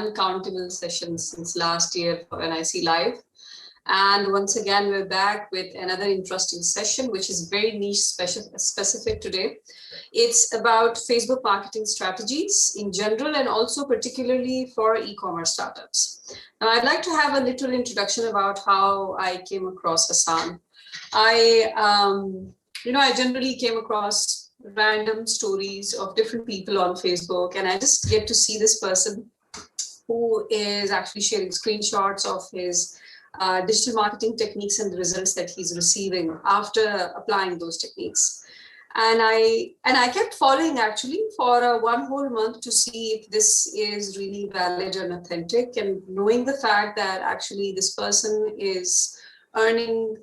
uncountable sessions since last year for NIC Live. And once again, we're back with another interesting session, which is very niche specific today. It's about Facebook marketing strategies in general and also particularly for e-commerce startups. Now, I'd like to have a little introduction about how I came across Hassan. I generally came across random stories of different people on Facebook, and I just get to see this person who is actually sharing screenshots of his digital marketing techniques and the results that he's receiving after applying those techniques. And I kept following actually for one whole month to see if this is really valid and authentic, and knowing the fact that actually this person is earning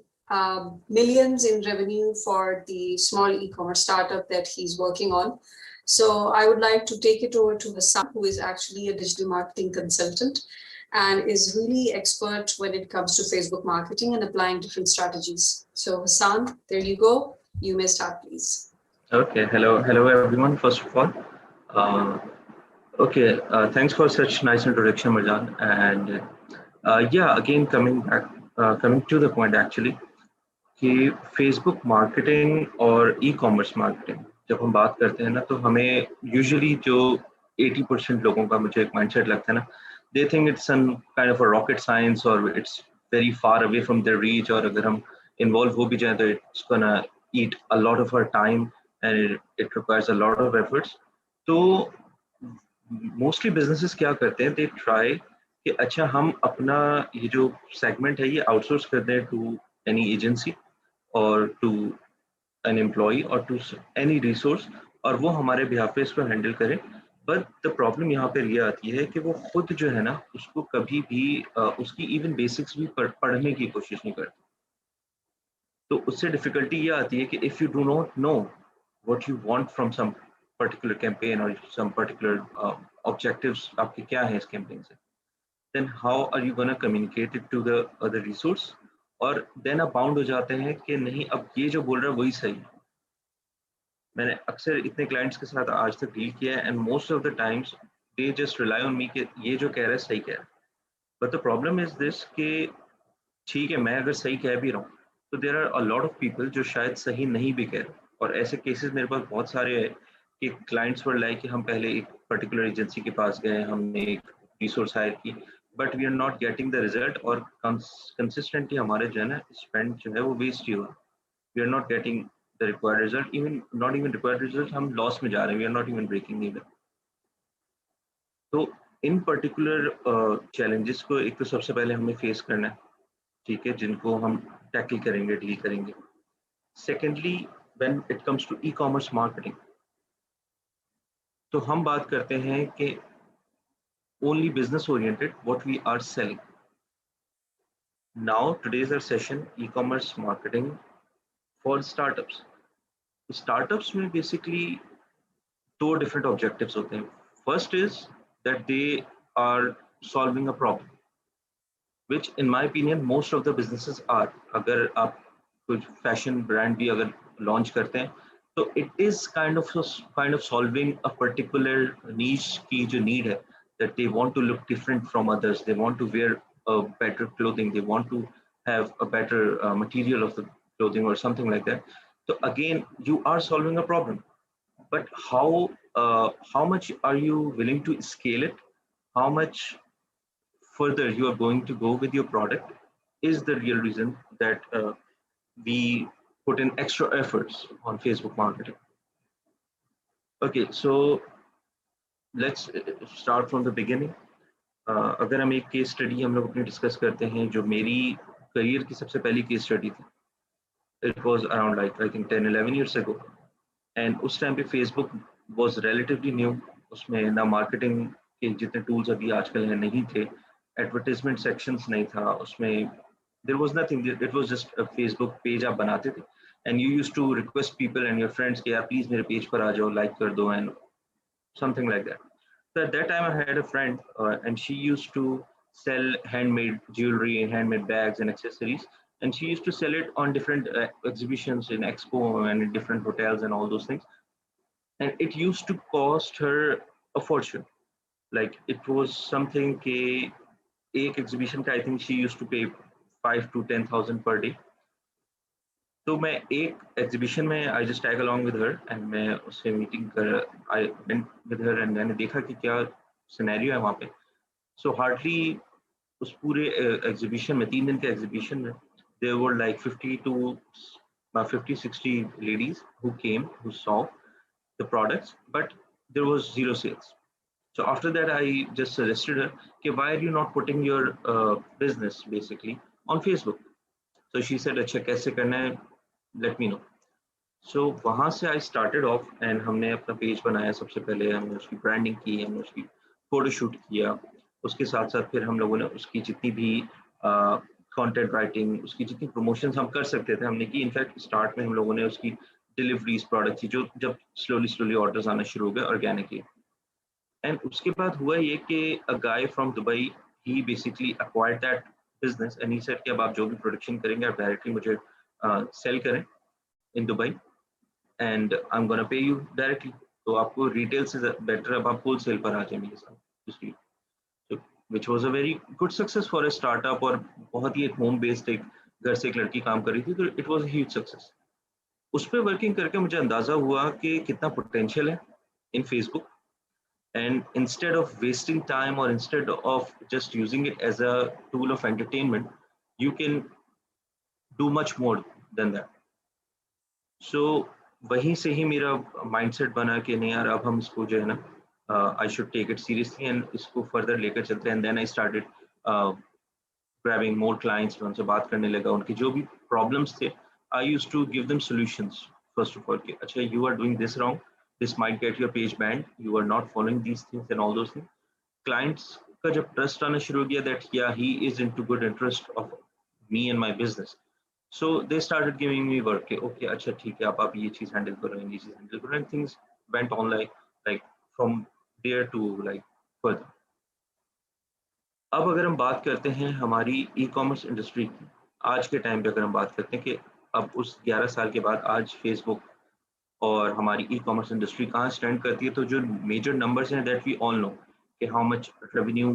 millions in revenue for the small e-commerce startup that he's working on. So I would like to take it over to Hassan, who is actually a digital marketing consultant and is really expert when it comes to Facebook marketing and applying different strategies. So Hassan, there you go. You may start, please. Okay. Hello everyone. First of all, thanks for such nice introduction, Marjan. And again, coming to the point actually, कि Facebook marketing और e-commerce marketing जब हम बात करते हैं ना, तो हमें usually जो 80% लोगों का मुझे एक mindset लगता है ना, they think it's some kind of a rocket science or it's very far away from their reach, और अगर हम involve हो भी जाए तो it's gonna eat a lot of our time and it requires a lot of efforts. तो mostly businesses क्या करते हैं, they try कि अच्छा हम अपना ये जो segment है ये outsource कर दें to any agency or to an employee or to any resource, और वो हमारे behalf पे इसको handle करे. But the problem यहाँ पे ये आती है कि वो खुद जो है ना, उसको कभी भी उसकी even basics भी पढ़ने की कोशिश नहीं करते. तो उससे difficulty ये आती है कि if you do not know what you want from some particular campaign or some particular objectives आपके क्या हैं इस campaign से, then how are you going to communicate it to the other resource? और देन आप बाउंड हो जाते हैं कि नहीं, अब ये जो बोल रहा है वही सही है. मैंने अक्सर इतने क्लाइंट्स के साथ आज तक डील किया है, and most of the times they just rely on me कि ये जो कह रहा है सही कह रहा है. But the problem is this कि ठीक है, मैं अगर सही कह भी रहा हूँ तो there are a lot of people जो शायद सही नहीं भी कह रहे. और ऐसे केसेस मेरे पास बहुत सारे हैं कि क्लाइंट्स वर लाइक कि हम पहले एक पर्टिकुलर एजेंसी के पास गए, हमने एक रिसोर्स हायर की, but we are not getting the result, और कंसिस्टेंटली हमारे जो है ना स्पेंड जो है वो वेस्ट ही हुआ. We are not getting the required result, even not even required result, हम लॉस में जा रहे हैं, we are not even breaking even. तो इन पर्टिकुलर चैलेंजेस को एक तो सबसे पहले हमें फेस करना है, ठीक है, जिनको हम टैकल करेंगे, डील करेंगे. Secondly, when it comes to e commerce marketing, तो हम बात करते हैं कि only business oriented, what we are selling. Now today's our session, e-commerce marketing for startups. Startups में basically two different objectives होते हैं. First is that they are solving a problem, which in my opinion most of the businesses are. अगर आप कुछ fashion brand भी अगर launch करते हैं, तो it is kind of solving a particular niche की जो need है, that they want to look different from others, they want to wear a better clothing, they want to have a better material of the clothing or something like that. So again, you are solving a problem, but how much are you willing to scale it, how much further you are going to go with your product, is the real reason that we put in extra efforts on Facebook marketing. Okay, so let's start from the beginning. अगर हम एक case study हम लोग अपनी discuss करते हैं, जो मेरी करियर की सबसे पहली केस स्टडी थी, it was around like I think 10-11 years ago, and उस टाइम पे Facebook was relatively new. उसमें ना मार्केटिंग के जितने टूल्स अभी आजकल हैं नहीं थे, एडवर्टाइजमेंट सेक्शंस नहीं था उसमें, there was nothing, it was just a Facebook page आप बनाते थे and you used to request people and your friends कि यार प्लीज मेरे पेज पर आ जाओ, लाइक कर दो, and something like that. So at that time I had a friend and she used to sell handmade jewelry, handmade bags and accessories, and she used to sell it on different exhibitions in Expo and in different hotels and all those things, and it used to cost her a fortune. Like it was something कि एक exhibition का I think she used to pay 5 to 10,000 per day. तो मैं एक exhibition में I just tag along with her and मैं उससे meeting कर I went with her and मैंने देखा कि क्या सिनेरियो है वहाँ पे। सो हार्डली उस पूरे एग्जीबिशन में 3 दिन के एग्जीबिशन में there were like 50 to 50-60 ladies who came who saw the products, but there was zero sales. So after that, I just suggested her, okay, why are you not putting your business basically on Facebook? So she said, अच्छा कैसे करना है, let me know. So वहाँ से I started off and हमने अपना page बनाया। सबसे पहले हमने उसकी ब्रांडिंग की, हमने उसकी फोटो शूट किया। उसके साथ साथ फिर हम लोगों ने उसकी जितनी भी कंटेंट राइटिंग, उसकी जितनी प्रमोशंस हम कर सकते थे हमने की। इनफैक्ट स्टार्ट में हम लोगों ने उसकी डिलीवरीज प्रोडक्ट की, जो जब स्लोली स्लोली ऑर्डर्स आना शुरू हो गए ऑर्गेनिकली। एंड उसके बाद हुआ ये कि a guy from Dubai he basically acquired that business and he said कि अब आप जो भी प्रोडक्शन करेंगे आप डायरेक्टली मुझे सेल करें in Dubai and I am gonna pay you directly. तो आपको रिटेल से बेटर अब आप होलसेल पर आ जाए मेरे साथ, इसलिए which was a very good success for a startup. और बहुत ही एक होम बेस्ड, एक घर से एक लड़की काम कर रही थी, तो इट वॉज ह्यूज सक्सेस। उस पर वर्किंग करके मुझे अंदाजा हुआ कि कितना पोटेंशियल है in Facebook. And instead of wasting time or instead of just using it as a tool of entertainment, you can do much more than that. So वहीं से ही मेरा माइंडसेट बना कि नहीं यार, अब हम इसको जो है ना, I should take it seriously and इसको फर्दर लेकर चलते हैं। And then I started grabbing more clients. मैं उनसे बात करने लगा, उनके जो भी प्रॉब्लम्स थे I used to give them solutions. First of all कि अच्छा, you are doing this wrong, this might get your page banned, you are not following these things and all those things. Clients का जब trust आना शुरू हो गया that या ही is into good interest of me and my business, so they started giving me work के okay अच्छा ठीक है, आप ये चीज हैंडल कर रहे हैं, ये चीज हैंडल कर रहे हैं। Things went on like from there to like further. अब अगर हम बात करते हैं हमारी ई कॉमर्स इंडस्ट्री की, आज के टाइम पे अगर हम बात करते हैं कि अब उस 11 साल के बाद आज फेसबुक और हमारी ई कॉमर्स इंडस्ट्री कहाँ स्टैंड करती है, तो जो मेजर नंबर्स हैं दैट वी ऑल नो कि how much revenue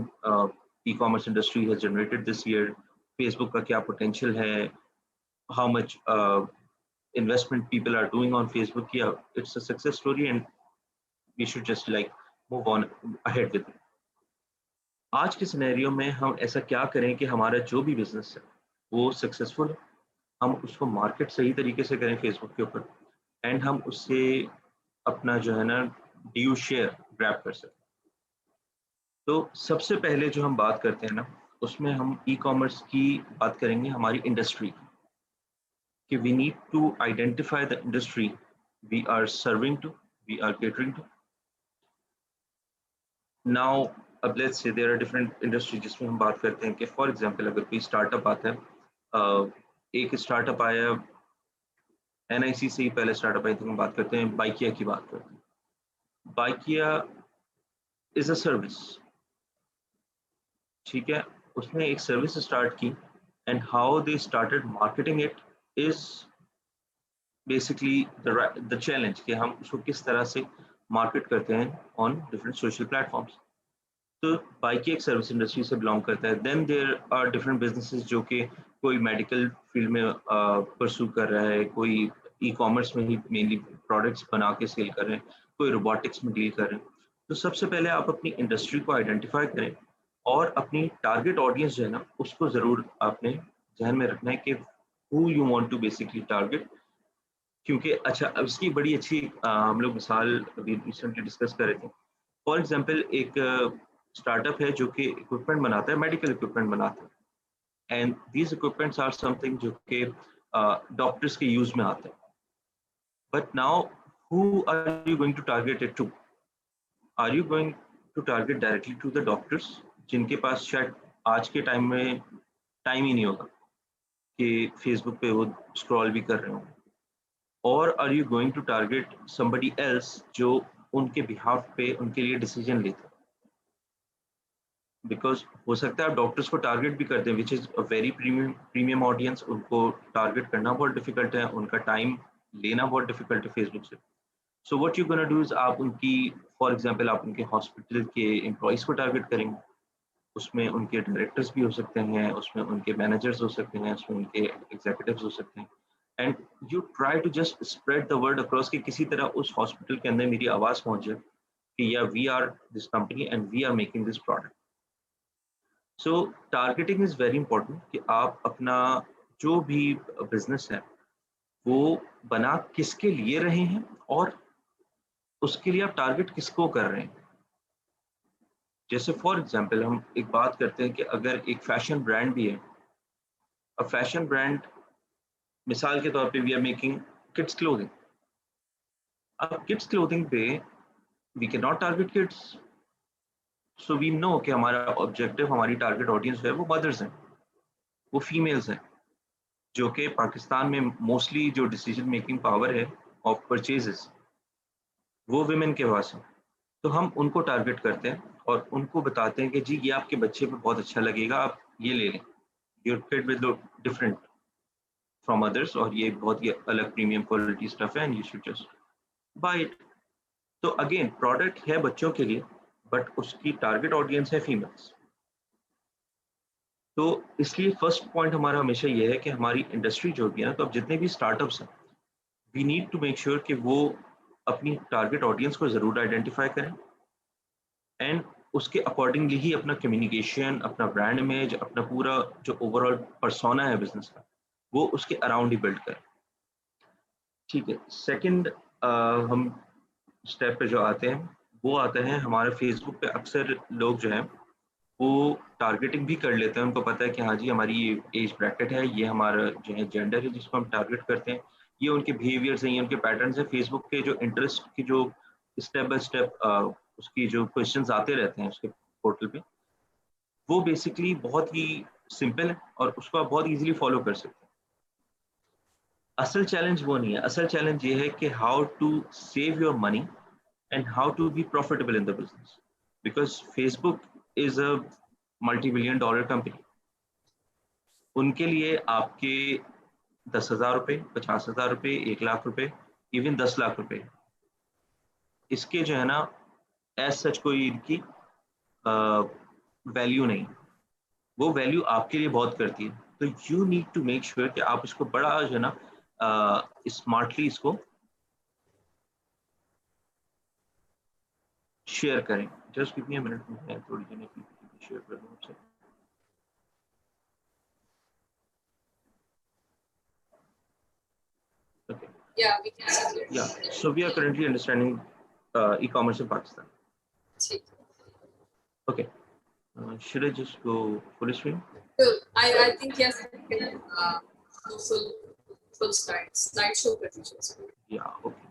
e commerce industry has generated this year, Facebook का क्या पोटेंशियल है, how much investment people are doing on Facebook. Yeah, it's a success story and we should just like move on ahead with it. आज के scenario में हम ऐसा क्या करें कि हमारा जो भी बिजनेस है वो सक्सेसफुल है, हम उसको मार्केट सही तरीके से करें फेसबुक के ऊपर एंड हम उससे अपना जो है ना ड्यू शेयर ग्रैब कर सकें। तो सबसे पहले जो हम बात करते हैं ना, उसमें हम ई कॉमर्स की बात करेंगे, हमारी इंडस्ट्री की, कि we need to identify the industry we are serving to, we are catering to. Now, अब let's say there are different industries जिसमें हम बात करते हैं कि for example अगर कोई स्टार्टअप आता है, एक स्टार्टअप आया NIC से ही, पहले स्टार्टअप आई थी, हम बात करते हैं बाइकिया की बात करते हैं। बाइकिया इज अ सर्विस, ठीक है, उसने एक सर्विस स्टार्ट की and how they started marketing it is basically the challenge कि हम उसको किस तरह से मार्केट करते हैं ऑन डिफरेंट सोशल प्लेटफॉर्म्स। तो बाइक एक सर्विस इंडस्ट्री से बिलोंग करता है। Then there are different businesses जो कि कोई मेडिकल फील्ड में परसू कर रहा है, कोई ई कॉमर्स में ही मेनली प्रोडक्ट्स बना के सेल कर रहे हैं, कोई रोबोटिक्स में डील कर रहे हैं। तो सबसे पहले आप अपनी इंडस्ट्री को आइडेंटिफाई करें और अपनी टारगेट ऑडियंस जो है ना उसको जरूर आपने ध्यान में रखना है कि who you want to basically target. क्योंकि अच्छा, अब इसकी बड़ी अच्छी हम लोग मिसाल अभी रिसेंटली डिस्कस कर रहे थे। फॉर एग्जांपल एक स्टार्टअप है जो कि इक्विपमेंट बनाता है, मेडिकल इक्विपमेंट बनाता है and these equipments are something जो कि डॉक्टर्स के यूज में आते हैं। But now who are you going to target it to? Are you going to target directly to the doctors जिनके पास शायद आज के टाइम में टाइम ही नहीं होगा कि फेसबुक पे वो स्क्रॉल भी कर रहे हो, और are you going to target somebody else जो उनके बिहाफ पे उनके लिए डिसीजन लेते हैं? बिकॉज हो सकता है आप डॉक्टर्स को टारगेट भी करते हैं which is a very premium audience, उनको टारगेट करना बहुत डिफिकल्ट है, उनका टाइम लेना बहुत डिफिकल्ट है फेसबुक से। So what you gonna do is आप उनकी फॉर एग्जाम्पल आप उनके हॉस्पिटल के एम्प्लॉयज़ को टारगेट करेंगे, उसमें उनके डायरेक्टर्स भी हो सकते हैं, उसमें उनके मैनेजर्स हो सकते हैं, उसमें उनके एग्जीक्यूटिव्स हो सकते हैं, and you try to just spread the word across कि किसी तरह उस हॉस्पिटल के अंदर मेरी आवाज़ पहुंच जाए कि या we are this company and we are making this product. So targeting is very important कि आप अपना जो भी बिजनेस है वो बना किसके लिए रहे हैं और उसके लिए आप टारगेट किसको कर रहे हैं। जैसे फॉर एग्जांपल हम एक बात करते हैं कि अगर एक फैशन ब्रांड भी है, अब फैशन ब्रांड मिसाल के तौर पे we are making kids clothing. अब किड्स क्लोथिंग पे we can not target kids, so we know कि हमारा ऑब्जेक्टिव, हमारी टारगेट ऑडियंस है वो मदर्स हैं, वो फीमेल्स हैं, जो कि पाकिस्तान में मोस्टली जो डिसीजन मेकिंग पावर है ऑफ परचेजेस वो विमेन के पास है। तो हम उनको टारगेट करते हैं और उनको बताते हैं कि जी ये आपके बच्चे पे बहुत अच्छा लगेगा, आप ये ले लें, your kid will look different from others और ये बहुत ही अलग प्रीमियम क्वालिटी स्टफ है and you should just by it. तो अगेन प्रोडक्ट है बच्चों के लिए बट उसकी टारगेट ऑडियंस है फीमेल्स। तो इसलिए फर्स्ट पॉइंट हमारा हमेशा ये है कि हमारी इंडस्ट्री जो भी है ना, तो अब जितने भी स्टार्टअप्स हैं we need to make sure कि वो अपनी टारगेट ऑडियंस को ज़रूर आइडेंटिफाई करें एंड उसके अकॉर्डिंगली ही अपना कम्युनिकेशन, अपना ब्रांड इमेज, अपना पूरा जो ओवरऑल पर्सोना है बिजनेस का वो उसके अराउंड ही बिल्ड करें। ठीक है, सेकंड हम स्टेप पे जो आते हैं वो आते हैं हमारे फेसबुक पे अक्सर लोग जो हैं वो टारगेटिंग भी कर लेते हैं, उनको पता है कि हाँ जी हमारी ये एज ब्रैकेट है, ये हमारा जो है जेंडर है जिसको हम टारगेट करते हैं, ये उनके बिहेवियर्स हैं, ये उनके पैटर्न्स हैं। फेसबुक के जो इंटरेस्ट की जो स्टेप बाय स्टेप उसकी जो क्वेश्चंस आते रहते हैं उसके पोर्टल पे, वो बेसिकली बहुत ही सिंपल है और उसको आप बहुत इजीली फॉलो कर सकते हैं। असल चैलेंज वो नहीं है, असल चैलेंज ये है कि how to save your money and how to be profitable in the business, because Facebook is a multi-billion dollar company। उनके लिए आपके 10,000 रुपए, 50,000 रुपए, 1 लाख रुपए, इवन 10 लाख रुपए, इसके जो है ना एज सच कोई इनकी वैल्यू नहीं, वो वैल्यू आपके लिए बहुत करती है। तो you need to make sure कि आप इसको बड़ा जो है ना स्मार्टली इसको शेयर करें। Just give me a minute, मैं थोड़ी देर में पीपीटी शेयर कर दूं आपसे। Okay. Yeah, we can see it. Yeah, so we are currently understanding e-commerce in Pakistan. Okay, should I just go full screen? So I think yes, we can do full slideshow presentations. Yeah, okay.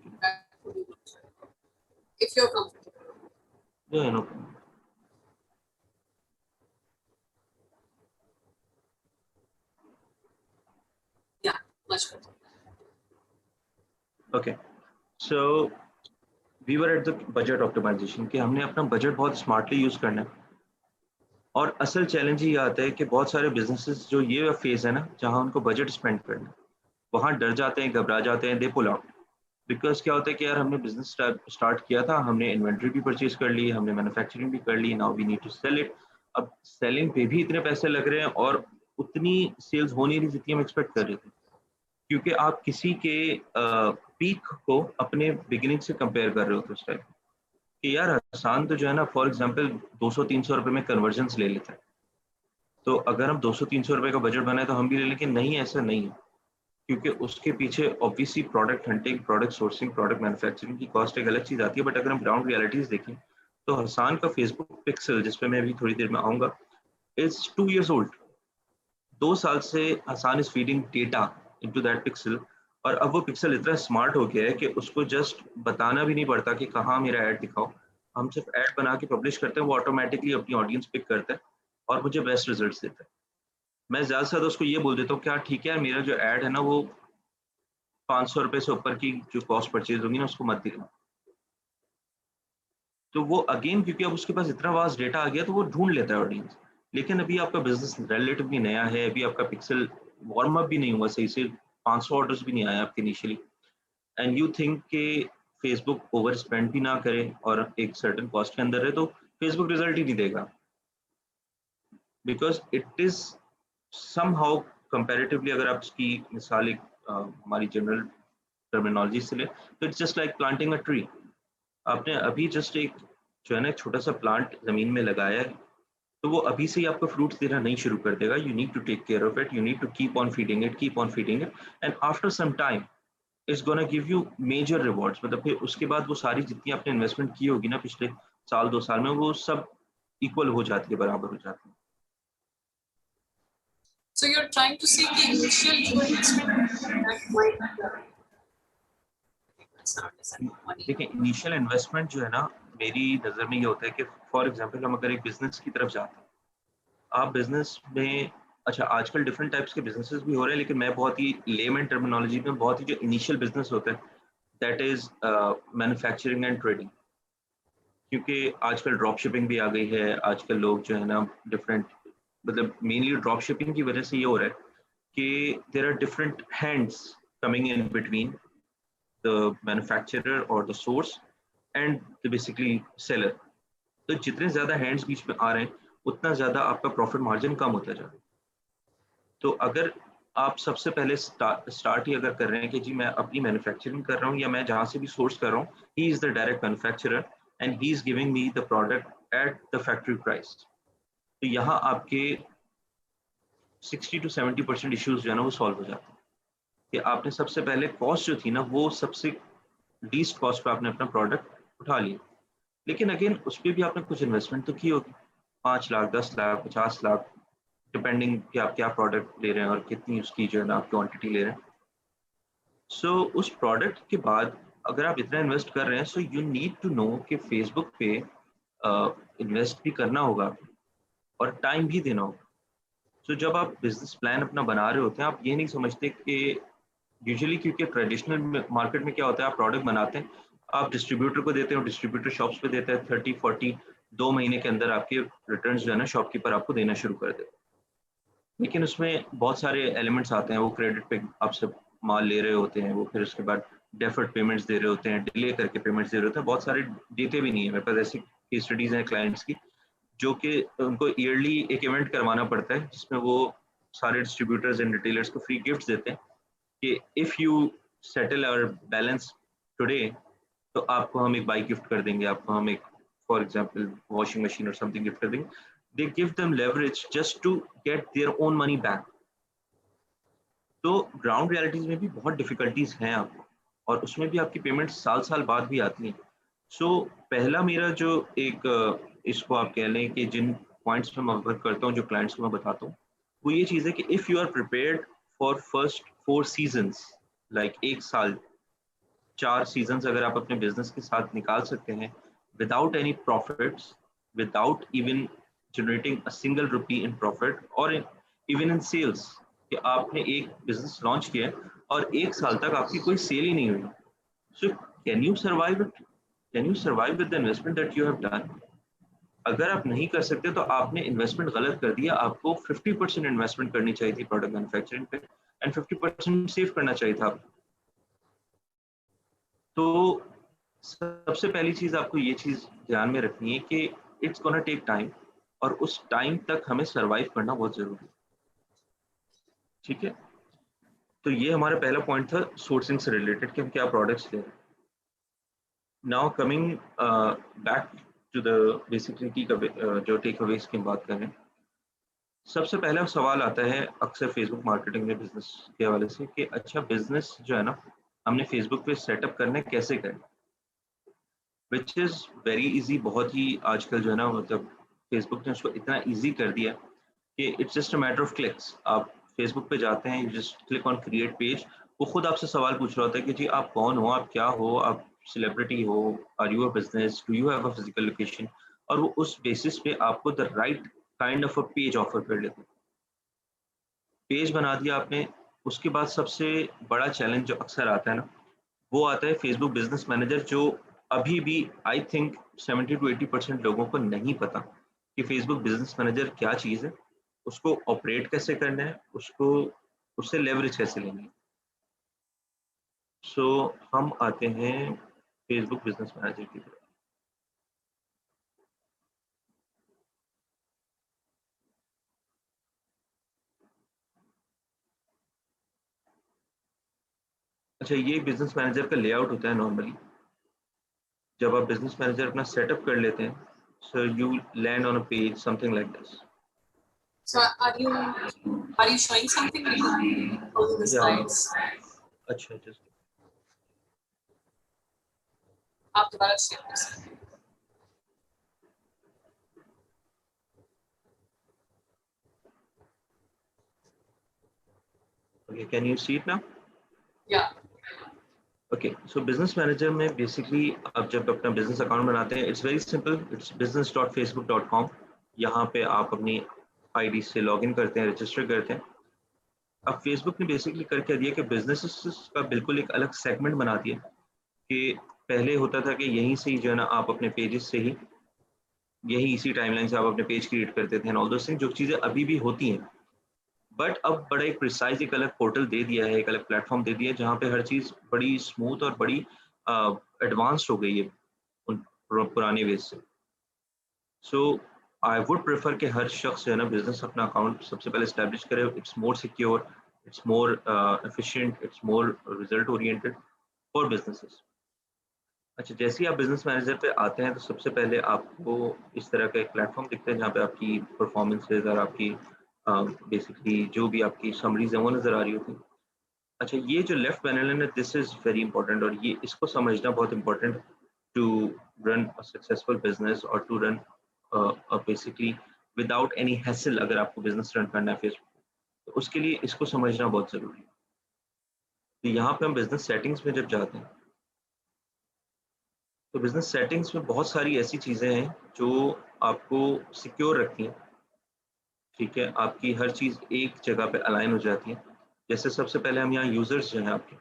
If you're comfortable. Yeah, no problem. Yeah, much better. Okay, so we were at the budget optimization कि हमने अपना budget बहुत smartly use करना है। और असल challenge ये आता है कि बहुत सारे बिजनेसेस जो ये फेज है ना जहाँ उनको बजट स्पेंड करना है, वहाँ डर जाते हैं, घबरा जाते हैं, दे पुल आउट। बिकॉज क्या होता है कि यार हमने बिजनेस स्टार्ट किया था, हमने इन्वेंट्री भी परचेज कर ली, हमने मैन्युफैक्चरिंग भी कर ली, now we need to sell it. अब सेलिंग पे भी इतने पैसे लग रहे हैं और उतनी सेल्स हो नहीं रही जितनी हम एक्सपेक्ट कर रहे थे, क्योंकि आप किसी के पीक को अपने बिगिनिंग से कंपेयर कर रहे हो तो उस टाइम कि यार हसान तो जो है ना फॉर एग्जांपल 200-300 रुपए में कन्वर्जन्स ले लेता है, तो अगर हम 200-300 रुपए का बजट बनाए तो हम भी ले लें, कि नहीं ऐसा नहीं है, क्योंकि उसके पीछे obviously product hunting, product sourcing, product manufacturing की कॉस्ट एक अलग चीज आती है। बट अगर हम ग्राउंड रियलिटीज देखें तो हसान का फेसबुक पिक्सल, जिसपे मैं अभी थोड़ी देर में आऊंगा, इज 2 years old। 2 साल से Hasan is feeding data into that pixel, और अब वो पिक्सल इतना स्मार्ट हो गया है कि उसको जस्ट बताना भी नहीं पड़ता कि कहाँ मेरा ऐड दिखाओ, हम सिर्फ ऐड बना के पब्लिश करते हैं, वो ऑटोमेटिकली अपनी ऑडियंस पिक करता है और मुझे बेस्ट रिजल्ट्स देता है। मैं ज़्यादा से ज़्यादा उसको ये बोल देता हूँ क्या ठीक है मेरा जो ऐड है ना वो 500 रुपए से ऊपर की जो कॉस्ट परचेज होगी ना उसको मत देना। तो वो अगेन क्योंकि अब उसके पास इतना वास्ट डेटा आ गया तो वो ढूंढ लेता है ऑडियंस। लेकिन अभी आपका बिजनेस रिलेटिवली नया है, अभी आपका पिक्सल वार्म अप भी नहीं हुआ सही से, 500 ऑर्डर्स भी नहीं आया आपके इनिशियली, एंड यू थिंक के फेसबुक ओवर स्पेंड भी ना करे और एक सर्टन कॉस्ट के अंदर है, तो फेसबुक रिजल्ट ही नहीं देगा, because it is somehow comparatively, अगर आप इसकी मिसाल एक हमारी जनरल टर्मिनोलॉजी से ले, तो it's just like planting a tree. आपने अभी जस्ट एक जो है ना एक छोटा सा प्लांट जमीन में लगाया है, तो वो अभी से ही आपको फ्रूट्स देना नहीं शुरू कर देगा। You need to take care of it, you need to keep on feeding it, keep on feeding it, and after some time it's gonna give you major rewards. मतलब फिर उसके बाद वो सारी जितनी आपने इन्वेस्टमेंट की होगी ना पिछले साल 2 साल में, वो सब इक्वल हो जाती है, बराबर हो जाती है। So you're trying to say the initial investment that might देखिए, इनिशियल इन्वेस्टमेंट जो है ना, मेरी नज़र में ये होता है कि फॉर एग्जांपल हम अगर एक बिजनेस की तरफ जाते हैं, आप बिजनेस में, अच्छा आजकल डिफरेंट टाइप्स के बिजनेसेस भी हो रहे हैं, लेकिन मैं बहुत ही लेमन टर्मिनोलॉजी में, बहुत ही जो इनिशियल बिजनेस होता है, that is manufacturing and trading. क्योंकि आजकल ड्रॉप शिपिंग भी आ गई है, आजकल लोग जो है ना डिफरेंट, मतलब मेनली ड्रॉप शिपिंग की वजह से ये हो रहा है कि there are different hands coming in between the manufacturer और the source and the basically seller. तो जितने ज्यादा हैंड्स बीच में आ रहे हैं, उतना ज्यादा आपका प्रॉफिट मार्जिन कम होता जा रहा है। तो अगर आप सबसे पहले स्टार्ट ही अगर कर रहे हैं कि जी मैं अपनी मैन्युफैक्चरिंग कर रहा हूँ, या मैं जहाँ से भी सोर्स कर रहा हूँ, he is the direct manufacturer and he is giving me the product at the factory price, तो यहाँ आपके 60 to 70% इश्यूज जो है ना वो सॉल्व हो जाते हैं। कि आपने सबसे पहले कॉस्ट जो थी ना, वो सबसे लीस्ट कॉस्ट पे आपने अपना प्रोडक्ट उठा लिया। लेकिन अगेन उस पर भी आपने कुछ इन्वेस्टमेंट तो की होगी, 5 लाख, 10 लाख, 50 लाख, डिपेंडिंग कि आप क्या प्रोडक्ट ले रहे हैं और कितनी उसकी जो है ना आप क्वांटिटी ले रहे हैं। सो उस प्रोडक्ट के बाद अगर आप इतना इन्वेस्ट कर रहे हैं, so you need to know कि फेसबुक पे इन्वेस्ट भी करना होगा और टाइम भी देना होगा। सो जब आप बिजनेस प्लान अपना बना रहे होते हैं, आप ये नहीं समझते कि यूजुअली, क्योंकि ट्रेडिशनल मार्केट में क्या होता है, आप प्रोडक्ट बनाते हैं, आप डिस्ट्रीब्यूटर को देते हैं और डिस्ट्रीब्यूटर शॉप्स पे देता है, 30-40 2 महीने के अंदर आपके रिटर्न जो है ना शॉपकीपर आपको देना शुरू कर देता है। लेकिन उसमें बहुत सारे एलिमेंट्स आते हैं, वो क्रेडिट पे आपसे माल ले रहे होते हैं, वो फिर उसके बाद डेफर्ड पेमेंट्स दे रहे होते हैं, डिले करके पेमेंट्स दे रहे होते हैं, बहुत सारे देते भी नहीं है। मेरे पास ऐसी केस स्टडीज हैं क्लाइंट्स की, जो कि उनको ईयरली एक इवेंट करवाना पड़ता है, जिसमें वो सारे डिस्ट्रीब्यूटर्स एंड रिटेलर्स को फ्री गिफ्ट देते हैं कि if you settle our balance today, तो आपको हम एक बाइक गिफ्ट कर देंगे, आपको हम एक फॉर एग्जांपल वॉशिंग मशीन और समथिंग गिफ्ट कर देंगे। They give them leverage just to get their own money back. तो ग्राउंड रियलिटीज में भी बहुत डिफिकल्टीज हैं आपको, और उसमें भी आपकी पेमेंट साल साल बाद भी आती हैं। सो पहला मेरा जो एक इसको आप कह लें कि जिन पॉइंट्स में मैं वर्क करता हूँ, जो क्लाइंट्स को मैं बताता हूँ, वो ये चीज़ है कि if you are prepared for first 4 seasons, like 1 साल, 4 सीजन्स अगर आप अपने बिजनेस के साथ निकाल सकते हैं without any profits, without even generating a single rupee in profit और इवन इन सेल्स, कि आपने एक बिजनेस लॉन्च किया है और 1 साल तक आपकी कोई सेल ही नहीं हुई, so can you survive it? Can you survive with the investment that you have done? अगर आप नहीं कर सकते तो आपने इन्वेस्टमेंट गलत कर दिया। आपको 50% इन्वेस्टमेंट करनी चाहिए थी प्रोडक्ट मैन्युफैक्चरिंग पे, एंड 50% सेव करना चाहिए था। तो सबसे पहली चीज आपको ये चीज ध्यान में रखनी है कि इट्स गोना टेक टाइम, और उस टाइम तक हमें सरवाइव करना बहुत जरूरी है। ठीक है, तो ये हमारा पहला पॉइंट था सोर्सिंग से रिलेटेड कि हम क्या प्रोडक्ट्स ले रहे हैं। Now coming back to the basically जो टेक अवेज की बात करें, सबसे पहला सवाल आता है अक्सर फेसबुक मार्केटिंग में बिजनेस के हवाले से कि अच्छा बिजनेस जो है ना हमने फेसबुक पे सेटअप करना है, कैसे करें? Which is very easy. बहुत ही आजकल जो है ना, मतलब फेसबुक ने उसको इतना इजी कर दिया कि it's just a matter of clicks. आप फेसबुक पे जाते हैं, you just click on create page, वो खुद आपसे सवाल पूछ रहा होता है कि जी आप कौन हो, आप क्या हो, आप सेलिब्रिटी हो, are you a business, do you have a physical location, और वो उस बेसिस पे आपको the right kind of a page offer कर लेते हैं। पेज बना दिया आपने, उसके बाद सबसे बड़ा चैलेंज जो अक्सर आता है ना, वो आता है फेसबुक बिजनेस मैनेजर, जो अभी भी आई थिंक 70 to 80% लोगों को नहीं पता कि फेसबुक बिजनेस मैनेजर क्या चीज़ है, उसको ऑपरेट कैसे करना है, उसको उससे लेवरेज कैसे लेनी है। सो हम आते हैं फेसबुक बिजनेस मैनेजर की तरफ। अच्छा, ये बिजनेस मैनेजर का लेआउट होता है नॉर्मली। जब आप बिजनेस मैनेजर अपना सेटअप कर लेते हैं, so you land on a page something like this. So are you showing something on the slides? अच्छा, जस्ट आप दोबारा शेयर कर सकते हैं। Okay, can you see it now? या ओके, सो बिजनेस मैनेजर में बेसिकली आप जब अपना बिजनेस अकाउंट बनाते हैं, it's very simple, it's business.facebook.com। यहाँ पे आप अपनी आईडी से लॉगिन करते हैं, रजिस्टर करते हैं। अब फेसबुक ने बेसिकली कर क्या दिया कि बिजनेसेस का बिल्कुल एक अलग सेगमेंट बना दिया कि पहले होता था कि यहीं से ही जो है ना आप अपने पेजेस से ही यही इसी टाइमलाइन से आप अपने पेज क्रिएट करते थे, ऑल दोस थिंग्स जो चीज़ें अभी भी होती हैं। बट अब बड़ा एक प्रिसाइज एक अलग पोर्टल दे दिया है, एक अलग प्लेटफॉर्म दे दिया है जहाँ पे हर चीज़ बड़ी स्मूथ और बड़ी एडवांस्ड हो गई है उन पुराने वेज से। सो आई वुड प्रेफर कि हर शख्स जो है ना बिजनेस अपना अकाउंट सबसे पहले इस्टेब्लिश करे। It's more secure, it's more efficient, it's more result oriented for businesses. अच्छा, जैसे ही आप बिजनेस मैनेजर पे आते हैं तो सबसे पहले आपको इस तरह का एक प्लेटफॉर्म दिखता है जहाँ पे आपकी परफॉर्मेंसेज और आपकी बेसिकली जो भी आपकी समरीज हैं वो नज़र आ रही होती हैं। अच्छा, ये जो लेफ्ट पैनल है ना, दिस इज़ वेरी इंपॉर्टेंट, और ये इसको समझना बहुत important to run a successful business और to run basically without any hassle. अगर आपको बिजनेस रन करना है फेसबुक, तो उसके लिए इसको समझना बहुत ज़रूरी है। तो यहाँ पे हम बिजनेस सेटिंग्स में जब जाते हैं तो बिजनेस सेटिंग्स में बहुत सारी ऐसी चीज़ें हैं जो आपको सिक्योर रखती हैं। ठीक है, आपकी हर चीज़ एक जगह पे अलाइन हो जाती है। जैसे सबसे पहले हम यहाँ यूजर्स जो हैं आपके,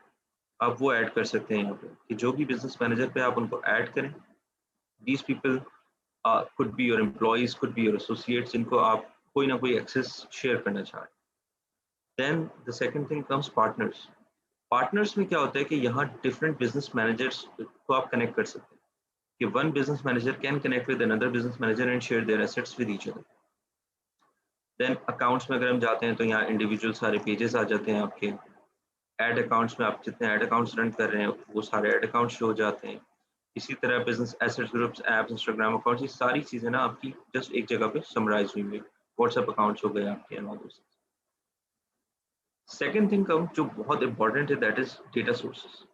आप वो ऐड कर सकते हैं यहाँ पे कि जो भी बिजनेस मैनेजर पे आप उनको ऐड करें। These people could be your employees, could be your associates, जिनको आप कोई ना कोई एक्सेस शेयर करना चाह रहे हैं। Then the second thing comes partners. Partners में क्या होता है कि यहाँ डिफरेंट बिजनेस मैनेजर्स को आप कनेक्ट कर सकते हैं कि one business manager can connect with another business manager and share their assets with each other. Then accounts में अगर हम जाते हैं तो यहाँ इंडिविजुअल सारे पेजेस आ जाते हैं आपके। एड अकाउंट्स में आप जितने एड अकाउंट्स रन कर रहे हैं वो सारे एड अकाउंट्स शो हो जाते हैं। इसी तरह business assets, groups, apps, Instagram accounts, ये सारी चीज़ें ना आपकी जस्ट एक जगह पे समराइज हुई हुई। व्हाट्सएप अकाउंट्स हो गए आपके and all those. Second thing कम जो बहुत इंपॉर्टेंट है, दैट इज डेटा सोर्सेज।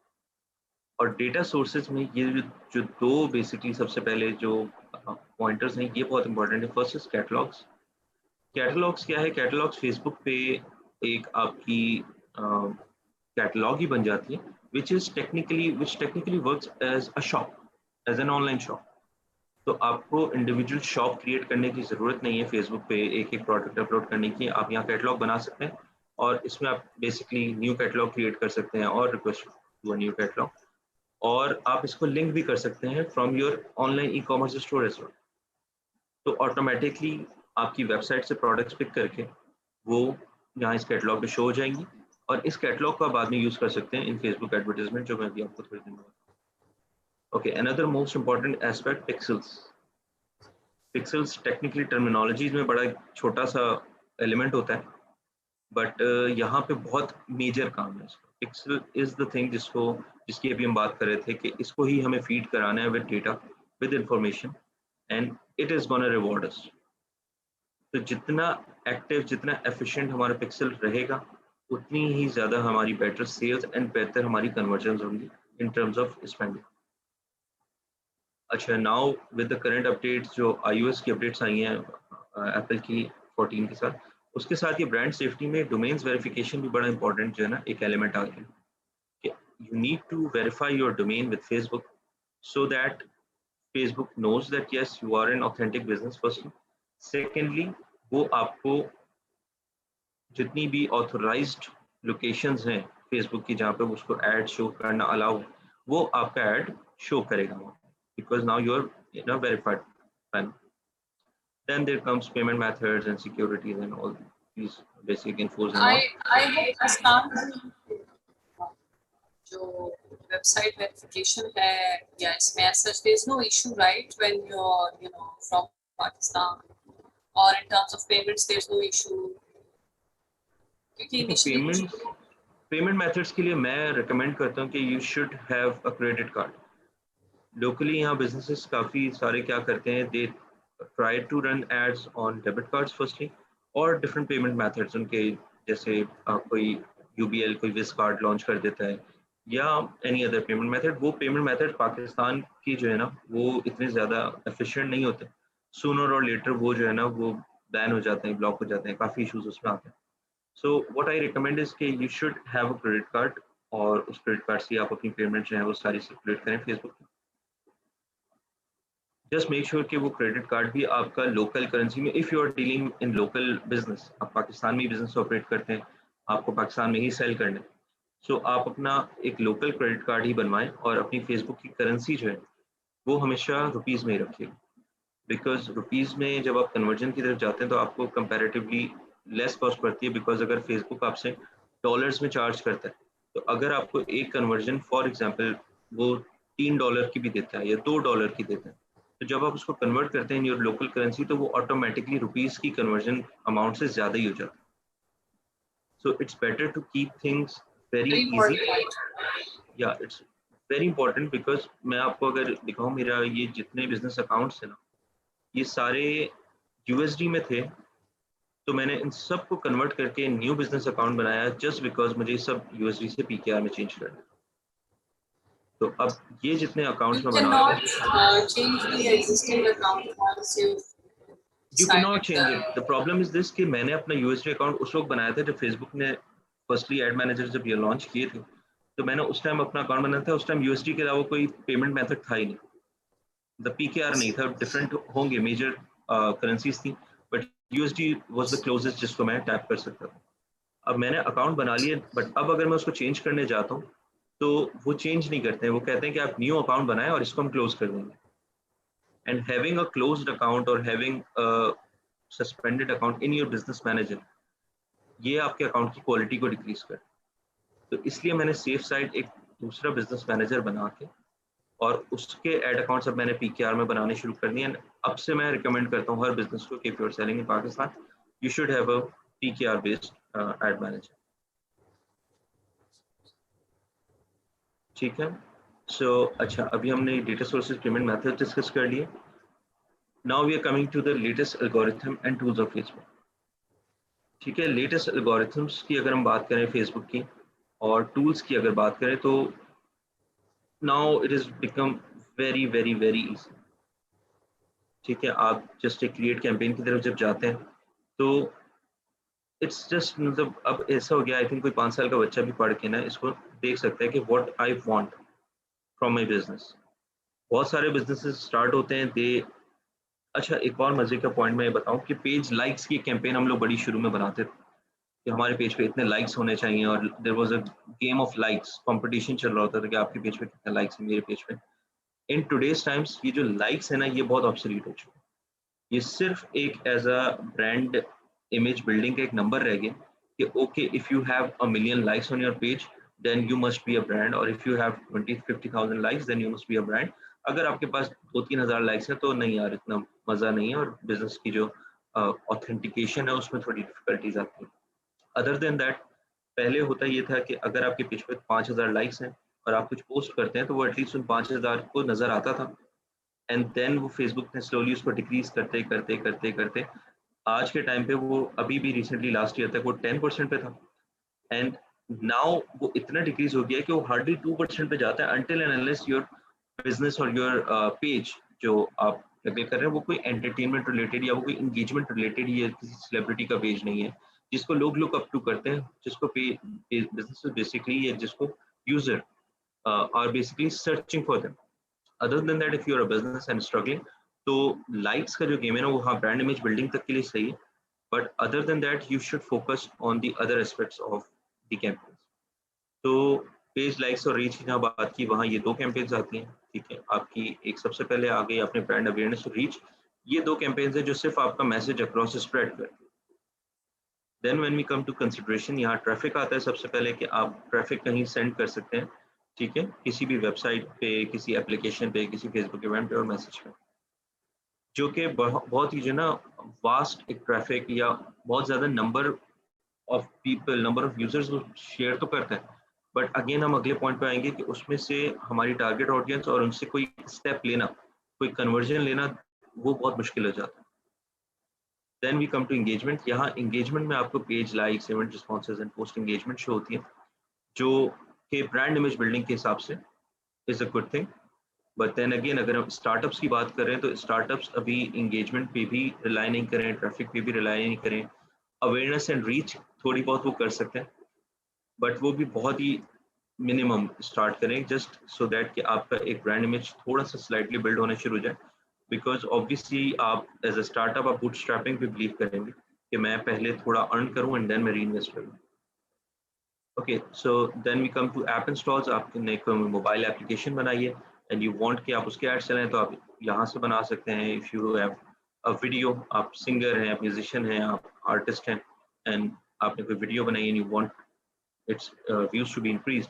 और डेटा सोर्सेज में ये जो दो बेसिकली सबसे पहले जो पॉइंटर्स हैं ये बहुत इंपॉर्टेंट है। First is catalogues. कैटलॉग्स क्या है? कैटलॉग्स फेसबुक पे एक आपकी कैटलॉग ही बन जाती है which technically works as a shop, as an online shop. तो आपको इंडिविजुअल शॉप क्रिएट करने की ज़रूरत नहीं है फेसबुक पे एक एक प्रोडक्ट अपलोड करने की। आप यहाँ कैटलॉग बना सकते हैं और इसमें आप बेसिकली न्यू कैटलॉग क्रिएट कर सकते हैं और रिक्वेस्ट टू न्यू कैटलॉग, और आप इसको लिंक भी कर सकते हैं from your online e commerce store as well. तो ऑटोमेटिकली आपकी वेबसाइट से प्रोडक्ट्स पिक करके वो यहाँ इस कैटलॉग में शो हो जाएंगी, और इस कैटलॉग को आप बाद में यूज़ कर सकते हैं इन फेसबुक एडवर्टाइजमेंट, जो मैं भी आपको थोड़ी देर में। Okay, another most important aspect, pixels. Pixels technically terminologies में बड़ा छोटा सा एलिमेंट होता है, बट यहाँ पे बहुत मेजर काम है इसका। पिक्सल इज द थिंग जिसकी अभी हम बात कर रहे थे कि इसको ही हमें फीड कराना है with data, with information, and it is gonna reward us. तो जितना एक्टिव, जितना एफिशिएंट हमारा पिक्सल रहेगा, उतनी ही ज़्यादा हमारी बेटर सेल्स एंड बेहतर हमारी कन्वर्जन होंगी इन टर्म्स ऑफ स्पेंडिंग। अच्छा, now with the current updates, जो iOS की अपडेट्स आई हैं एप्पल की 14 के साथ, उसके साथ ये ब्रांड सेफ्टी में डोमेन्स वेरिफिकेशन भी बड़ा इंपॉर्टेंट जो है ना एक एलिमेंट आ गया कि you need to verify your domain with Facebook so that Facebook knows that yes, you are an authentic business person. Secondly, वो आपको जितनी भी ऑथोराइज्ड लोकेशंस हैं Facebook की जहाँ पे उसको ऐड शो करना अलाउ, वो आपका ऐड शो करेगा because now you're in a verified panel. Then there comes payment methods and securities and all these basic infos and all. I hope Aslam जो website verification है या इसमें as such there is no issue, right? When you're from Pakistan, or in terms of payments there's no issue. क्योंकि payment methods के लिए मैं recommend करता हूँ कि you should have a credit card. Locally यहाँ बिजनेसेस काफ़ी सारे क्या करते हैं, they try to run ads on debit cards firstly और डिफरेंट पेमेंट मेथड्स उनके, जैसे कोई यूबीएल कोई विस कार्ड लॉन्च कर देता है या एनी अदर पेमेंट मेथड. वो पेमेंट मेथड पाकिस्तान की जो है ना वो इतने ज़्यादा एफिशिएंट नहीं होते. सूनर और लेटर वो जो है ना वो बैन हो जाते हैं, ब्लॉक हो जाते हैं, काफ़ी इशूज उसमें आते हैं. So what I recommend is कि you should have a credit card और उस क्रेडिट कार्ड से आप अपनी पेमेंट जो है वो सारी सर्कुलेट करें फेसबुक पे. जस्ट मेक श्योर कि वो क्रेडिट कार्ड भी आपका लोकल करेंसी में, if you are dealing in local business, आप पाकिस्तान में ही बिजनेस ऑपरेट करते हैं, आपको पाकिस्तान में ही सेल करना है, सो आप अपना एक लोकल क्रेडिट कार्ड ही बनवाएं और अपनी फेसबुक की करेंसी जो है वो हमेशा रुपीज़ में ही रखिए. बिकॉज रुपीज़ में जब आप कन्वर्जन की तरफ जाते हैं तो आपको कंपैरेटिवली लेस कॉस्ट पड़ती है. बिकॉज अगर फेसबुक आपसे डॉलर्स में चार्ज करता है तो अगर आपको एक कन्वर्जन फॉर एग्जांपल वो $3 की भी देता है या $2 की देता है, तो जब आप उसको कन्वर्ट करते हैं इन योर लोकल करेंसी तो वो ऑटोमेटिकली रुपीज़ की कन्वर्जन अमाउंट से ज़्यादा ही हो जाता है. So it's better to keep things very easy. या इट्स वेरी इंपॉर्टेंट बिकॉज मैं आपको अगर दिखाऊं, मेरा ये जितने बिजनेस अकाउंट्स हैं ना ये सारे यूएसडी में थे, तो मैंने इन सब को कन्वर्ट करके न्यू बिजनेस अकाउंट बनाया जस्ट बिकॉज मुझे सब यूएसडी से पीकेआर में चेंज करना. तो अब ये जितने अकाउंट्स में बना रहा हूं, you can not change it. The problem is this कि मैंने अपना यूएसडी अकाउंट उस वक्त बनाया था जब फेसबुक ने फर्स्टली एड मैनेजर जब ये लॉन्च किए थे, तो मैंने उस टाइम अपना अकाउंट बनाया था. उस टाइम यूएसडी के अलावा कोई पेमेंट मेथड था ही नहीं, द पीकेआर नहीं था. डिफरेंट होंगे मेजर करेंसीज थी but USD was the closest जिसको मैं टैप कर सकता था. अब मैंने अकाउंट बना लिए बट अब अगर मैं उसको चेंज करने जाता हूँ तो वो चेंज नहीं करते हैं. वो कहते हैं कि आप न्यू अकाउंट बनाएं और इसको हम क्लोज कर देंगे. And having a closed account और having a suspended account in your business manager, ये आपके अकाउंट की क्वालिटी को डिक्रीज कर. तो इसलिए मैंने सेफ साइड एक दूसरा बिजनेस मैनेजर बना के और उसके एड अकाउंट्स अब मैंने पीकेआर में बनाने शुरू कर दिए. एंड अब से मैं रिकमेंड करता हूँ हर बिजनेस को कि if you are selling in Pakistan you should have a PKR based ad manager. ठीक है. सो अच्छा, अभी हमने data sources payment method discuss कर लिए. Now we are coming to the latest algorithm and tools of Facebook. ठीक है, latest algorithms की अगर हम बात करें फेसबुक की और टूल्स की अगर बात करें तो now it is become very very very easy. ठीक है, आप जस्ट एक क्रिएट कैंपेन की तरफ जब जाते हैं तो इट्स जस्ट मतलब अब ऐसा हो गया, आई थिंक कोई 5 साल का बच्चा भी पढ़ के ना इसको देख सकता है कि what I want from my business. बहुत सारे बिजनेसेस स्टार्ट होते हैं दे. अच्छा, एक और मजे का पॉइंट मैं ये बताऊं कि पेज लाइक्स की कैंपेन हम लोग बड़ी शुरू में बनाते थे कि हमारे पेज पे इतने लाइक्स होने चाहिए और there was a game of likes, competition चल रहा होता था कि आपके पेज पे कितने लाइक्स हैं, मेरे पेज पे. इन टुडेज टाइम्स ये जो लाइक्स है ना ये बहुत ऑब्सोलीट हो चुके हैं. ये सिर्फ एक as a brand image building का एक नंबर रह गया कि okay if you have a million likes on your page then you must be a brand, और if you have 20-50,000 likes then you must be a brand. अगर आपके पास 2-3 हज़ार likes है तो नहीं यार, इतना मजा नहीं है और बिजनेस की जो ऑथेंटिकेशन है उसमें थोड़ी डिफिकल्टीज आती है. अदर देन दैट, पहले होता ये था कि अगर आपके पेज पे 5,000 लाइक्स हैं और आप कुछ पोस्ट करते हैं तो वो एटलीस्ट उन 5,000 को नजर आता था. एंड देन वो फेसबुक ने स्लोली उसको डिक्रीज करते करते करते करते आज के टाइम पे वो अभी भी रिसेंटली लास्ट ईयर तक वो 10% पे था. एंड नाउ वो इतना डिक्रीज हो गया है कि वो हार्डली 2% पे जाता है until and unless your business और योर पेज जो आप लगे कर रहे हैं वो कोई एंटरटेनमेंट रिलेटेड या वो कोई इंगेजमेंट रिलेटेड या किसी सेलिब्रिटी का पेज नहीं है जिसको लोग लुक अप टू करते हैं, जिसको बिजनेस बेसिकली या जिसको user are basically searching for them. Other than that if you are a business and struggling, तो लाइक्स का जो गेम है ना वो हाँ ब्रांड इमेज बिल्डिंग तक के लिए सही है but other than that you should focus on the other aspects of the campaigns. तो पेज लाइक्स और रीच की जहाँ बात की वहाँ ये 2 कैंपेन्स आती हैं. ठीक है, आपकी एक सबसे पहले आ गई अपने ब्रांड अवेयरनेस और रीच. ये 2 कैंपेन्स है जो सिर्फ आपका मैसेज अक्रॉस स्प्रेड करती है. Then when we come to consideration, यहाँ ट्रैफिक आता है सबसे पहले कि आप ट्रैफिक कहीं सेंड कर सकते हैं ठीक है, किसी भी वेबसाइट पे, किसी एप्लीकेशन पे, किसी फेसबुक इवेंट पे और मैसेज पे, जो कि बहुत ही जो है ना वास्ट एक ट्रैफिक या बहुत ज़्यादा number of people, number of users को शेयर तो करता है, बट अगेन हम अगले पॉइंट पे आएंगे कि उसमें से हमारी टारगेट ऑडियंस और उनसे कोई स्टेप लेना, कोई कन्वर्जन लेना, वो बहुत मुश्किल हो जाता है। Then we come to engagement. यहाँ एंगेजमेंट में आपको page likes, event responses and post engagement show होती है, जो कि ब्रांड इमेज बिल्डिंग के हिसाब से is a good thing. But then again अगर हम स्टार्टअप्स की बात करें तो स्टार्टअप्स अभी एंगेजमेंट पे भी रिलाई नहीं करें, ट्रैफिक पे भी रिलाई नहीं करें, अवेयरनेस एंड रीच थोड़ी बहुत वो कर सकते हैं, बट वो भी बहुत ही मिनिमम स्टार्ट करें, जस्ट सो दैट कि आपका एक ब्रांड इमेज थोड़ा सा स्लाइटली बिल्ड होना शुरू हो जाए। बिकॉज ऑब्वियसली आप एज अ स्टार्टअप आप बूटस्ट्रैपिंग पे बिलीव करेंगे कि मैं पहले थोड़ा अर्न करूं एंड देन मैं री इन्वेस्ट करूँ। Okay, so then we come to app installs. आपने एक मोबाइल एप्लीकेशन बनाई है एंड यू वांट कि आप उसके एड्स चलाएं, तो आप यहाँ से बना सकते हैं। If you have a video, आप सिंगर हैं, आप म्यूजिशियन हैं, आप आर्टिस्ट हैं, एंड आपने कोई वीडियो बनाई and you want its views to be increase,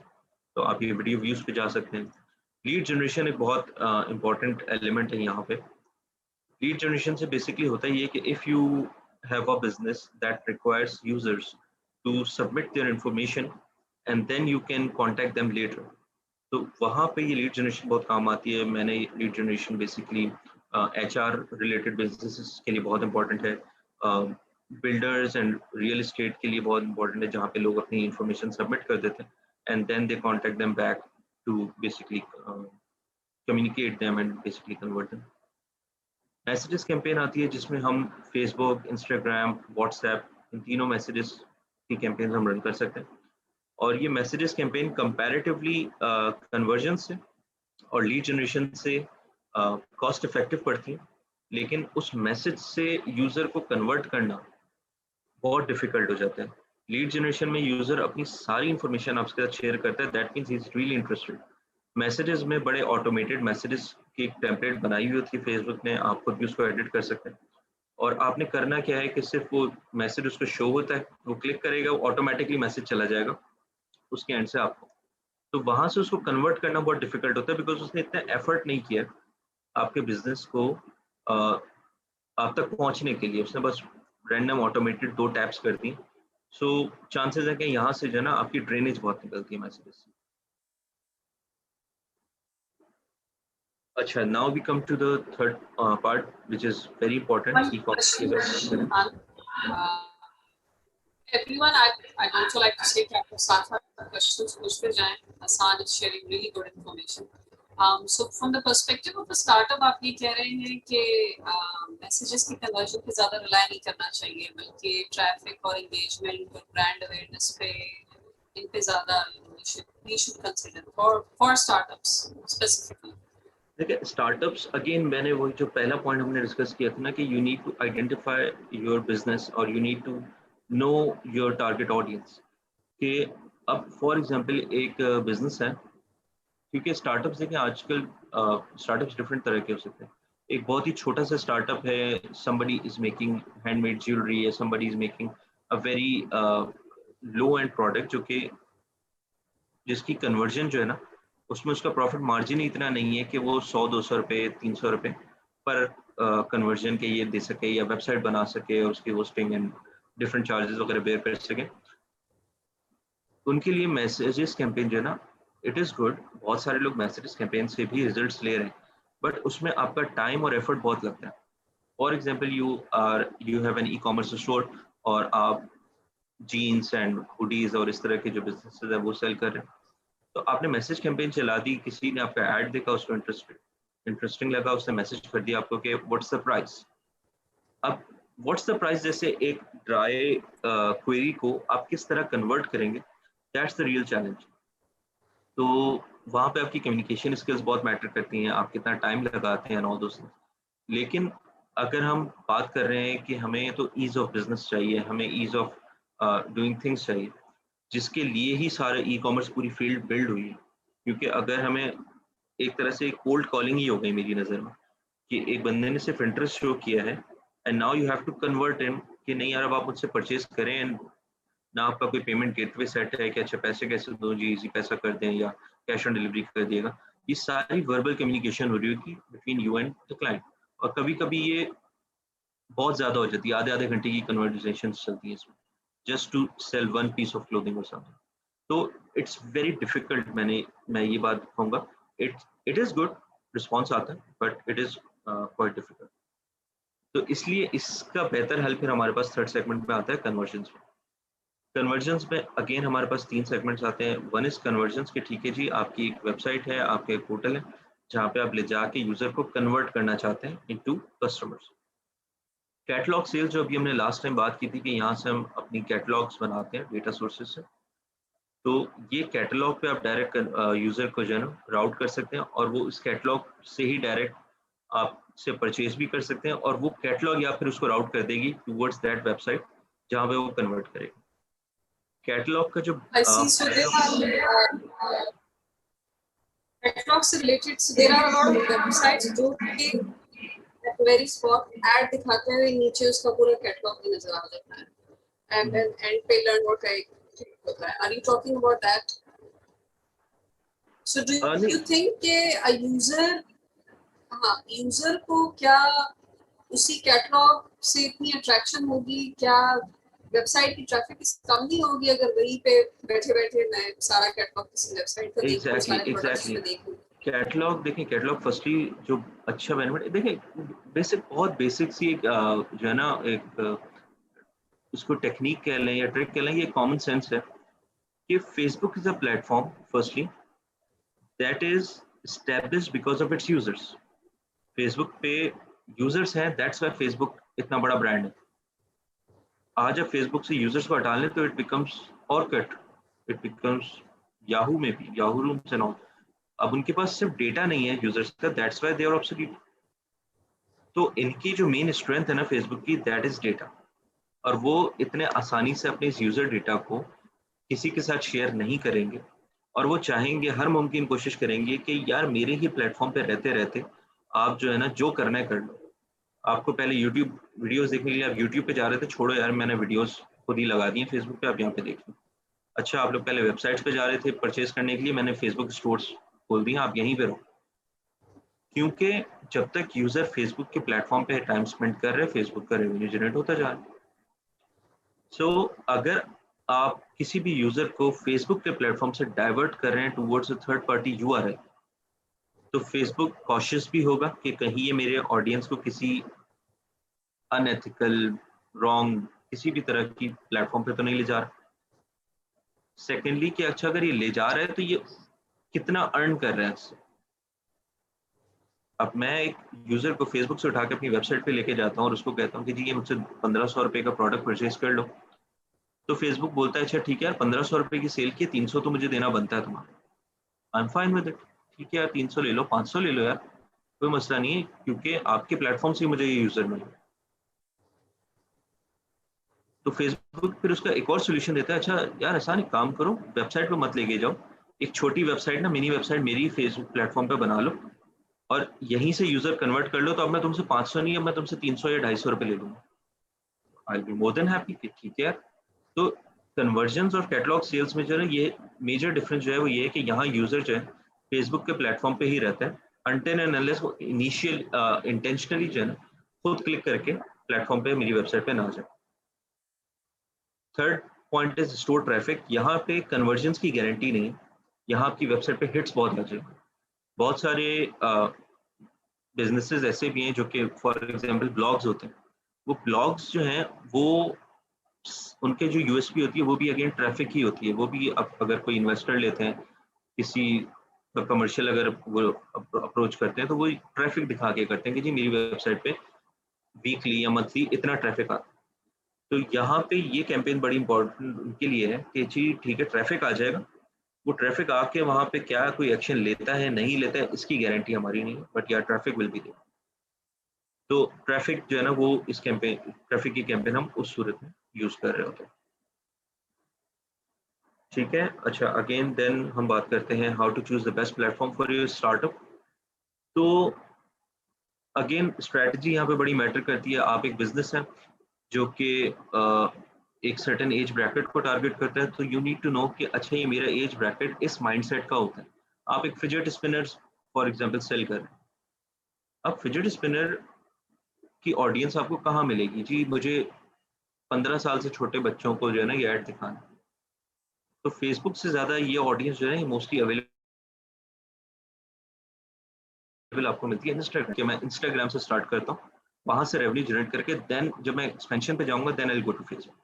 तो आप ये वीडियो व्यूज पे जा सकते हैं। लीड जनरेशन एक बहुत इंपॉर्टेंट एलिमेंट है यहाँ पे। लीड जनरेशन से बेसिकली होता ही है कि if you have a business that requires users to submit their information and then you can contact them later, तो वहाँ पे ये लीड जनरेशन बहुत काम आती है। मैंने lead generation basically H R related businesses के लिए बहुत इंपॉर्टेंट है, बिल्डर्स एंड रियल इस्टेट के लिए बहुत इंपॉर्टेंट है, जहाँ पे लोग अपनी इंफॉर्मेशन सबमिट कर देते हैं and then they contact them back to basically communicate them and basically convert them. Messages campaign आती है जिसमें हम फेसबुक, इंस्टाग्राम, व्हाट्सएप, इन तीनों मैसेजेस की कैंपेन हम रन कर सकते हैं, और ये मैसेजेस कैंपेन कंपैरेटिवली कन्वर्जन से और लीड जनरेशन से कॉस्ट इफेक्टिव पड़ती है, लेकिन उस मैसेज से यूजर को कन्वर्ट करना बहुत डिफिकल्ट हो जाता है। लीड जनरेशन में यूजर अपनी सारी इंफॉर्मेशन आपके साथ शेयर करता है, that means he is really interested. Messages में बड़े ऑटोमेटेड मैसेजेस की एक टेम्पलेट बनाई हुई होती है फेसबुक ने, आप खुद भी उसको एडिट कर सकते हैं, और आपने करना क्या है कि सिर्फ वो मैसेज उसको शो होता है, वो क्लिक करेगा, वो ऑटोमेटिकली मैसेज चला जाएगा उसके एंड से आपको। तो वहां से उसको कन्वर्ट करना बहुत डिफिकल्ट होता है, बिकॉज उसने इतना एफर्ट नहीं किया आपके बिजनेस को आप तक पहुंचने के लिए, उसने बस रैंडम ऑटोमेटेड 2 टैप्स कर दी। सो चांसेस है कि यहाँ से जो है ना आपकी ड्रेनेज बहुत निकलती है मैसेजेस से। अच्छा, now we come to the third part which is very important, One e commerce के बारे question, में। uh, everyone, I'd also like to say कि आपको साथ-साथ questions पूछते जाएं. Hassan is sharing really good information. So from the perspective of a startup, आप ये कह रहे हैं कि messages की conversion पे ज़्यादा rely नहीं करना चाहिए, बल्कि traffic और engagement और brand awareness पे इन पे ज़्यादा we should consider for startups specifically. देखिए, स्टार्टअप्स अगेन मैंने वही जो पहला पॉइंट हमने डिस्कस किया था ना कि you need to identify your business और you need to know your target audience. कि अब फॉर एग्जांपल एक बिजनेस है, क्योंकि स्टार्टअप्स देखें आजकल स्टार्टअप्स डिफरेंट तरह के हो सकते हैं। एक बहुत ही छोटा सा स्टार्टअप है, somebody is making handmade jewellery है, somebody is making a very low and product, जो कि जिसकी कन्वर्जन जो है ना उसमें उसका प्रॉफिट मार्जिन ही इतना नहीं है कि वो 100-200 रुपये, 300 रुपये पर कन्वर्जन के ये दे सके या वेबसाइट बना सके और उसकी होस्टिंग एंड डिफरेंट चार्जेस वगैरह बेयर कर सके। उनके लिए मैसेजेस कैंपेन जो है ना, इट इज़ गुड, बहुत सारे लोग मैसेजेस कैंपेन से भी रिजल्ट्स ले रहे हैं, बट उसमें आपका टाइम और एफर्ट बहुत लगता है। For example you have an e commerce store और आप जीन्स एंड हुडीज और इस तरह के जो बिजनेसेस है वो सेल कर रहे हैं, तो आपने मैसेज कैंपेन चला दी, किसी ने आपका ऐड देखा, उसको इंटरेस्टिंग लगा, उसने मैसेज कर दिया आपको कि व्हाट्स द प्राइस। अब व्हाट्स द प्राइस जैसे एक ड्राई क्वेरी को आप किस तरह कन्वर्ट करेंगे, दैट्स द रियल चैलेंज। तो वहाँ पे आपकी कम्युनिकेशन स्किल्स बहुत मैटर करती हैं, आप कितना टाइम लगाते हैं ऑल दोस थिंग्स। लेकिन अगर हम बात कर रहे हैं कि हमें तो ईज ऑफ बिजनेस चाहिए, हमें ईज ऑफ डूइंग थिंग्स चाहिए, जिसके लिए ही सारे ई कॉमर्स पूरी फील्ड बिल्ड हुई है। क्योंकि अगर हमें एक तरह से कोल्ड कॉलिंग ही हो गई मेरी नज़र में, कि एक बंदे ने सिर्फ इंटरेस्ट शो किया है and now you have to convert him कि नहीं यार अब आप मुझसे परचेज करें, एंड ना आपका कोई पेमेंट गेटवे सेट है कि अच्छा पैसे कैसे दो जी, इजी पैसा कर दें या कैश ऑन डिलीवरी कर दिएगा। ये सारी वर्बल कम्युनिकेशन हो रही होगी between you and the client, और कभी कभी ये बहुत ज्यादा हो जाती है, आधे आधे घंटे की कन्वर्सेशन चलती है इसमें, just to sell one piece of clothing और समथिंग। तो इट्स वेरी डिफिकल्ट, मैं ये बात कहूँगा, इट इज गुड, रिस्पॉन्स आता है, but it is quite difficult. तो इसलिए इसका बेहतर हल फिर हमारे पास थर्ड सेगमेंट में आता है, कन्वर्जन्स में। कन्वर्जन्स में अगेन हमारे पास 3 सेगमेंट्स आते हैं। वन इज कन्वर्जन्स के, ठीक है जी, आपकी एक वेबसाइट है, आपका एक पोर्टल है, जहाँ पे आप ले जाके यूजर को कन्वर्ट करना चाहते हैं इनटू कस्टमर्स। कैटलॉग सेल्स जो अभी हमने लास्ट टाइम बात की थी कि यहाँ से हम अपनी कैटलॉग्स बनाते हैं डेटा सोर्सेज से, तो ये कैटलॉग पे आप डायरेक्ट यूजर को जो है ना राउट कर सकते हैं, और वो इस कैटलॉग से ही डायरेक्ट आपसे परचेज भी कर सकते हैं, और वो कैटलॉग या फिर उसको राउट कर देगी टूवर्ड्स दैट वेबसाइट जहाँ पे वो कन्वर्ट करेगी। कैटलॉग का जो I see. So there are catalogs related. So there are a lot of websites जो कि at the very spot ad दिखाते हैं, नीचे उसका पूरा कैटलॉग भी नजर आ जाता है, and then end पे learn what I होता है. Are you talking about that? So do you think कि a user, हाँ, यूजर को क्या उसी कैटलॉग से इतनी अट्रैक्शन होगी, क्या वेबसाइट की ट्रैफिक कम नहीं होगी अगर वहीं पे बैठे बैठे मैं सारा कैटलॉग किसी वेबसाइट पर देखूं, सारे प्रोडक्ट्स पे देखूं? कैटलॉग देखें, कैटलॉग फर्स्टली जो अच्छा बेनिफिट देखें, बेसिक बहुत बेसिक सी एक जो है ना एक उसको टेक्निक कह लें या ट्रिक कह लें, ये कॉमन सेंस है कि Facebook is a platform firstly that is established because of its users. Facebook पे यूजर्स हैं, दैट्स व्हाई फेसबुक इतना बड़ा ब्रांड है। आज अब फेसबुक से यूजर्स को हटा लें तो it becomes Orkut, it becomes Yahoo में भी, याहू रूम्स एंड ऑल। अब उनके पास सिर्फ डेटा नहीं है यूजर्स का, that's why they are obsolete. तो इनकी जो मेन स्ट्रेंथ है ना फेसबुक की, दैट इज डेटा, और वो इतने आसानी से अपने इस यूजर डेटा को किसी के साथ शेयर नहीं करेंगे, और वो चाहेंगे, हर मुमकिन कोशिश करेंगे कि यार मेरे ही प्लेटफॉर्म पे रहते रहते आप जो है ना जो करना है कर लो। आपको पहले यूट्यूब वीडियोस देखने के लिए आप यूट्यूब पे जा रहे थे, छोड़ो यार मैंने वीडियोस खुद ही लगा दी फेसबुक पे, आप यहाँ पे देख लो। अच्छा, आप लोग पहले वेबसाइट्स पे जा रहे थे परचेज करने के लिए, मैंने फेसबुक स्टोर्स खोल दिया, आप यहीं पे रहो। क्योंकि जब तक यूजर फेसबुक के प्लेटफॉर्म पे टाइम स्पेंड कर रहे हैं, फेसबुक का रेवेन्यू जनरेट होता जा रहा है। सो अगर आप किसी भी यूजर को फेसबुक के प्लेटफॉर्म से डाइवर्ट कर रहे हैं towards a third party URL, तो फेसबुक कॉशियस भी होगा कि कहीं ये मेरे ऑडियंस को किसी अनएथिकल, रॉन्ग, किसी भी तरह की प्लेटफॉर्म पे तो नहीं ले जा रहा। सेकेंडली कि अच्छा अगर ये ले जा रहा है तो ये कितना अर्न कर रहा है इससे। अब मैं एक यूजर को फेसबुक से उठा के अपनी वेबसाइट पे लेके जाता हूँ और उसको कहता हूँ कि जी ये मुझसे 1500 रुपए का प्रोडक्ट परचेज कर लो, तो फेसबुक बोलता है अच्छा ठीक है यार, 1500 रुपए की सेल की 300 तो मुझे देना बनता है तुम्हारा। I am fine with it, ठीक है यार 300 ले लो, 500 ले लो यार, कोई मसला नहीं है, क्योंकि आपके प्लेटफॉर्म से मुझे ये यूजर मिले। तो फेसबुक फिर उसका एक और सोल्यूशन देता है, अच्छा यार आसान एक काम करो, वेबसाइट पे मत लेके जाओ, एक छोटी वेबसाइट ना, मिनी वेबसाइट मेरी फेसबुक प्लेटफॉर्म पे बना लो और यहीं से यूजर कन्वर्ट कर लो, तो अब मैं तुमसे 500 नहीं, अब मैं तुमसे 300 या 250 रुपए ले लूंगा। आई बी मोर देन हैप्पी, ठीक है यार। तो कन्वर्जन्स और कैटलॉग सेल्स में जो है ये मेजर डिफरेंस जो है वो ये है कि यहाँ यूजर जो है फेसबुक के प्लेटफॉर्म पे ही रहता है अनटिल एंड अनलेस वो इनिशियल इंटेंशनली जो है ना खुद क्लिक करके प्लेटफॉर्म पे मेरी वेबसाइट पे ना जाए। Third point is store traffic. यहाँ पे कन्वर्जन्स की गारंटी नहीं, यहाँ आपकी वेबसाइट पे हिट्स बहुत आ जाएगी। बहुत सारे बिजनेसेस ऐसे भी हैं जो कि फॉर एग्जांपल ब्लॉग्स होते हैं, वो ब्लॉग्स जो हैं वो उनके जो यूएसपी होती है वो भी अगेन ट्रैफिक ही होती है। वो भी अगर कोई इन्वेस्टर लेते हैं, किसी कमर्शियल अगर वो अप्रोच करते हैं, तो वो ट्रैफिक दिखा के करते हैं कि जी मेरी वेबसाइट पे वीकली या मंथली इतना ट्रैफिक आता है। तो यहाँ पे ये कैंपेन बड़ी इंपॉर्टेंट उनके लिए है कि जी ठीक है ट्रैफिक आ जाएगा, वो ट्रैफिक आके वहाँ पे क्या कोई एक्शन लेता है नहीं लेता है इसकी गारंटी हमारी नहीं है, बट यार ट्रैफिक विल बी देयर। तो ट्रैफिक जो है ना वो इस कैंपेन, ट्रैफिक की कैंपेन हम उस सूरत में यूज कर रहे होते हैं, ठीक है। अच्छा अगेन देन हम बात करते हैं how to choose the best platform for your startup. तो अगेन स्ट्रैटेजी यहाँ पे बड़ी मैटर करती है। आप एक बिजनेस है जो कि एक सर्टेन एज ब्रैकेट को टारगेट करता है, तो यू नीड टू नो कि अच्छा ये मेरा एज ब्रैकेट इस माइंडसेट का होता है, आप एक fidget spinner for example sell कर रहे हैं, अब फिजेट स्पिनर की ऑडियंस आपको कहाँ मिलेगी? जी मुझे 15 साल से छोटे बच्चों को जो है ना ये ऐड दिखाना, तो फेसबुक से ज़्यादा ये ऑडियंस जो है मोस्टली अवेलेबल आपको मिलती है इंस्टाग्राम के। मैं इंस्टाग्राम से स्टार्ट करता हूँ, वहां से रेवेन्यू जनरेट करके देन जब मैं एक्सपेंशन पे जाऊंगा then I will go to Facebook.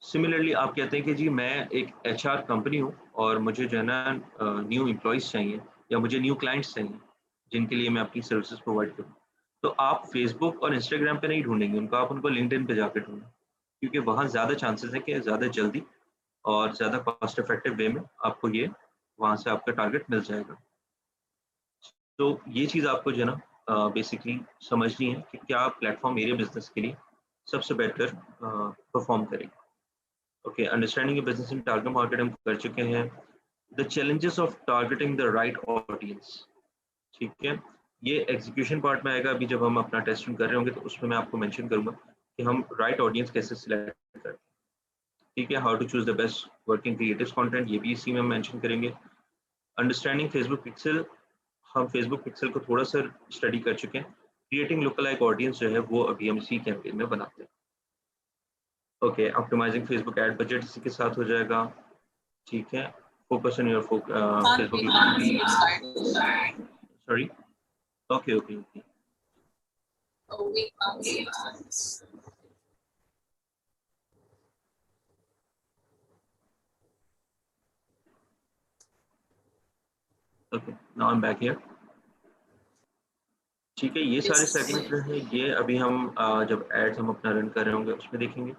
Similarly आप कहते हैं कि जी मैं एक एचआर कंपनी हूँ और मुझे जो है ना न्यू एम्प्लॉयज़ चाहिए या मुझे न्यू क्लाइंट्स चाहिए जिनके लिए मैं अपनी सर्विसेज प्रोवाइड करूँ, तो आप फेसबुक और इंस्टाग्राम पे नहीं ढूंढेंगे उनको, आप उनको लिंक्डइन पे जाकर ढूंढें, क्योंकि वहाँ ज़्यादा चांसेस है कि ज़्यादा जल्दी और ज़्यादा कॉस्ट इफेक्टिव वे में आपको ये वहाँ से आपका टारगेट मिल जाएगा। तो ये चीज़ आपको जो है ना बेसिकली समझनी है कि क्या प्लेटफॉर्म मेरे बिजनेस के लिए सबसे बेटर परफॉर्म करेगा। Okay, understanding business in target market हम कर चुके हैं। The challenges of targeting the right audience, ठीक है, ये एग्जीक्यूशन पार्ट में आएगा। अभी जब हम अपना टेस्टिंग कर रहे होंगे तो उसमें मैं आपको मेंशन करूंगा कि हम राइट ऑडियंस कैसे सिलेक्ट करते हैं, ठीक है। How to choose the best working creative content, ये भी इसी में हम मेंशन करेंगे। अंडरस्टैंडिंग फेसबुक पिक्सल, हम फेसबुक पिक्सल को थोड़ा सा स्टडी कर चुके हैं। क्रिएटिंग लुक लाइक ऑडियंस जो है वो अभी हम इसी कैंपेन में बनाते हैं। Okay, optimizing Facebook ad budget इसी के साथ हो जाएगा, ठीक है। Focus on your Can't Facebook, wait to see your slide. Sorry, okay okay okay, Oh, we can't see it. Okay, now I am back here. ठीक है, ये सारे Yes. सेगमेंट जो है ये अभी हम जब एड्स हम अपना रन कर रहे होंगे उसमें देखेंगे,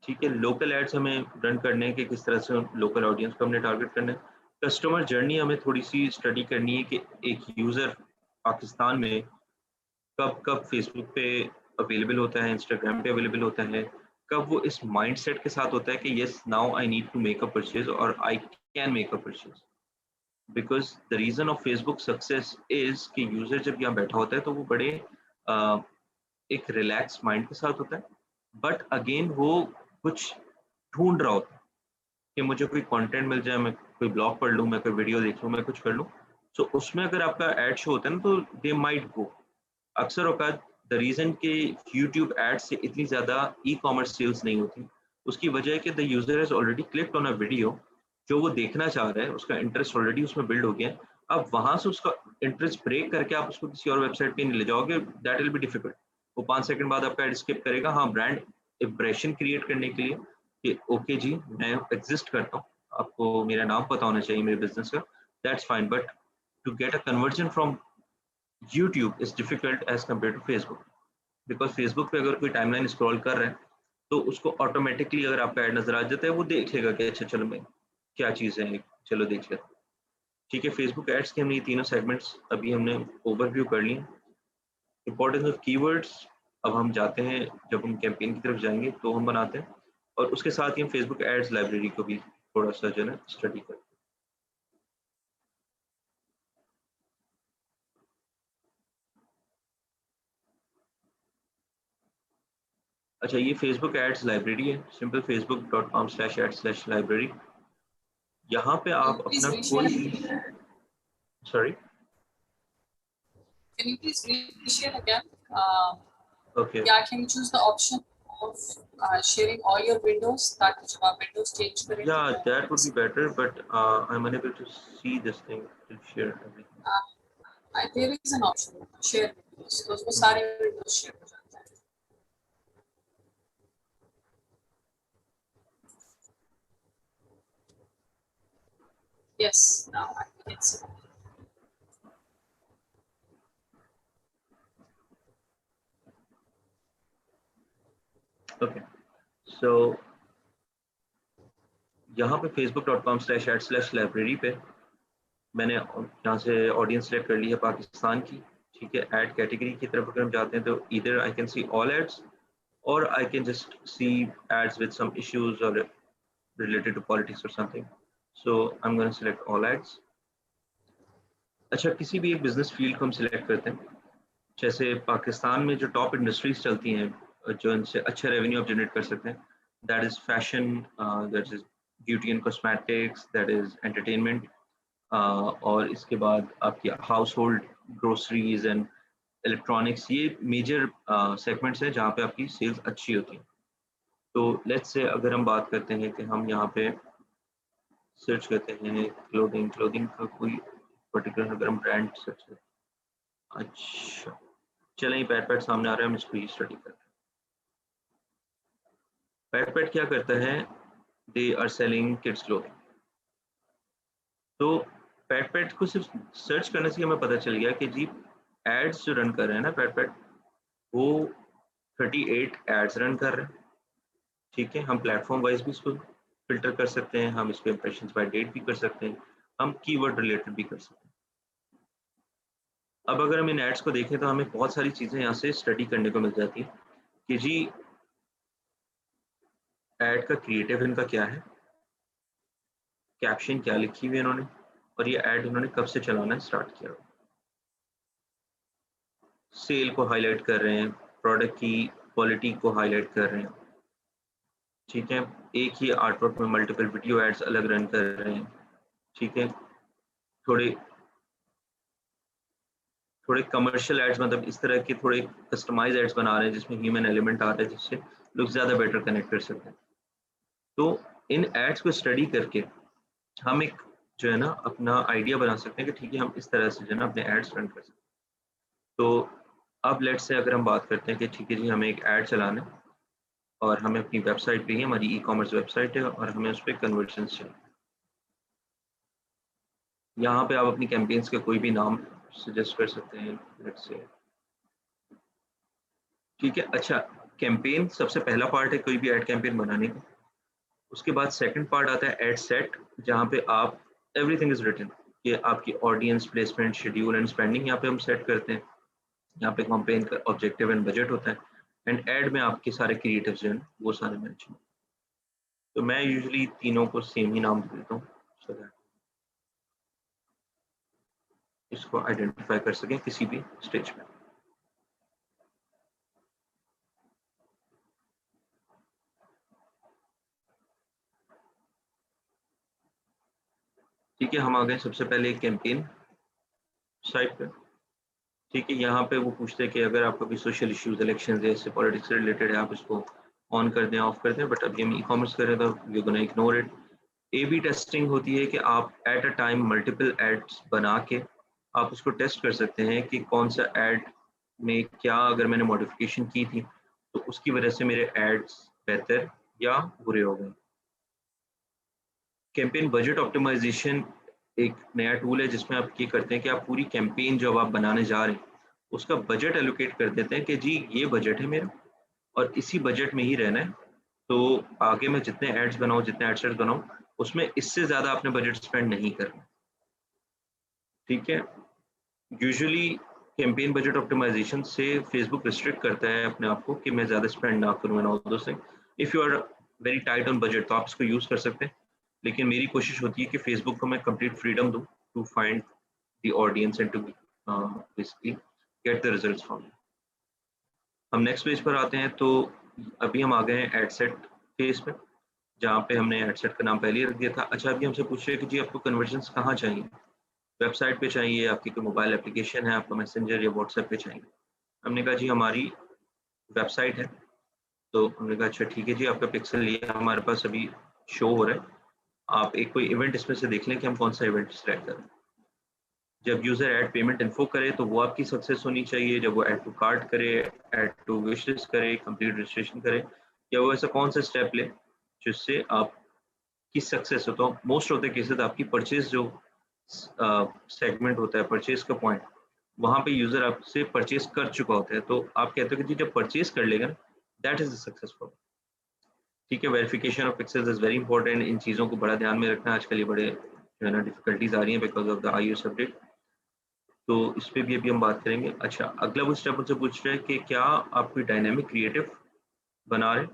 ठीक है। लोकल एड्स हमें रन करने हैं कि किस तरह से लोकल ऑडियंस को हमने टारगेट करना है। कस्टमर जर्नी हमें थोड़ी सी स्टडी करनी है कि एक यूज़र पाकिस्तान में कब कब फेसबुक पे अवेलेबल होता है, इंस्टाग्राम पे अवेलेबल होता है, कब वो इस माइंडसेट के साथ होता है कि yes now I need to make a purchase और I can make a purchase. Because the reason of Facebook success is कि यूजर जब यहाँ बैठा होता है तो वो बड़े अ, एक रिलैक्स माइंड के साथ होता है, बट अगेन वो कुछ ढूंढ रहा होता है कि मुझे कोई कंटेंट मिल जाए, मैं कोई ब्लॉग पढ़ लूँ, मैं कोई वीडियो देख लूँ, मैं कुछ कर लूँ। सो उसमें अगर आपका एड शो होता है ना तो दे माइट गो। अक्सर औकात द रीज़न कि यूट्यूब एड्स से इतनी ज़्यादा ई-कॉमर्स सेल्स नहीं होती, उसकी वजह है कि the user has already clicked on a video, जो वो देखना चाह रहा है, उसका इंटरेस्ट ऑलरेडी उसमें बिल्ड हो गया है। अब वहाँ से उसका इंटरेस्ट ब्रेक करके आप उसको किसी और वेबसाइट पे नहीं ले जाओगे, दैट विल बी डिफिकल्ट। वो 5 सेकंड बाद आपका एड स्किप करेगा। हाँ, ब्रांड इंप्रेशन क्रिएट करने के लिए कि ओके जी, मैं एग्ज़िस्ट करता हूँ, आपको मेरा नाम पता होना चाहिए मेरे बिज़नेस का, that's fine, but to get a conversion from YouTube is difficult as compared to Facebook, because Facebook पे अगर कोई टाइमलाइन स्क्रॉल कर रहा है तो उसको ऑटोमेटिकली अगर आपका ऐड नजर आ जाता है वो देख लेगा कि अच्छा चलो मैं क्या चीज़ है, चलो देख लेते हैं। ठीक है, फेसबुक एड्स के हमने ये तीनों सेगमेंट्स अभी हमने ओवरव्यू कर लिए। इंपॉर्टेंस ऑफ कीवर्ड्स, अब हम जाते हैं, जब हम कैंपेन की तरफ जाएंगे तो हम बनाते हैं, और उसके साथ ही हम फेसबुक एड्स लाइब्रेरी को भी थोड़ा सा जो है ना स्टडी करते हैं। अच्छा, ये फेसबुक एड्स लाइब्रेरी है, सिंपल facebook.com/ads/library। यहाँ पे आप Please अपना reshare कोई भी, again. Sorry, Can you please reshare again? Okay, Yeah, can you choose the option of sharing all your windows ताकि जब आप windows change करें तो yeah, वो that would be better, but I'm unable to see this thing to share everything. there is an option share windows तो वो सारे windows share हो जाते हैं. Yes, now I can see. Okay, so यहाँ पे facebook.com/ads/library पे मैंने यहाँ से ऑडियंस सेलेक्ट कर ली है पाकिस्तान की, ठीक है। ऐड कैटेगरी की तरफ अगर हम जाते हैं तो इधर I can see all ads, और I can just see ads with some issues और related to politics or something, so I'm going to select all ads। अच्छा, किसी भी एक बिजनेस फील्ड को हम सिलेक्ट करते हैं, जैसे पाकिस्तान में जो टॉप इंडस्ट्रीज चलती हैं जो इनसे अच्छा रेवेन्यू आप जनरेट कर सकते हैं, that is fashion, that is beauty and cosmetics, that is entertainment. और इसके बाद आपकी house hold groceries and electronics, ये मेजर सेगमेंट्स हैं जहाँ पे आपकी सेल्स अच्छी होती है। तो लेट्स से अगर हम बात करते हैं कि हम यहाँ पे सर्च करते हैं क्लोथिंग का कोई पर्टिकुलर अगर हम ब्रांड सर्च करते हैं, अच्छा चलें पैट सामने आ रहा है, हम इसको ही स्टडी करते हैं। पैट क्या करता है, they are selling kids clothing. तो पैट को सिर्फ सर्च करने से हमें पता चल गया कि जी एड्स जो रन कर रहे हैं ना पैट वो 38 एड्स रन कर रहे हैं। ठीक है, हम प्लेटफॉर्म वाइज भी इसको फिल्टर कर सकते हैं, हम इसको इंप्रेशंस बाय डेट भी कर सकते हैं, हम कीवर्ड रिलेटेड भी कर सकते हैं। अब अगर हम इन एड्स को देखें तो हमें बहुत सारी चीज़ें यहाँ से स्टडी करने को मिल जाती है कि जी एड का क्रिएटिव इनका क्या है, कैप्शन क्या लिखी हुई है इन्होंने, और ये एड इन्होंने कब से चलाना स्टार्ट किया। सेल को हाईलाइट कर रहे हैं, प्रोडक्ट की क्वालिटी को हाईलाइट कर रहे हैं। ठीक है, एक ही आर्टवर्क में मल्टीपल वीडियो एड्स अलग रन कर रहे हैं। ठीक है, थोड़े कमर्शियल एड्स, मतलब इस तरह के थोड़े कस्टमाइज एड्स बना रहे हैं जिसमें ह्यूमन एलिमेंट आ रहा है, जिससे लोग ज़्यादा बेटर कनेक्ट कर सकते हैं। तो इन एड्स को स्टडी करके हम एक जो है ना अपना आइडिया बना सकते हैं कि ठीक है हम इस तरह से जो है ना अपने एड्स रन कर सकते हैं। तो अब लेट्स से अगर हम बात करते हैं कि ठीक है जी हमें एक ऐड चलाना है और हमें अपनी वेबसाइट पे ही, हमारी ई कॉमर्स वेबसाइट है और हमें उस पर कन्वर्जन्स चाहिए। यहाँ पे आप अपनी कैंपेन्स का कोई भी नाम सजेस्ट कर सकते हैं, लेट्स से। ठीक है, अच्छा कैंपेन सबसे पहला पार्ट है कोई भी एड कैंपेन बनाने का। उसके बाद सेकंड पार्ट आता है एड सेट, जहाँ पे आप एवरीथिंग इज रिटन कि आपकी audience, placement, schedule and spending यहाँ पे हम सेट करते हैं। यहाँ पे कैंपेन का ऑब्जेक्टिव एंड बजट होता है, एंड एड में आपके सारे क्रिएटिव्स जो हैं वो सारे मेंशन। तो मैं यूजुअली तीनों को सेम ही नाम देता हूँ सो दैट इसको आइडेंटिफाई कर सकें किसी भी स्टेज में। ठीक है, हम आ गए सबसे पहले कैंपेन साइट पे। ठीक है, यहाँ पे वो पूछते हैं कि अगर आपको भी सोशल इश्यूज, इलेक्शन जैसे पॉलिटिक्स से रिलेटेड है, आप इसको ऑन कर दें, ऑफ कर दें, बट अभी हम ई कॉमर्स कर रहे हैं तो you gonna ignore it. A B testing होती है कि आप at a time multiple ads बना के आप उसको टेस्ट कर सकते हैं कि कौन सा एड में क्या अगर मैंने मॉडिफिकेशन की थी तो उसकी वजह से मेरे एड्स बेहतर या बुरे हो गए। कैंपेन बजट ऑप्टिमाइजेशन एक नया टूल है जिसमें आप ये करते हैं कि आप पूरी कैंपेन जो आप बनाने जा रहे हैं उसका बजट एलोकेट कर देते हैं कि जी ये बजट है मेरा और इसी बजट में ही रहना है। तो आगे मैं जितने एड्स बनाऊं, जितने एडसेट्स बनाऊं, उसमें इससे ज़्यादा आपने बजट स्पेंड नहीं करना। ठीक है, यूजुअली कैंपेन बजट ऑप्टिमाइजेशन से फेसबुक रिस्ट्रिक्ट करता है अपने आप को कि मैं ज़्यादा स्पेंड ना करूँ and all those thing. If you are very tight on budget तो आप इसको यूज़ कर सकते हैं, लेकिन मेरी कोशिश होती है कि फेसबुक को मैं कंप्लीट फ्रीडम दूँ to find the audience and to basically get the results from. हम नेक्स्ट पेज पर आते हैं। तो अभी हम आ गए हैं एड सेट फेज पे, जहाँ पे हमने एड सेट का नाम पहले ही रख दिया था। अच्छा, अभी हमसे पूछ रहे हैं कि जी आपको कन्वर्जन्स कहाँ चाहिए, वेबसाइट पे चाहिए, आपकी कोई मोबाइल एप्लीकेशन है, आपका मैसेंजर या व्हाट्सएप पे चाहिए। हमने कहा जी हमारी वेबसाइट है। तो हमने कहा अच्छा ठीक है जी, आपका पिक्सल ये हमारे पास अभी शो हो रहा है, आप एक कोई इवेंट इसमें से देख लें कि हम कौन सा इवेंट सिलेक्ट करें। जब यूजर ऐड पेमेंट इन्फो करे तो वो आपकी सक्सेस होनी चाहिए। जब वो ऐड टू कार्ट करे, ऐड टू विश लिस्ट करे, कंप्लीट रजिस्ट्रेशन करे, या वो ऐसा कौन सा स्टेप ले जिससे आपकी सक्सेस हो। तो मोस्ट ऑफ द केसेस आपकी परचेज जो सेगमेंट होता है, परचेज का पॉइंट, वहाँ पे यूजर आपसे परचेज कर चुका होता है। तो आप कहते हो कि जी जब परचेज कर लेगा दैट इज सक्सेसफुल। ठीक है, verification of pixels is very important. इन चीज़ों को बड़ा ध्यान में रखना, आजकल ये बड़े जो है ना डिफिकल्टीज आ रही हैं because of the iOS update. तो इस पे भी अभी हम बात करेंगे। अच्छा, अगला वो स्टेप मुझसे पूछ रहा है कि क्या आप कोई डायनेमिक क्रिएटिव बना रहे हैं।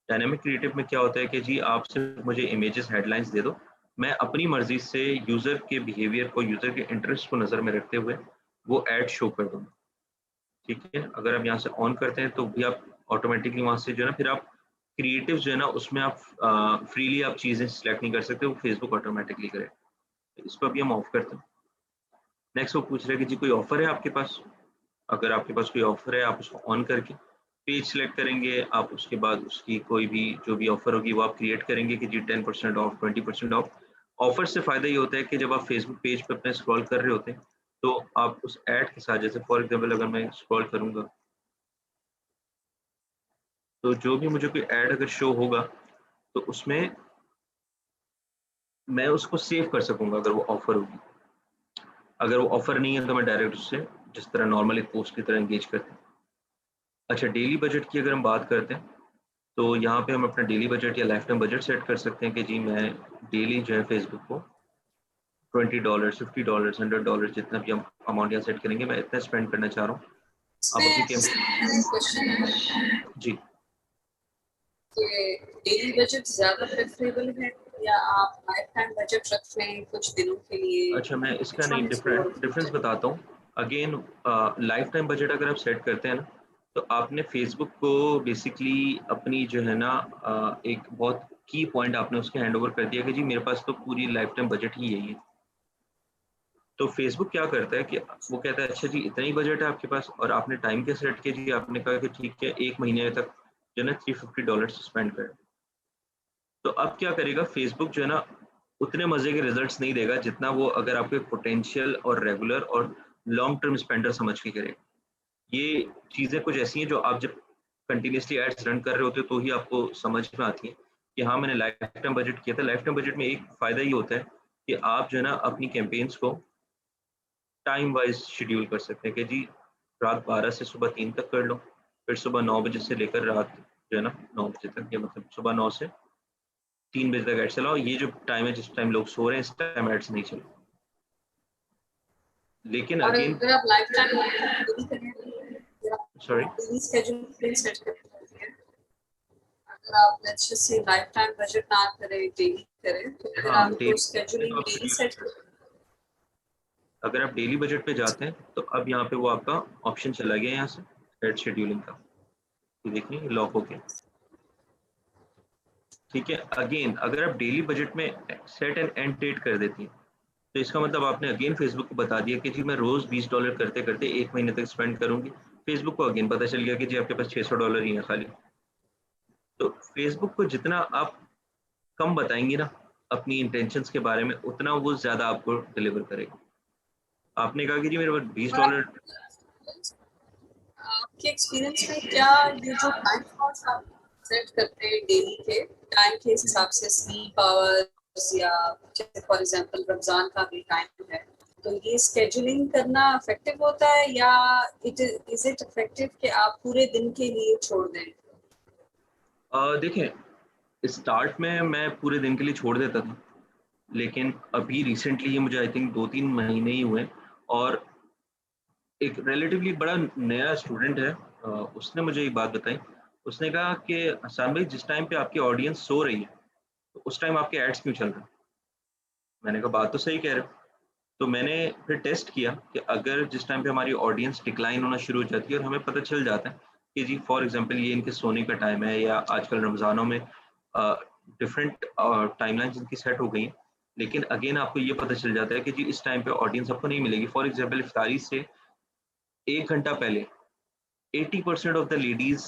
डायनेमिक क्रिएटिव में क्या होता है कि जी आप सिर्फ मुझे इमेजेस, हेडलाइंस दे दो, मैं अपनी मर्जी से यूज़र के बिहेवियर को, यूज़र के इंटरेस्ट को नज़र में रखते हुए वो ऐड शो कर दूँगा। ठीक है, अगर आप यहाँ से ऑन करते हैं तो भी आप ऑटोमेटिकली वहाँ से जो है ना फिर आप क्रिएटिव जो है ना उसमें आप फ्रीली आप चीज़ें सिलेक्ट नहीं कर सकते, वो फेसबुक ऑटोमेटिकली करे। इसको अभी हम ऑफ करते हैं। नेक्स्ट वो पूछ रहे हैं कि जी कोई ऑफर है आपके पास। अगर आपके पास कोई ऑफर है, आप उसको ऑन करके पेज सेलेक्ट करेंगे। आप उसके बाद उसकी कोई भी जो भी ऑफर होगी वो आप क्रिएट करेंगे कि जी 10% ऑफ, 20% ऑफ। ऑफर से फ़ायदा ये होता है कि जब आप फेसबुक पेज पे अपने स्क्रॉल कर रहे होते हैं, तो आप उस ऐड के साथ, जैसे फॉर एग्जांपल अगर मैं स्क्रॉल करूँगा, तो जो भी मुझे कोई ऐड अगर शो होगा, तो उसमें मैं उसको सेव कर सकूँगा अगर वो ऑफर होगी। अगर वो ऑफर नहीं है तो मैं डायरेक्ट उससे जिस तरह नॉर्मल एक पोस्ट की तरह एंगेज करते हैं। अच्छा, डेली बजट की अगर हम बात करते हैं, तो यहाँ पे हम अपना डेली बजट या लाइफ टाइम बजट सेट कर सकते हैं कि जी मैं डेली जो है फेसबुक को $20, $50, $100 जितना भी हम अमाउंट यहाँ सेट करेंगे, मैं इतना स्पेंड करना चाह रहा हूँ। आप अपनी क्वेश्चन है जी कि डेली बजट ज्यादा प्रेफरेबल है या आप लाइफ टाइम बजट रख लें कुछ दिनों के लिए? अच्छा, मैं इसका Which नहीं one is more difference effective? बताता हूँ। अगेन लाइफ टाइम बजट अगर आप सेट करते हैं ना, तो आपने फेसबुक को बेसिकली अपनी जो है ना एक बहुत की पॉइंट आपने उसके हैंड ओवर कर दिया कि जी मेरे पास तो पूरी लाइफ टाइम बजट ही यही है। तो फेसबुक क्या करता है कि वो कहता है अच्छा जी इतना ही बजट है आपके पास, और आपने टाइम के सेट किया जी, आपने कहा कि ठीक है 1 महीने तक जो है ना $350 स्पेंड करें। तो अब क्या करेगा फेसबुक जो है ना, उतने मजे के रिजल्ट्स नहीं देगा जितना वो अगर आपके पोटेंशियल और रेगुलर और लॉन्ग टर्म स्पेंडर समझ के करेगा। ये चीजें कुछ ऐसी हैं जो आप जब कंटिन्यूसली एड्स रन कर रहे होते हो तो ही आपको समझ में आती है कि हाँ मैंने लाइफ टाइम बजट किया था। लाइफ टाइम बजट में एक फायदा ये होता है कि आप जो है ना अपनी कैंपेन्स को टाइम वाइज शेड्यूल कर सकते हैं कि जी रात 12 से सुबह 3 तक कर लो, फिर सुबह 9 बजे से लेकर रात जो है ना 9 बजे तक, या मतलब सुबह 9 से 3 बजे तक ऐड चलाओ। ये जो टाइम है जिस टाइम लोग सो रहे हैं इस टाइम एड्स नहीं चलो। लेकिन और अगेन अगर आप लाइफ टाइम डेली करें या sorry daily schedule play set करते हैं, अगर आप let's just say life time budget ना करें डेली करें तो फिर हाँ आपको डेली तो स्केड्यूलिंग आप डेली शेड्यूल सेट कर सकते हैं। अगर आप डेली बजट पे जाते हैं तो अब यहाँ पे वो आपका ऑप्शन चला गया यहाँ से एड शेड्यूलिंग का, ये देखिए लॉक हो गया। ठीक है, अगेन अगर आप डेली बजट में सेट एंड एंड डेट कर देती हैं, तो इसका मतलब आपने अगेन फेसबुक को बता दिया कि जी मैं रोज $20 करते करते 1 महीने तक स्पेंड करूंगी। फेसबुक को अगेन पता चल गया कि जी आपके पास $600 ही है खाली। तो फेसबुक को जितना आप कम बताएंगी ना अपनी इंटेंशंस के बारे में, उतना वो ज्यादा आपको डिलीवर करेगा। आपने कहा कि जी मेरे पास बीस और डॉलर आपके एक्सपीरियंस में क्या ये जो टाइम स्लॉट्स आप सेट करते हैं डेली के टाइम के हिसाब से स्लीप आवर्स या जैसे फॉर एग्जांपल रमजान का भी टाइम है, तो ये स्केड्यूलिंग करना इफेक्टिव होता है या इज इट इफेक्टिव कि आप पूरे दिन के लिए छोड़ दें? देखें स्टार्ट में मैं पूरे दिन के लिए छोड़ देता था, लेकिन अभी रिसेंटली ये मुझे आई थिंक 2-3 महीने ही हुए, और एक रिलेटिवली बड़ा नया स्टूडेंट है, उसने मुझे एक बात बताई। उसने कहा कि हसान भाई जिस टाइम पे आपकी ऑडियंस सो रही है, तो उस टाइम आपके एड्स क्यों चल रहे हैं? मैंने कहा बात तो सही कह रहे हो। तो मैंने फिर टेस्ट किया कि अगर जिस टाइम पे हमारी ऑडियंस डिक्लाइन होना शुरू हो जाती है और हमें पता चल जाता है कि जी फॉर एग्जांपल ये इनके सोने का टाइम है, या आजकल रमज़ानों में डिफरेंट टाइमलाइंस इनकी सेट हो गई हैं, लेकिन अगेन आपको ये पता चल जाता है कि जी इस टाइम पे ऑडियंस आपको नहीं मिलेगी। फॉर एग्जांपल इफ्तारी से 1 घंटा पहले 80% ऑफ द लेडीज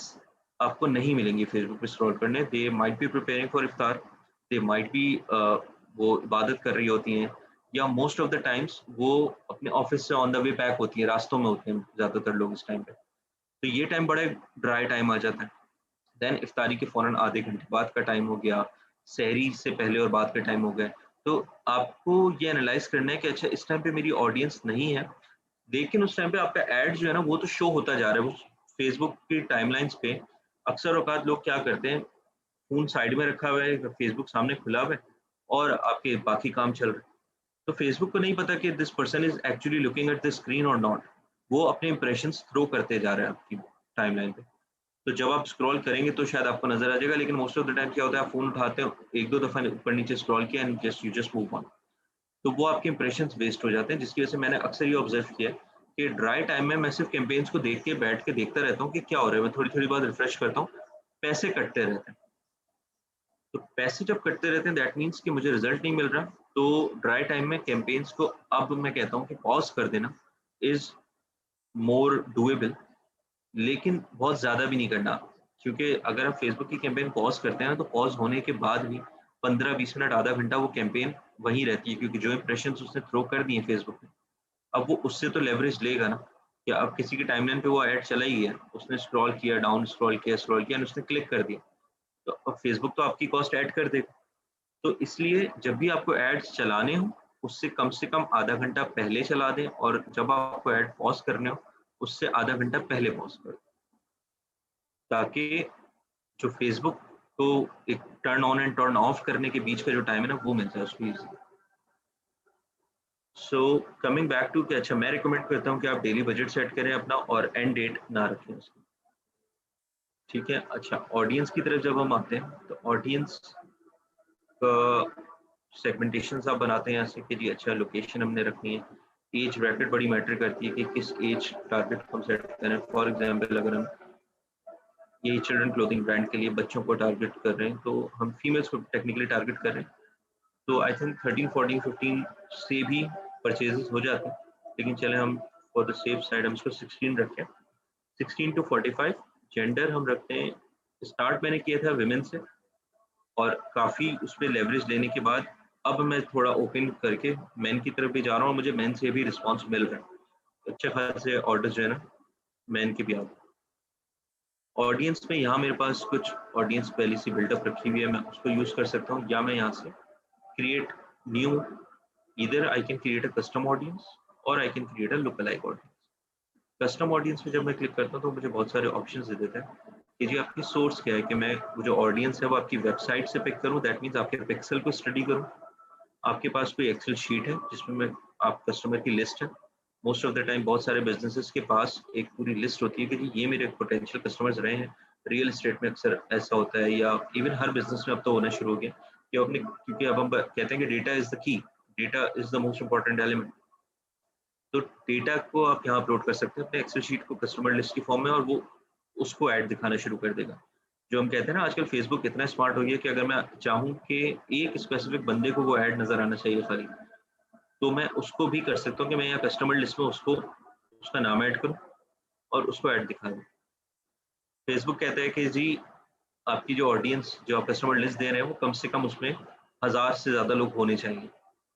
आपको नहीं मिलेंगी फेसबुक पे स्क्रॉल करने। They might be preparing for iftar, they might be वो इबादत कर रही होती हैं, या मोस्ट ऑफ द टाइम्स वो अपने ऑफिस से ऑन द वे बैक होती हैं, रास्तों में होते हैं ज़्यादातर लोग इस टाइम पे। तो ये टाइम बड़ा ड्राई टाइम आ जाता है। देन इफ्तारी के फ़ौरन आधे घंटे बाद का टाइम हो गया, सहरी से पहले और बाद के टाइम हो गए। तो आपको ये एनालाइज़ करना है कि अच्छा इस टाइम पे मेरी ऑडियंस नहीं है, लेकिन उस टाइम पे आपका ऐड जो है ना वो तो शो होता जा रहा है। वो फेसबुक की टाइमलाइंस पे अक्सर औकात लोग क्या करते हैं, फ़ोन साइड में रखा हुआ है, फेसबुक सामने खुला हुआ है और आपके बाकी काम चल रहे हैं। तो फेसबुक को नहीं पता कि this person is actually looking at the screen और नॉट। वो अपने इंप्रेशंस थ्रो करते जा रहे हैं आपकी टाइमलाइन पे। तो जब आप स्क्रॉल करेंगे तो शायद आपको नज़र आ जाएगा, लेकिन मोस्ट ऑफ द टाइम क्या होता है, आप फ़ोन उठाते हो, 1-2 दफ़ा ऊपर नीचे स्क्रॉल किया and just you just move on. तो वो आपके इंप्रेशंस वेस्ट हो जाते हैं, जिसकी वजह से मैंने अक्सर ये ऑब्जर्व किया है कि ड्राई टाइम में मैं सिर्फ कैंपेन्स को देख के बैठ के देखता रहता हूँ कि क्या हो रहा है। मैं थोड़ी-थोड़ी बार रिफ्रेश करता हूँ, पैसे कटते रहते हैं। तो पैसे जब कटते रहते हैं दैट मीन्स कि मुझे रिजल्ट नहीं मिल रहा, तो ड्राई टाइम में कैंपेन्स को अब मैं कहता हूँ कि पॉज कर देना इज मोर डूएबल, लेकिन बहुत ज़्यादा भी नहीं करना, क्योंकि अगर आप फेसबुक की कैंपेन पॉज करते हैं ना, तो पॉज होने के बाद भी 15-20 मिनट, आधा घंटा वो कैंपेन वहीं रहती है, क्योंकि जो इंप्रेशंस उसने थ्रो कर दिए फेसबुक ने, अब वो उससे तो लेवरेज लेगा ना, कि अब किसी की टाइमलाइन पे वो ऐड चला ही है, उसने स्क्रॉल किया, डाउन स्क्रॉल किया और उसने क्लिक कर दिया, तो अब फेसबुक तो आपकी कॉस्ट ऐड कर देगा। तो इसलिए जब भी आपको एड्स चलाने हो, उससे कम से कम आधा घंटा पहले चला दें, और जब आपको ऐड पॉज करने हो, उससे आधा घंटा पहले पॉज कर दें, ताकि जो फेसबुक को एक turn on and turn off करने के बीच का जो टाइम है ना, वो मिल जाए उसको easy. So coming back to कि अच्छा, मैं रिकमेंड करता हूँ कि आप डेली बजट सेट करें अपना और एंड डेट ना रखें उसकी। ठीक है, अच्छा ऑडियंस की तरफ जब हम आते हैं, तो ऑडियंस का सेगमेंटेशंस आप बनाते हैं ऐसे कि जी अच्छा लोकेशन हमने रखनी है, एज ब्रैकेट बड़ी मैटर करती है कि किस एज टारगेट हम सेट करें। फॉर एग्जांपल अगर हम यही चिल्ड्रन क्लोथिंग ब्रांड के लिए बच्चों को टारगेट कर रहे हैं, तो हम फीमेल्स को टेक्निकली टारगेट कर रहे हैं, तो आई थिंक 13, 14, 15 से भी परचेजेस हो जाते हैं, लेकिन चले हम फॉर द सेफ साइड हम इसको 16 रखें। 16 to 45 जेंडर हम रखते हैं। स्टार्ट मैंने किया था विमेन से, और काफ़ी उस पर लेवरेज लेने के बाद अब मैं थोड़ा ओपन करके मेन की तरफ भी जा रहा हूँ, और मुझे मेन से भी रिस्पॉन्स मिल रहा है, अच्छे खासे ऑर्डर्स जो है ना मेन के भी आते हैं। ऑडियंस में यहाँ मेरे पास कुछ ऑडियंस पहले से बिल्डअप रखी हुई है, मैं उसको यूज़ कर सकता हूँ, या मैं यहाँ से क्रिएट न्यू, इधर I can create a custom audience और I can create a lookalike audience. Custom audience पे जब मैं क्लिक करता हूँ, तो मुझे बहुत सारे ऑप्शंस दे देता है कि जी आपकी सोर्स क्या है, कि मैं वो जो ऑडियंस है वो आपकी वेबसाइट से पिक करूँ, दैट मीन्स आपके पिक्सल को स्टडी करूँ, आपके पास कोई एक्सेल शीट है जिसमें मैं आप कस्टमर की लिस्ट है। मोस्ट ऑफ द टाइम बहुत सारे बिजनेसेस के पास एक पूरी लिस्ट होती है कि जी ये मेरे पोटेंशियल कस्टमर्स रहे हैं। रियल एस्टेट में अक्सर ऐसा होता है, या इवन हर बिजनेस में अब तो होना शुरू हो गया कि अपने, क्योंकि अब हम कहते हैं कि data is the key, data is the most important element. तो डेटा को आप यहाँ अपलोड कर सकते हैं अपने एक्सेल शीट को कस्टमर लिस्ट की फॉर्म में, और वो उसको ऐड दिखाना शुरू कर देगा। जो हम कहते हैं ना, आजकल फेसबुक इतना स्मार्ट हो गया कि अगर मैं चाहूँ कि एक स्पेसिफिक बंदे को वो ऐड नजर आना चाहिए खाली, तो मैं उसको भी कर सकता हूँ कि मैं यहाँ कस्टमर लिस्ट में उसको उसका नाम ऐड करूँ और उसको ऐड दिखा दूँ। फेसबुक कहता है कि जी आपकी जो ऑडियंस, जो आप कस्टमर लिस्ट दे रहे हैं, वो कम से कम उसमें 1000 से ज़्यादा लोग होने चाहिए,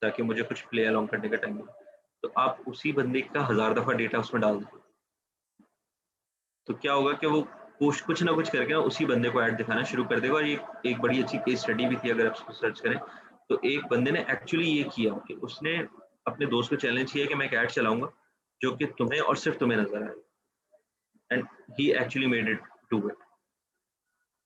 ताकि मुझे कुछ प्ले अलॉन्ग करने का टाइम मिले। तो आप उसी बंदे का 1000 दफ़ा डेटा उसमें डाल दें, तो क्या होगा कि वो कुछ ना कुछ करके ना उसी बंदे को ऐड दिखाना शुरू कर देगा। और ये एक बड़ी अच्छी केस स्टडी भी थी, अगर आप इसको सर्च करें, तो एक बंदे ने एक्चुअली ये किया कि उसने अपने दोस्त को चैलेंज किया कि मैं एक ऐड चलाऊंगा जो कि तुम्हें और सिर्फ तुम्हें नजर आए, and he actually made it do it.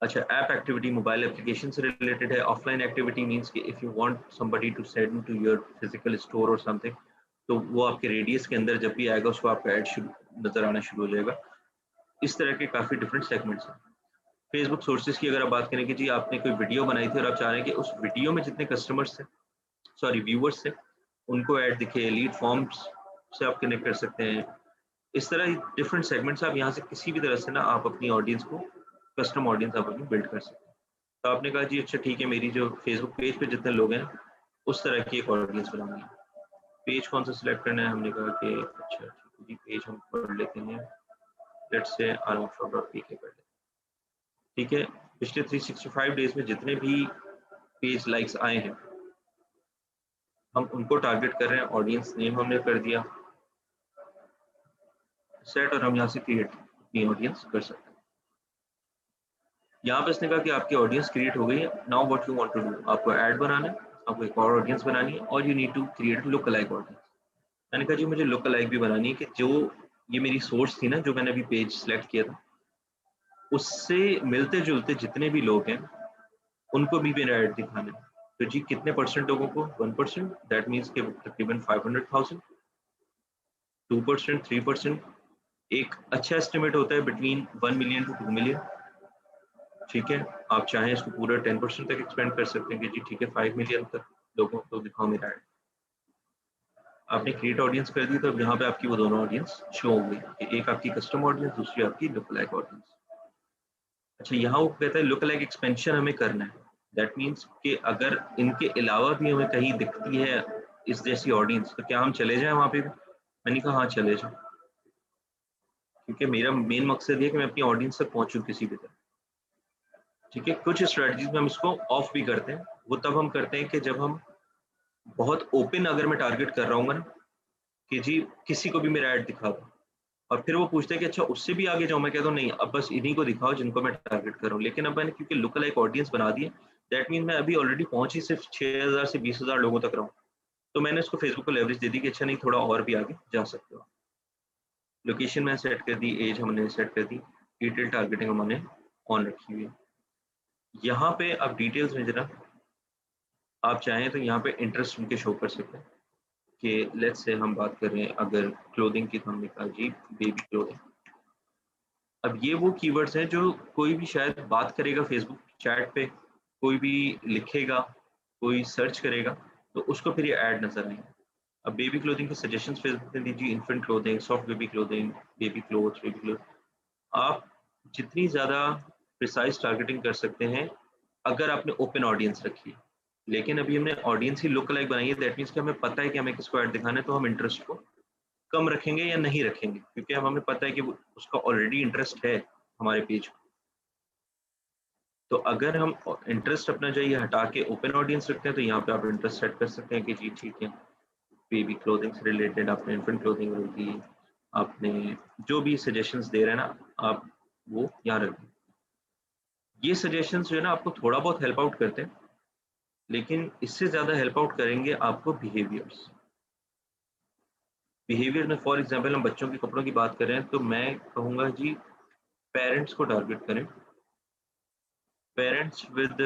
अच्छा, ऐप एक्टिविटी मोबाइल एप्लीकेशन से रिलेटेड है। ऑफलाइन एक्टिविटी मींस कि if you want somebody to send to your physical store और समथिंग, तो वो आपके रेडियस के अंदर जब भी आएगा उसको आपका ऐड नजर आना शुरू हो जाएगा। इस तरह के काफ़ी डिफरेंट सेगमेंट्स हैं। फेसबुक सोर्सेज की अगर आप बात करें कि जी आपने कोई वीडियो बनाई थी और आप चाह रहे हैं कि उस वीडियो में जितने कस्टमर्स थे, सॉरी व्यूवर्स थे, उनको ऐड दिखे, लीड फॉर्म्स से आप कनेक्ट कर सकते हैं। इस तरह डिफरेंट सेगमेंट्स आप यहाँ से किसी भी तरह से ना आप अपनी ऑडियंस को, कस्टम ऑडियंस आप अपनी बिल्ड कर सकते हैं। तो आपने कहा जी अच्छा ठीक है, मेरी जो फेसबुक पेज पे जितने लोग हैं उस तरह की एक ऑडियंस बनानी है। पेज कौन सा सिलेक्ट करना है, हमने कहा कि अच्छा ठीक है जी, पेज हम पढ़ लेते हैं, लेट्स से आरामशॉप.pk कर लेते हैं। ठीक है, पिछले 365 डेज में जितने भी पेज लाइक्स आए हैं, हम उनको टारगेट कर रहे हैं। ऑडियंस नेम हमने कर दिया सेट, और हम यहाँ से क्रिएट अपनी ऑडियंस कर सकते हैं। यहाँ पे इसने कहा कि आपकी ऑडियंस क्रिएट हो गई है। Now what you want to do, आपको ऐड बनाना है, आपको एक और ऑडियंस बनानी है, और you need to create look alike audience. मैंने कहा जी मुझे लुक अलाइक भी बनानी है, कि जो ये मेरी सोर्स थी ना, जो मैंने अभी पेज सेलेक्ट किया था, उससे मिलते जुलते जितने भी लोग हैं उनको भी मेरा ऐड दिखाना है। तो जी कितने परसेंट लोगों को, 1%, दैट मीन्स के तकरीबन 500,000, 2%, 3%, एक अच्छा एस्टिमेट होता है बिटवीन 1 मिलियन टू 2 मिलियन। ठीक है, आप चाहें इसको पूरा 10% तक एक्सपेंड कर सकते हैं कि जी ठीक है 5 मिलियन तक लोगों को दिखाओ मेरा ऐड। आपने क्रिएट ऑडियंस कर दी, तो अब यहाँ पे आपकी वो दोनों ऑडियंस शो हो गई, एक आपकी कस्टम ऑडियंस, दूसरी आपकी लुक लाइक ऑडियंस। अच्छा, यहाँ वो कहता है लुक लाइक एक्सपेंशन हमें करना है। दैट मीन्स कि अगर इनके अलावा भी हमें कहीं दिखती है इस जैसी ऑडियंस, तो क्या हम चले जाएं वहाँ पे भी? मैंने कहा हाँ चले जाओ, क्योंकि मेरा मेन मकसद ये है कि मैं अपनी ऑडियंस तक पहुंचूं किसी भी तरह। ठीक है, कुछ स्ट्रेटजीज में हम इसको ऑफ भी करते हैं, वो तब हम करते हैं कि जब हम बहुत ओपन, अगर मैं टारगेट कर रहा हूँ ना कि जी किसी को भी मेरा ऐड दिखा दो, और फिर वो पूछते हैं कि अच्छा उससे भी आगे जाओ, मैं कहता हूँ नहीं, अब बस इन्हीं को दिखाओ जिनको मैं टारगेट कर रहा हूँ। लेकिन अब मैंने क्योंकि लुक लाइक ऑडियंस बना दी है, दैट मीन मैं अभी ऑलरेडी पहुंच ही सिर्फ 6,000 से 20,000 लोगों तक रहा हूँ, तो मैंने उसको फेसबुक को लेवरेज दे दी कि अच्छा नहीं, थोड़ा और भी आगे जा सकते हो। लोकेशन मैंने सेट कर दी, एज हमने सेट कर दी, डिटेल टारगेटिंग हमने ऑन रखी हुई है। यहाँ पे अब डिटेल्स में जरा आप चाहें तो यहाँ पे इंटरेस्ट उनके शो कर सकते हैं कि लेट्स से हम बात कर रहे हैं अगर क्लोथिंग की, तो हमने कहा जी बेबी क्लोथिंग। अब ये वो कीवर्ड्स हैं जो कोई भी शायद बात करेगा फेसबुक चैट पे, कोई भी लिखेगा, कोई सर्च करेगा, तो उसको फिर ये ऐड नजर आएंगे। अब बेबी क्लोथिंग के सजेशंस फेसबुक में दीजिए, infant clothing, soft baby clothing, baby cloth. आप जितनी ज़्यादा प्रिसाइज टारगेटिंग कर सकते हैं अगर आपने ओपन ऑडियंस रखी है। लेकिन अभी हमने ऑडियंस ही लुक लाइक बनाई है, दैट मीन्स कि हमें पता है कि हमें किसको ऐड दिखाना है, तो हम इंटरेस्ट को कम रखेंगे या नहीं रखेंगे, क्योंकि अब हमें पता है कि उसका ऑलरेडी इंटरेस्ट है हमारे पेज को। तो अगर हम इंटरेस्ट अपना जो ये हटा के ओपन ऑडियंस रखते हैं, तो यहाँ पे आप इंटरेस्ट सेट कर सकते हैं कि जी ठीक है, बेबी क्लोथिंग से रिलेटेड आपने इन्फेंट क्लोथिंग रख दी, आपने जो भी सजेशंस दे रहे हैं ना आप, वो यहाँ रख दें। ये सजेशंस जो है ना आपको थोड़ा बहुत हेल्प आउट करते हैं, लेकिन इससे ज़्यादा हेल्प आउट करेंगे आपको बिहेवियर्स। बिहेवियर में फॉर एग्जांपल हम बच्चों के कपड़ों की बात कर रहे हैं, तो मैं कहूँगा जी पेरेंट्स को टारगेट करें, parents with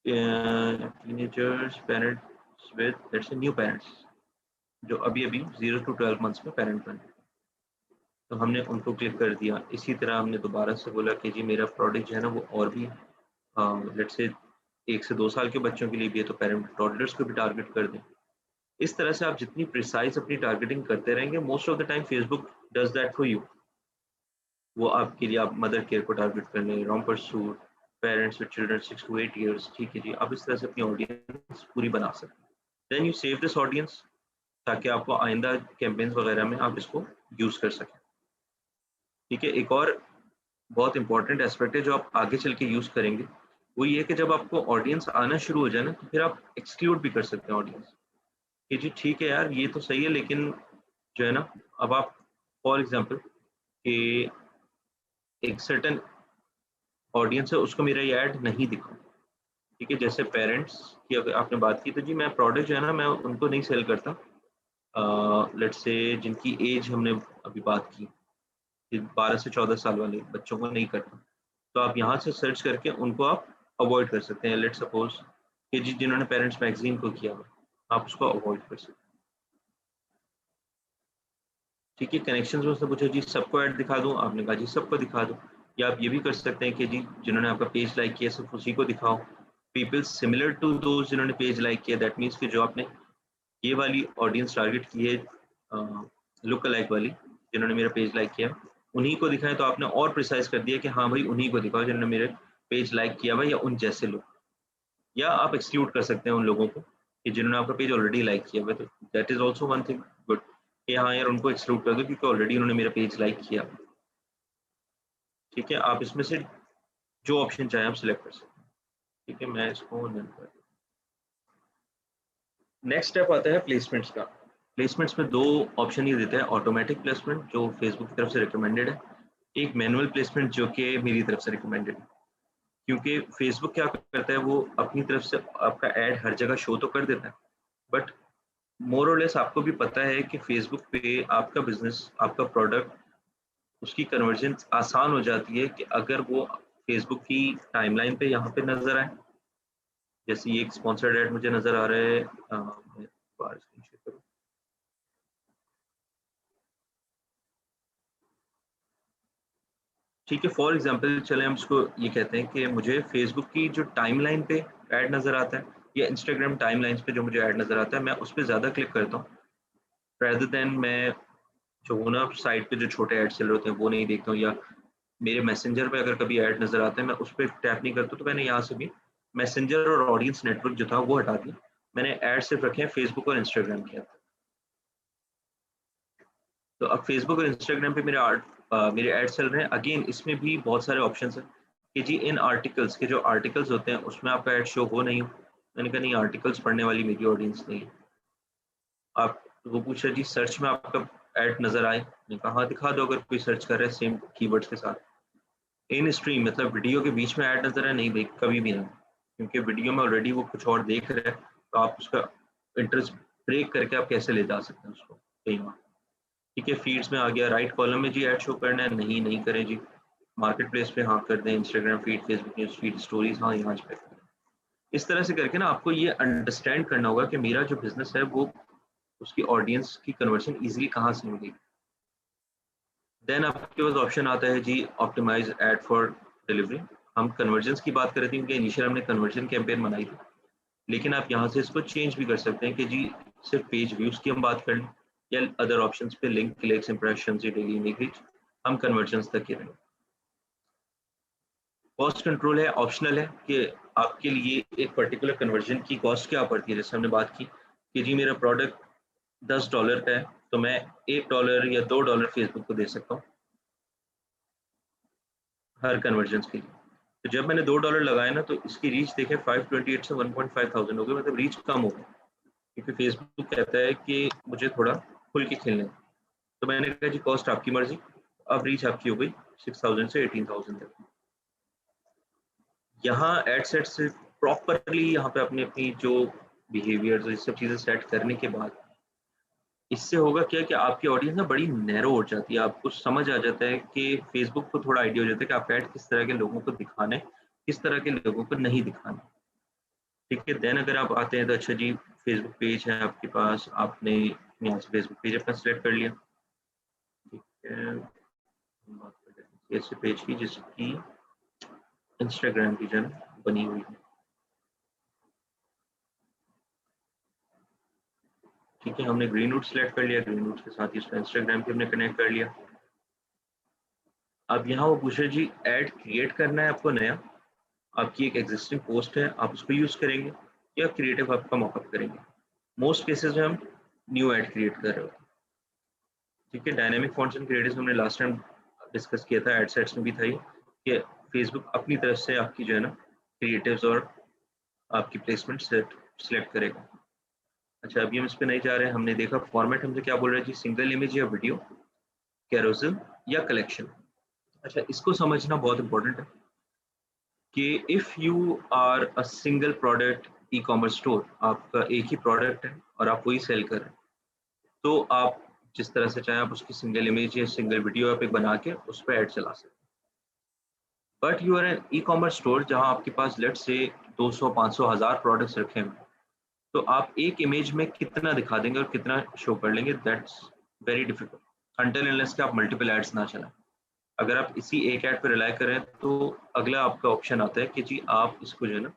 teenagers, parents with let's say new parents जो अभी अभी 0 to 12 मंथ्स में पेरेंट बने, तो हमने उनको क्लिक कर दिया। इसी तरह हमने दोबारा से बोला कि जी मेरा प्रोडक्ट जो है ना वो और भी लेट्स से 1 से 2 साल के बच्चों के लिए भी है, तो पेरेंट टॉडलर्स को भी टारगेट कर दें। इस तरह से आप जितनी प्रिसाइज अपनी टारगेटिंग करते रहेंगे, most of the time Facebook does that for you. वो आपके लिए, आप मदर केयर को टारगेट कर लें, wrong pursuit, parents with children 6 to 8 years, ठीक है जी, आप इस तरह से अपनी ऑडियंस पूरी बना सकते हैं। Then you save this audience, ताकि आपको आइंदा कैंपेन्स वगैरह में आप इसको यूज कर सकें। ठीक है, एक और बहुत इंपॉर्टेंट एस्पेक्ट है जो आप आगे चल के यूज करेंगे, वो ये कि जब आपको ऑडियंस आना शुरू हो जाए ना, तो फिर आप एक्सक्लूड भी कर सकते हैं ऑडियंस कि जी ठीक है यार ये तो सही है, लेकिन जो है ना, अब आप फॉर एग्जांपल कि एक सर्टेन ऑडियंस है उसको मेरा ये ऐड नहीं दिखा, ठीक है, जैसे पेरेंट्स की अगर आपने बात की, तो जी मैं प्रोडक्ट जो है ना मैं उनको नहीं सेल करता, लेट्स से जिनकी एज हमने अभी बात की 12 से 14 साल वाले बच्चों को नहीं करता, तो आप यहाँ से सर्च करके उनको आप अवॉइड कर सकते हैं। लेट्स सपोज कि जी जिन्होंने पेरेंट्स मैगजीन को किया हुआ, आप उसको अवॉइड कर सकते हैं। ठीक है, कनेक्शंस में उसने पूछा जी सबको ऐड दिखा दूं, आपने कहा जी सबको दिखा दो। या आप ये भी कर सकते हैं कि जी जिन्होंने आपका पेज लाइक किया सिर्फ उसी को दिखाओ, पीपल सिमिलर टू दोज जिन्होंने पेज लाइक किया, दैट मीन्स कि जो आपने ये वाली ऑडियंस टारगेट की है लुक लाइक वाली, जिन्होंने मेरा पेज लाइक किया उन्हीं को दिखाएं, तो आपने और प्रिसाइज कर दिया कि हाँ भाई उन्हीं को दिखाओ जिन्होंने मेरे पेज लाइक किया हुआ या उन जैसे लोग। या आप एक्सक्लूड कर सकते हैं उन लोगों को कि जिन्होंने आपका पेज ऑलरेडी लाइक किया हुआ है, तो that is also one thing good कि हाँ यार उनको एक्सक्लूड कर दो क्योंकि ऑलरेडी उन्होंने मेरा पेज लाइक किया। ठीक है, आप इसमें से जो ऑप्शन चाहे आप सिलेक्ट कर सकते हैं। ठीक है, मैं इसको डन कर दूं। नेक्स्ट स्टेप आता है प्लेसमेंट्स का। प्लेसमेंट्स में दो ऑप्शन ये देता है, ऑटोमेटिक प्लेसमेंट जो फेसबुक की तरफ से रिकमेंडेड है, एक मैनुअल प्लेसमेंट जो कि मेरी तरफ से रिकमेंडेड है। क्योंकि फेसबुक क्या करता है, वो अपनी तरफ से आपका ऐड हर जगह शो तो कर देता है, बट मोर और लेस आपको भी पता है कि फेसबुक पे आपका बिजनेस, आपका प्रोडक्ट, उसकी कन्वर्जन आसान हो जाती है कि अगर वो फेसबुक की टाइमलाइन पे यहाँ पे नजर आए। जैसे ये एक स्पॉन्सर्ड ऐड मुझे नजर आ रहा है, मैं दोबारा स्क्रीन शेयर करूं। ठीक है, फॉर एग्जांपल चले हम इसको ये कहते हैं कि मुझे फेसबुक की जो टाइमलाइन पे ऐड नजर आता है या इंस्टाग्राम टाइमलाइंस पे जो मुझे ऐड नजर आता है, मैं उस पर ज्यादा क्लिक करता हूँ rather देन मैं जो ना साइट पे जो छोटे ऐड चल रहे होते हैं वो नहीं देखता हूँ, या मेरे मैसेंजर पे अगर कभी ऐड नजर आते हैं, मैं उस पर टैप नहीं करता, तो मैंने यहाँ से भी मैसेंजर और ऑडियंस नेटवर्क जो था वो हटा दिया। मैंने ऐड सिर्फ रखे हैं फेसबुक और इंस्टाग्राम के अंदर। तो अब फेसबुक और इंस्टाग्राम पे मेरे ऐड चल रहे हैं। अगेन इसमें भी बहुत सारे ऑप्शंस हैं कि जी इन आर्टिकल्स के जो आर्टिकल्स होते हैं उसमें आपका ऐड शो हो नहीं हो। मैंने कहा नहीं, आर्टिकल्स पढ़ने वाली मेरी ऑडियंस नहीं है। आप वो पूछा जी सर्च में आपका ऐड नजर आए, मैंने कहा हाँ दिखा दो, अगर कोई सर्च कर रहा है सेम कीवर्ड्स के साथ। इन स्ट्रीम मतलब वीडियो के बीच में ऐड नजर आए, नहीं भाई कभी भी ना, क्योंकि वीडियो में ऑलरेडी वो कुछ और देख रहे हैं, तो आप उसका इंटरेस्ट ब्रेक करके आप कैसे ले जा सकते हैं उसको कहीं और। ठीक है, फीड्स में आ गया, राइट कॉलम में जी ऐड शो करना है, नहीं नहीं करें जी। मार्केट प्लेस पे हाँ कर दें, Instagram feed, Facebook news feed, stories हाँ यहाँ पे करें। इस तरह से करके ना आपको ये अंडरस्टैंड करना होगा कि मेरा जो बिजनेस है वो उसकी ऑडियंस की कन्वर्जन इजीली कहाँ से मिलेगी। देन आपके पास ऑप्शन आता है जी ऑप्टिमाइज एड फॉर डिलीवरी। हम कन्वर्जन की बात कर रहे थे क्योंकि इनिशियल हमने कन्वर्जन कैंपेन बनाई थी, लेकिन आप यहाँ से इसको चेंज भी कर सकते हैं कि जी सिर्फ पेज व्यूज की हम बात कर लें, या अदर ऑप्शंस पे link, clicks, impressions, daily unique reach, हम कन्वर्जन तक ही रहें। कॉस्ट कंट्रोल है, ऑप्शनल है कि आपके लिए एक पर्टिकुलर कन्वर्जन की कॉस्ट क्या पड़ती है। जैसे हमने बात की कि जी मेरा प्रोडक्ट $10 का है, तो मैं $1 या $2 फेसबुक को दे सकता हूँ हर कन्वर्जन के लिए। तो जब मैंने $2 लगाए ना, तो इसकी रीच देखें 528 से 1.5 थाउजेंड हो गई, मतलब रीच कम हो गई, क्योंकि फेसबुक कहता है कि मुझे थोड़ा खुल के खेलने। तो मैंने कहा जी कॉस्ट आपकी मर्जी, अब रीच आपकी हो गई 6,000 से 18,000 तक। यहाँ एड सेट से प्रॉपरली यहाँ पे अपनी अपनी जो बिहेवियर, ये सब चीजें सेट करने के बाद इससे होगा क्या कि आपकी ऑडियंस ना बड़ी नैरो हो जाती है। आपको समझ आ जाता है कि फेसबुक को थोड़ा आइडिया हो जाता है कि आप ऐड किस तरह के लोगों को दिखाना है, किस तरह के लोगों को नहीं दिखाना। ठीक है, देन अगर आप आते हैं तो अच्छा जी फेसबुक पेज है आपके पास, आपने यहाँ से फेसबुक पेज अपना सिलेक्ट कर लिया। ठीक है, हम बात कर लेते हैं ऐसे पेज की जिसकी इंस्टाग्राम की जन बनी हुई है। ठीक है, हमने ग्रीन रूट सेलेक्ट कर लिया, ग्रीन रूट के साथ ही उसका इंस्टाग्राम भी हमने कनेक्ट कर लिया। अब यहाँ वो पूछ रहे जी ऐड क्रिएट करना है आपको नया, आपकी एक एग्जिस्टिंग पोस्ट है आप उसको यूज करेंगे या क्रिएटिव आपका मॉकअप करेंगे। मोस्ट केसेस में हम न्यू ऐड क्रिएट कर रहे होते हैं। ठीक है, डायनेमिक फॉन्ट्स एंड क्रिएटिव्स हमने लास्ट टाइम डिस्कस किया था, एड सेट्स में भी था ये कि फेसबुक अपनी तरफ से आपकी जो है ना क्रिएटिव्स और आपकी प्लेसमेंट सेलेक्ट करेगा। अच्छा, अभी हम इस पे नहीं जा रहे हैं, हमने देखा फॉर्मेट हमसे क्या बोल रहे हैं जी, सिंगल इमेज या वीडियो, कैरोसेल या कलेक्शन। अच्छा, इसको समझना बहुत इंपॉर्टेंट है कि if you are a single product e commerce store, आपका एक ही प्रोडक्ट है और आप वही सेल कर रहे हैं, तो आप जिस तरह से चाहें आप उसकी सिंगल इमेज या सिंगल वीडियो आप एक बना के उस पर ऐड चला सकते हैं। But you are an e commerce store जहां आपके पास लेट से 200, 500, 1000 प्रोडक्ट्स रखे हैं, तो आप एक इमेज में कितना दिखा देंगे और कितना शो कर लेंगे, that's very difficult until unless कि आप मल्टीपल एड्स ना चलाएं। अगर आप इसी एक ऐड पर रिलाई करें तो अगला आपका ऑप्शन आता है कि जी आप इसको जो है ना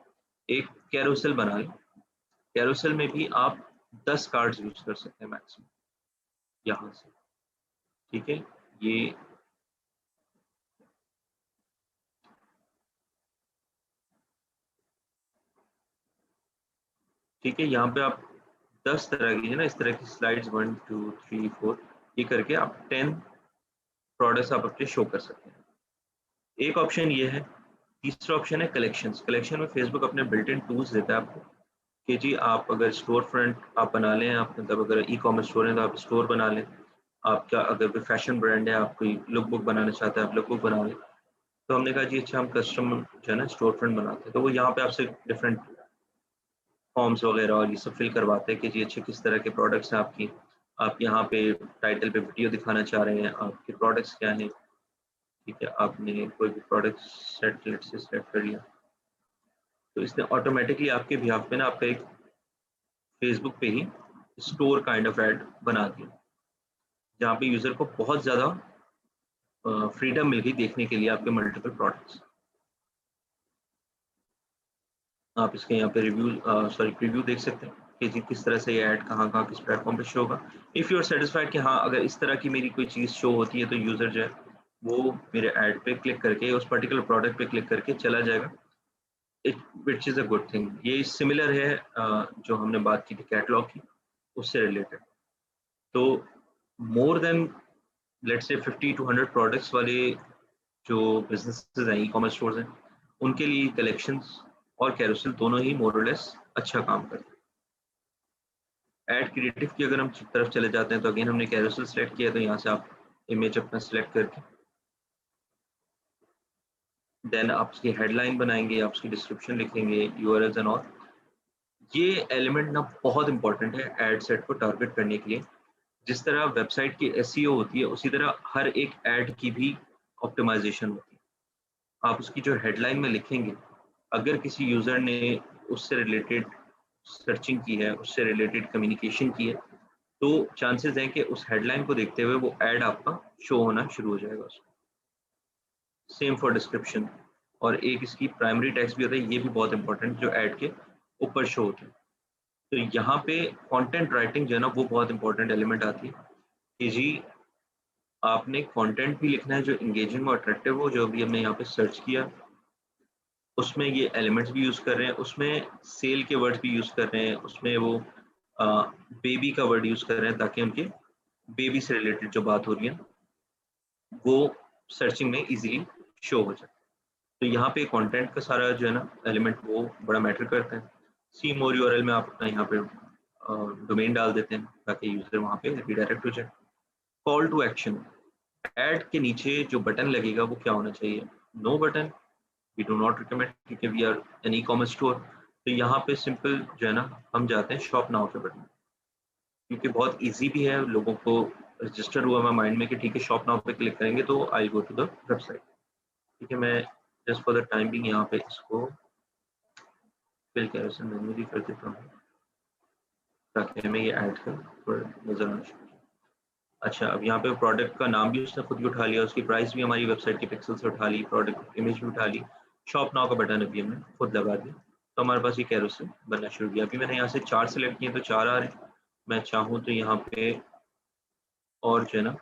एक कैरोसेल बना लें। कैरोसेल में भी आप 10 कार्ड्स यूज कर सकते हैं मैक्सिमम यहाँ से। ठीक है, ये ठीक है, यहाँ पे आप 10 तरह की है ना, इस तरह की स्लाइड्स 1 2 3 4 ये करके आप 10 प्रोडक्ट्स आप अपने शो कर सकते हैं। एक ऑप्शन ये है। तीसरा ऑप्शन है कलेक्शंस। कलेक्शन में फेसबुक अपने बिल्ट इन टूल्स देता है आपको कि जी आप अगर स्टोर फ्रंट आप बना लें, आप मतलब अगर ई कॉमर्स स्टोर है तो आप स्टोर बना लें, आपका अगर कोई फैशन ब्रांड है आप कोई लुक बुक बनाना चाहते हैं आप लुक बुक बना लें। तो हमने कहा जी अच्छा हम कस्टम जो है ना स्टोर फ्रंट बनाते हैं, तो वो यहाँ पे आपसे डिफरेंट फॉर्म्स वगैरह और ये सब फिल करवाते हैं कि जी अच्छे किस तरह के प्रोडक्ट्स हैं आपकी, आप यहाँ पे टाइटल पे वीडियो दिखाना चाह रहे हैं, आपके प्रोडक्ट्स क्या हैं। ठीक है, आपने कोई भी प्रोडक्ट सेट से सेलेक्ट कर लिया, तो इसने ऑटोमेटिकली आपके बिहाफ पे ना आपका एक फेसबुक पे ही स्टोर काइंड ऑफ ऐड बना दिया, जहाँ पे यूजर को बहुत ज़्यादा फ्रीडम मिल गई देखने के लिए आपके मल्टीपल प्रोडक्ट्स। आप इसके यहाँ पे रिव्यू सॉरी प्रीव्यू देख सकते हैं कि जी किस तरह से ये ऐड कहाँ कहाँ किस प्लेटफॉर्म पे शो होगा। इफ़ यू आर सेटिस्फाइड कि हाँ अगर इस तरह की मेरी कोई चीज़ शो होती है तो यूज़र जो है वो मेरे ऐड पे क्लिक करके उस पर्टिकुलर प्रोडक्ट पे क्लिक करके चला जाएगा, which is a good thing. ये सिमिलर है जो हमने बात की थी कैटलॉग की, उससे रिलेटेड। तो more than let's say 50 to 100 products वाले जो बिजनेसेस हैं, ई-कॉमर्स स्टोर्स हैं, उनके लिए कलेक्शंस और कैरोसेल दोनों ही मोर और लेस अच्छा काम करते हैं। ऐड क्रिएटिव की अगर हम तरफ चले जाते हैं तो अगेन हमने कैरोसेल सेलेक्ट किया, तो यहाँ से आप इमेज अपना सेलेक्ट करके देन आप उसकी हेडलाइन बनाएंगे, आप उसकी डिस्क्रिप्शन लिखेंगे, यूआरएल्स एंड ऑल। ये एलिमेंट ना बहुत इंपॉर्टेंट है एड सेट को टारगेट करने के लिए। जिस तरह वेबसाइट की एसईओ होती है, उसी तरह हर एक ऐड की भी ऑप्टिमाइजेशन होती है। आप उसकी जो हेडलाइन में लिखेंगे, अगर किसी यूज़र ने उससे रिलेटेड सर्चिंग की है, उससे रिलेटेड कम्युनिकेशन की है, तो चांसेस हैं कि उस हेडलाइन को देखते हुए वो ऐड आपका शो होना शुरू हो जाएगा उसमें। Same for description. और एक इसकी प्राइमरी टेक्स्ट भी होता है, ये भी बहुत इंपॉर्टेंट, जो ऐड के ऊपर शो होते हैं। तो यहाँ पे कंटेंट राइटिंग जो है ना, वो बहुत इंपॉर्टेंट एलिमेंट आती है कि जी आपने कंटेंट भी लिखना है जो एंगेजिंग और अट्रैक्टिव हो। जो भी हमने यहाँ पे सर्च किया, उसमें ये एलिमेंट्स भी यूज़ कर रहे हैं, उसमें सेल के वर्ड्स भी यूज़ कर रहे हैं, उसमें वो बेबी का वर्ड यूज़ कर रहे हैं, ताकि उनके बेबी से रिलेटेड जो बात हो रही है वो सर्चिंग में इजीली शो हो जाए। तो यहाँ पे कंटेंट का सारा जो है ना एलिमेंट, वो बड़ा मैटर करता है। सी मोर यूआरएल में आप अपना यहाँ पे डोमेन डाल देते हैं ताकि यूजर वहाँ पे रिडायरेक्ट हो जाए। कॉल टू एक्शन, ऐड के नीचे जो बटन लगेगा वो क्या होना चाहिए? No button we do not recommend, क्योंकि we are an e commerce store. तो यहाँ पे सिंपल जो है ना, हम जाते हैं शॉप नाउ के बटन, क्योंकि बहुत इजी भी है। लोगों को रजिस्टर हुआ मैं माइंड में कि ठीक है शॉप नाउ पे क्लिक करेंगे तो आई गो टू द वेबसाइट। ठीक है, मैं just for the time being यहाँ पे इसको फिल कैरोसेल मैन्युअली कर देता हूँ ताकि हमें ये ऐड का नजर आना शुरू। अच्छा, अब यहाँ पे प्रोडक्ट का नाम भी उसने खुद ही उठा लिया, उसकी प्राइस भी हमारी वेबसाइट के पिक्सल से उठा ली, प्रोडक्ट इमेज भी उठा ली, शॉप नाउ का बटन अभी हमने खुद लगा दिया, तो हमारे पास ये कैरोसेल बनना शुरू किया। अभी मैंने यहाँ से 4 सेलेक्ट किए तो 4 आ रहे हैं। मैं चाहूँ तो यहाँ पे और जो है ना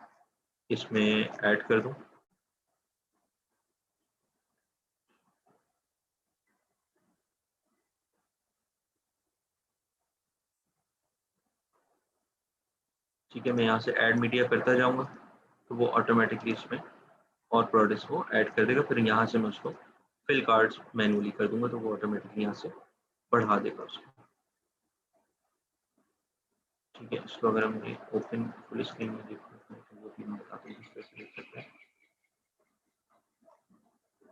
इसमें ऐड कर दूँ। ठीक है, मैं यहाँ से ऐड मीडिया करता जाऊँगा तो वो ऑटोमेटिकली इसमें और प्रोडक्ट्स को ऐड कर देगा। फिर यहाँ से मैं उसको फिल कार्ड्स मैन्युअली कर दूंगा तो वो ऑटोमेटिकली यहाँ से बढ़ा देगा उसको। ठीक है, इसको अगर हम ओपन फुल स्क्रीन में देखते हैं तो वो भी हम बताते हैं किस तरह से देख सकते हैं।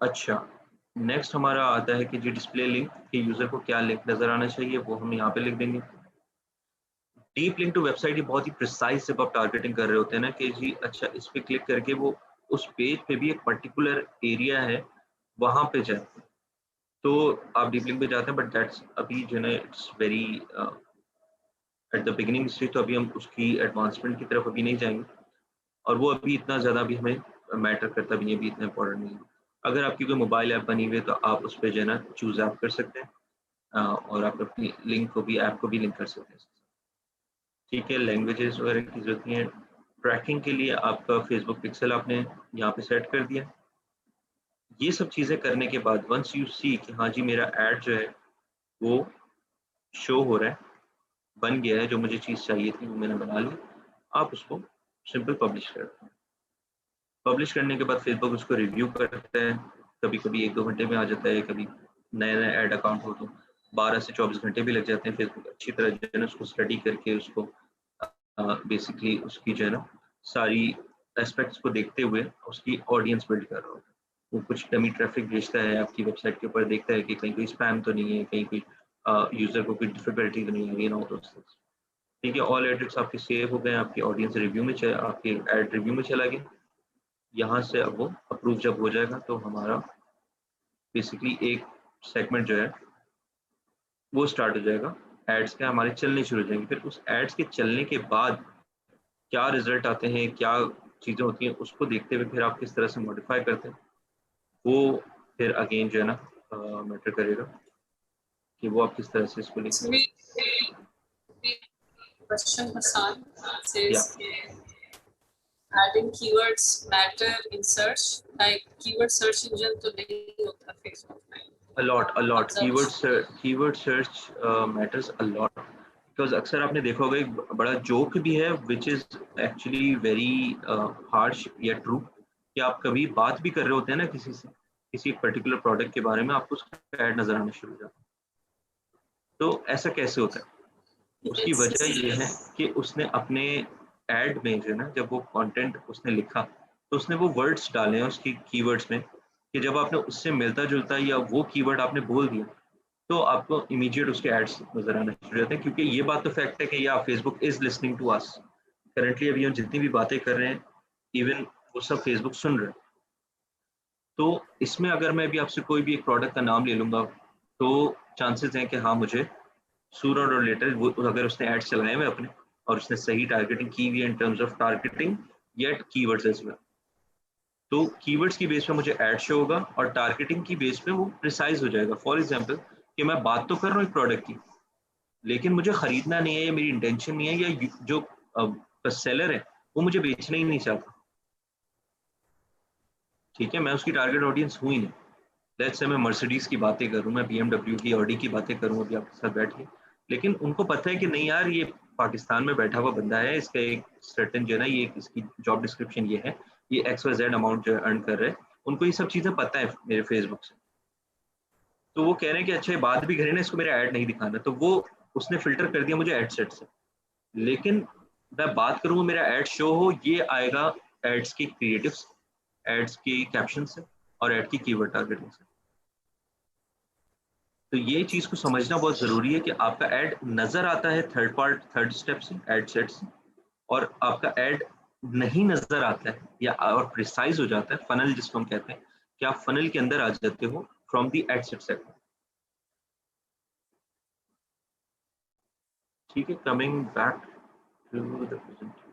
अच्छा, नेक्स्ट हमारा आता है कि जी डिस्प्ले लिंक, कि यूजर को क्या लिंक नजर आना चाहिए, वो हम यहाँ पे लिख देंगे। डीप लिंक टू वेबसाइट, ये बहुत ही प्रिसाइज जब आप टारगेटिंग कर रहे होते हैं ना कि जी अच्छा इस पे क्लिक करके वो उस पेज पे भी एक पर्टिकुलर एरिया है वहां पे जाए, तो आप डीप लिंक पे जाते हैं। बट दैट्स अभी जो है it's very at the beginning stage, तो अभी हम उसकी एडवांसमेंट की तरफ अभी नहीं जाएंगे, और वो अभी इतना ज़्यादा भी हमें मैटर करता भी नहीं, अभी इतना इंपॉर्टेंट नहीं है। अगर आपकी कोई मोबाइल ऐप बनी हुई है तो आप उस पर जो है ना चूज ऐप कर सकते हैं, और आप अपनी लिंक को भी, ऐप को भी लिंक कर सकते हैं। ठीक है, लैंग्वेजेस वगैरह की जरूरत नहीं है। ट्रैकिंग के लिए आपका फेसबुक पिक्सल आपने यहाँ पे सेट कर दिया। ये सब चीज़ें करने के बाद वंस यू सी कि हाँ जी मेरा ऐड जो है वो शो हो रहा है, बन गया है, जो मुझे चीज़ चाहिए थी वो मैंने बना ली, आप उसको सिंपल पब्लिश कर दें। पब्लिश करने के बाद फेसबुक उसको रिव्यू करता है, कभी कभी 1-2 घंटे में आ जाता है, कभी नया नया ऐड अकाउंट हो तो 12 से 24 घंटे भी लग जाते हैं। फेसबुक अच्छी तरह जो है ना उसको स्टडी करके उसको बेसिकली उसकी जो है ना सारी एस्पेक्ट्स को देखते हुए उसकी ऑडियंस बिल्ड कर रहा होता है। वो कुछ डमी ट्रैफिक भेजता है आपकी वेबसाइट के ऊपर, देखता है कि कहीं कोई स्पैम तो नहीं है, कहीं कोई यूजर को कोई डिफिकल्टी तो नहीं आ रही है, ना तो ठीक है। ऑल एडिट्स आपके सेव हो गए, आपकी ऑडियंस रिव्यू में आपके एड रिव्यू में चला गया। यहाँ से अब वो अप्रूव जब हो जाएगा तो हमारा बेसिकली एक सेगमेंट जो है वो स्टार्ट हो जाएगा, एड्स के हमारे चलने शुरू हो जाएंगे। फिर उस एड्स के चलने के बाद क्या रिजल्ट आते हैं, क्या चीज़ें होती हैं, उसको देखते हुए फिर आप किस तरह से मॉडिफाई करते हैं, वो फिर अगेन जो है ना मैटर करेगा कि वो आप किस तरह से इसको So लिखें। we question Hassan या says adding keywords matter in search? Like keyword search engine तो नहीं होता Facebook में. A lot. Keyword search matters a lot. Because अक्सर आपने देखा होगा एक बड़ा जोक भी है which is actually very harsh या true कि आप कभी बात भी कर रहे होते हैं ना किसी से, किसी पर्टिकुलर प्रोडक्ट के बारे में, आपको उसका ऐड नजर आना शुरू हो जाता है. तो ऐसा कैसे होता है? उसकी वजह ये है कि उसने अपने ऐड में जो है ना, जब वो कंटेंट उसने लिखा तो उसने वो वर्ड्स डाले हैं उसकी कीवर्ड्स में कि जब आपने उससे मिलता जुलता या वो कीवर्ड आपने बोल दिया तो आपको इमीडिएट उसके एड्स नजर आना शुरू हो जाते हैं. क्योंकि ये बात तो फैक्ट है कि या Facebook is listening to us currently. अभी हम जितनी भी बातें कर रहे हैं इवन वो सब फेसबुक सुन रहे हैं. तो इसमें अगर मैं भी आपसे कोई भी एक प्रोडक्ट का नाम ले लूंगा तो चांसेस हैं कि हाँ मुझे सूनर और लेटर वो अगर उसने एड्स चलाए हुए अपने और उसने सही टारगेटिंग की हुई है in terms of targeting yet keywords as well, तो कीवर्ड्स की बेस पे मुझे ऐड शो होगा और टारगेटिंग की बेस पे वो प्रिसाइज हो जाएगा. फॉर एग्जांपल कि मैं बात तो कर रहा हूँ एक प्रोडक्ट की लेकिन मुझे खरीदना नहीं है या मेरी इंटेंशन नहीं है या जो सेलर है वो मुझे बेचना ही नहीं चाहता. ठीक है, मैं उसकी टारगेट ऑडियंस हूँ ही नहीं. लेट्स से मैं मर्सिडीज की बातें करूँ, मैं BMW की, ऑडी की बातें करूँ अभी आपके साथ बैठ के, लेकिन उनको पता है कि नहीं यार ये पाकिस्तान में बैठा हुआ बंदा है, इसका एक सर्टेन जो है ना, ये इसकी जॉब डिस्क्रिप्शन ये है, ये XYZ अमाउंट जो अर्न कर रहे हैं, उनको ये सब चीज़ें पता है मेरे फेसबुक से. तो वो कह रहे हैं कि अच्छा ये बात भी करें ना, इसको मेरा ऐड नहीं दिखाना, तो वो उसने फिल्टर कर दिया मुझे एड सेट से. लेकिन मैं बात करूँ मेरा ऐड शो हो, ये आएगा एड्स की क्रिएटिव्स, एड्स की कैप्शन से और ऐड की कीवर्ड टारगेटिंग से. तो ये चीज को समझना बहुत जरूरी है कि आपका ऐड नजर आता है थर्ड स्टेप से, ऐड सेट से, और आपका ऐड नहीं नजर आता है या और प्रिसाइज हो जाता है, फनल जिसको हम कहते हैं, कि आप फनल के अंदर आ जाते हो from the ad set segment. ठीक है, coming back to the presentation.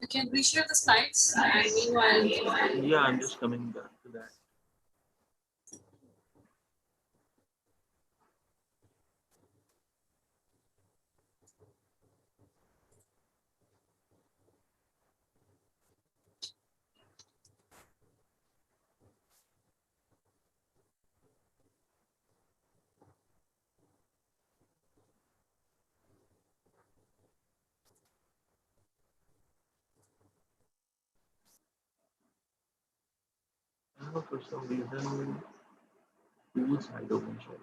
You can reshare the slides. I meanwhile. Yeah, I'm just coming back to that. For some reason, tools I don't show.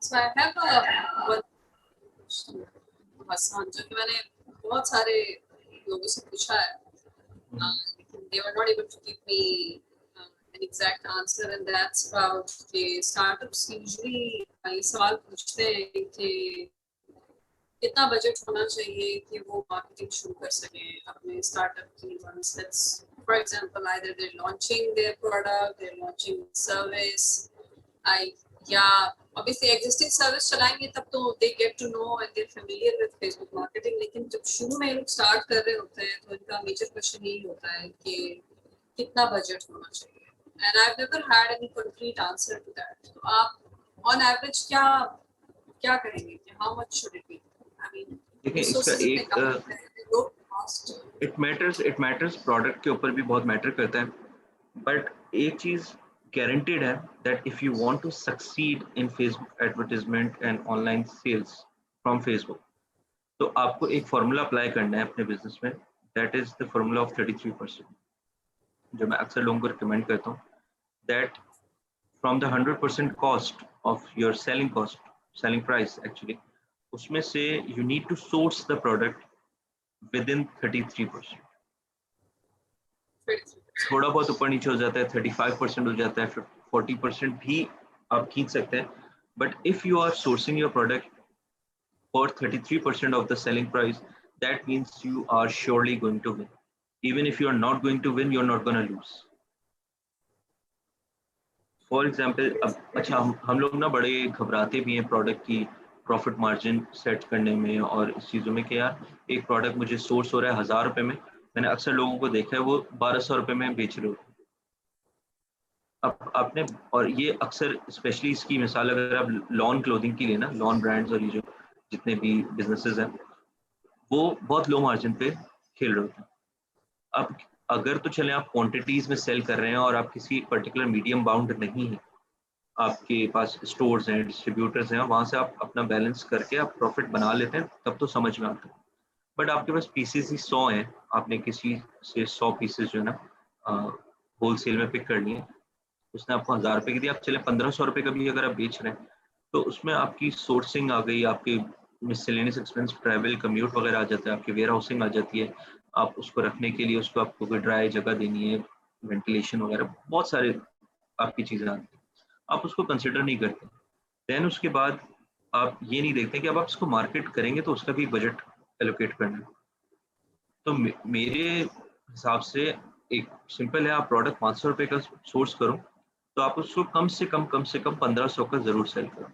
So I have one Hassan, जो कि मैंने बहुत सारे लोगों से पूछा है. They were not able to give me an exact answer, and that's about the startups usually ये सवाल पूछते हैं कि कितना बजट होना चाहिए कि वो मार्केटिंग शुरू कर सकें अपने स्टार्टअप की. once that's, for example, either they're launching their product, they're launching service, yeah, obviously existing service चलाएंगे तब तो they get to know and they're familiar with Facebook marketing. लेकिन जब शुरू में लोग स्टार्ट कर रहे होते हैं तो इनका मेजर क्वेश्चन यही होता है कि कितना बजट होना चाहिए. And I've never had any concrete answer to that. तो आप on average क्या करेंगे कि how much should it be? I mean, देखिए इसका एक इट मैटर्स प्रोडक्ट के ऊपर भी बहुत मैटर करता है. बट एक चीज guaranteed है that if you want to succeed in Facebook advertisement and online sales from Facebook, तो आपको एक फॉर्मूला अप्लाई करना है अपने बिजनेस में. That is the formula of 33%, जो मैं अक्सर लोगों को रिकमेंड करता हूँ. That from the 100% cost of your selling price actually, उसमें से you need to source the product within 33%. थोड़ा बहुत ऊपर नीचे हो जाता है, 35% हो जाता है, फिर 40% भी आप खींच सकते हैं. But if you are sourcing your product for 33% of the selling price, that means you are surely going to win. Even if you are not going to win, you're not going to lose. For example, अब अच्छा हम लोग ना बड़े घबराते भी हैं product की प्रॉफिट मार्जिन सेट करने में और इस चीज़ों में कि यार एक प्रोडक्ट मुझे सोर्स हो रहा है 1000 रुपये में, मैंने अक्सर लोगों को देखा है वो 1200 रुपये में बेच रहे होते हैं। अब आपने, और ये अक्सर स्पेशली इसकी मिसाल अगर आप लॉन क्लोथिंग की लेना, लॉन ब्रांड्स और ये जो जितने भी बिजनेसेस हैं वो बहुत लो मार्जिन पे खेल रहे होते हैं। अब अगर तो चले आप क्वांटिटीज में सेल कर रहे हैं और आप किसी पर्टिकुलर मीडियम बाउंड नहीं है, आपके पास स्टोर्स हैं, डिस्ट्रीब्यूटर्स हैं, वहां से आप अपना बैलेंस करके आप प्रॉफिट बना लेते हैं, तब तो समझ में आता है। बट आपके पास पीसेस ही 100 हैं, आपने किसी से 100 पीसेस जो है ना होलसेल में पिक करनी है, उसने आपको 1000 रुपये की दी, आप चले 1500 रुपये का भी अगर आप बेच रहे हैं, तो उसमें आपकी सोर्सिंग आ गई, आपके मिसलेनियस एक्सपेंस, ट्रैवल, कम्यूट वगैरह आ जाता है, आपकी वेयर हाउसिंग आ जाती है, आप उसको रखने के लिए उसको आपको कोई ड्राई जगह देनी है, वेंटिलेशन वगैरह, बहुत सारे आपकी चीज़ें आती हैं, आप उसको कंसिडर नहीं करते। देन उसके बाद आप ये नहीं देखते कि अब आप इसको मार्केट करेंगे तो उसका भी बजट एलोकेट करना है। तो मेरे हिसाब से एक सिंपल है, आप प्रोडक्ट 500 रुपये का सोर्स करो तो आप उसको कम से कम 1500 का जरूर सेल करो।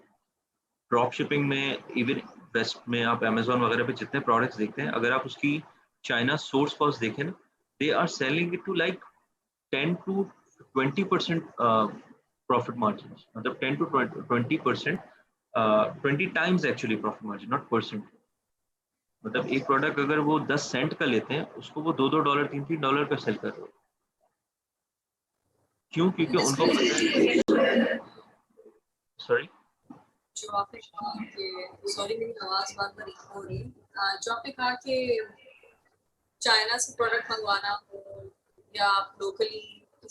ड्रॉप शिपिंग में, इवन वेस्ट में, आप अमेजोन वगैरह पे जितने प्रोडक्ट्स देखते हैं, अगर आप उसकी चाइना सोर्स कॉस्ट देखें ना, they are selling it to like 10 to 20% profit margin, मतलब 10 to 20%, 20 times actually profit margin, not percent. मतलब एक प्रोडक्ट अगर वो 10 सेंट का लेते हैं, उसको वो $2 $3 का सेल कर रहे हो। क्यों? क्योंकि उनको सॉरी जो आपने कहा कि, सॉरी मेरी आवाज बार बार इको हो रही है, जो आपने कहा कि चाइना से प्रोडक्ट मंगवाना हो या आप लोकली,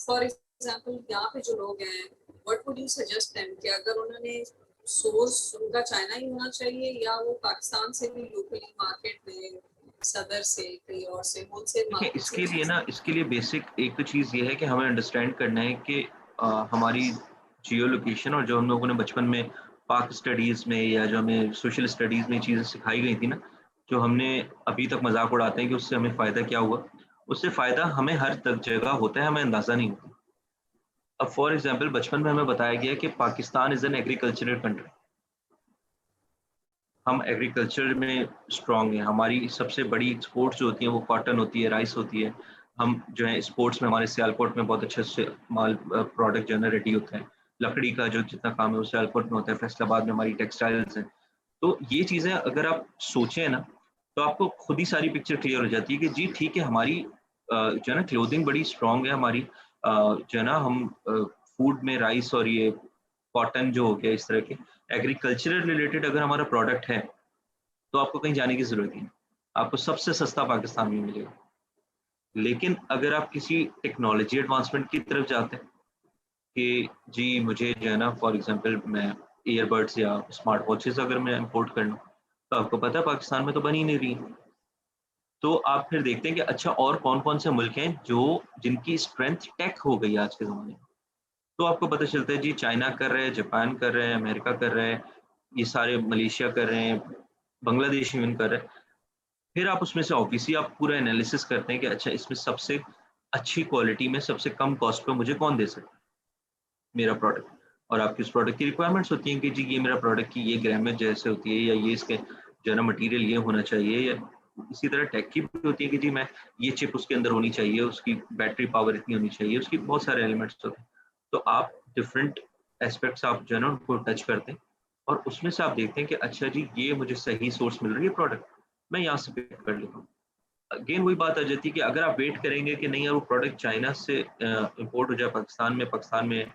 फॉर एग्जांपल यहाँ पे जो लोग हैं, what would you suggest them कि अगर उन्होंने सोर्स उनका चाइना ही होना चाहिए या वो पाकिस्तान से भी लोकली मार्केट में, सदर से, कहीं और से, होलसेल देखिए, मार्केट इसके से? लिए ना, इसके लिए बेसिक एक तो चीज़ ये है कि हमें अंडरस्टैंड करना है कि हमारी जियो लोकेशन, और जो हम लोगों ने बचपन में पाक स्टडीज़ में या जो हमें सोशल स्टडीज़ में चीज़ें सिखाई गई थी ना, जो हमने अभी तक मजाक उड़ाते हैं कि उससे हमें फ़ायदा क्या हुआ, उससे फ़ायदा हमें हर तक जगह होता है, हमें अंदाज़ा नहीं होता। अब फॉर एग्जाम्पल, बचपन में हमें बताया गया कि Pakistan is an agricultural country, हम एग्रीकल्चर में स्ट्रॉन्ग हैं, हमारी सबसे बड़ी एक्सपोर्ट्स जो होती हैं वो कॉटन होती है, राइस होती है। हम जो है स्पोर्ट्स में, हमारे सियालकोट में बहुत अच्छे से माल प्रोडक्ट जो है रेडी होता है, लकड़ी का जो जितना काम है वो सियालकोट में होता है, फैसलाबाद में हमारी टेक्सटाइल्स हैं। तो ये चीज़ें अगर आप सोचें ना, तो आपको खुद ही सारी पिक्चर क्लियर हो जाती है कि जी ठीक है, हमारी जो है ना क्लोथिंग बड़ी स्ट्रॉन्ग है, हमारी जो है ना, हम फूड में राइस और ये कॉटन जो हो गया, इस तरह के एग्रीकल्चरल रिलेटेड अगर हमारा प्रोडक्ट है, तो आपको कहीं जाने की ज़रूरत नहीं है, आपको सबसे सस्ता पाकिस्तान में मिलेगा। लेकिन अगर आप किसी टेक्नोलॉजी एडवांसमेंट की तरफ जाते हैं कि जी मुझे जो है ना, फॉर एग्जांपल मैं ईयरबड्स या स्मार्ट वॉचेस अगर मैं इंपोर्ट कर लूँ, तो आपको पता है पाकिस्तान में तो बन ही नहीं रही है। तो आप फिर देखते हैं कि अच्छा और कौन-कौन से मुल्क हैं जो जिनकी स्ट्रेंथ टेक हो गई है आज के ज़माने में। तो आपको पता चलता है जी चाइना कर रहे हैं, जापान कर रहे हैं, अमेरिका कर रहे हैं, ये सारे मलेशिया कर रहे हैं, बांग्लादेश इवन कर रहे हैं। फिर आप उसमें से ऑब्वियसली आप पूरा एनालिसिस करते हैं कि अच्छा इसमें सबसे अच्छी क्वालिटी में सबसे कम कॉस्ट पे मुझे कौन दे सकता है मेरा प्रोडक्ट, और आपकी उस प्रोडक्ट की रिक्वायरमेंट्स होती हैं कि जी ये मेरा प्रोडक्ट की ये ग्रामेज जैसे होती है, या ये इसके जो है ना मटीरियल ये होना चाहिए, या इसी तरह टेक की भी होती है कि जी मैं ये चिप उसके अंदर होनी चाहिए, उसकी बैटरी पावर इतनी होनी चाहिए, उसकी बहुत सारे एलिमेंट्स होते हैं। तो आप डिफरेंट एस्पेक्ट्स आप जो है ना उनको टच करते हैं, और उसमें से आप देखते हैं कि अच्छा जी ये मुझे सही सोर्स मिल रही है प्रोडक्ट, मैं यहाँ से पिक कर लेता हूँ। अगेन वही बात आ जाती है कि अगर आप वेट करेंगे कि नहीं यार वो प्रोडक्ट चाइना से इंपोर्ट हो जाए पाकिस्तान में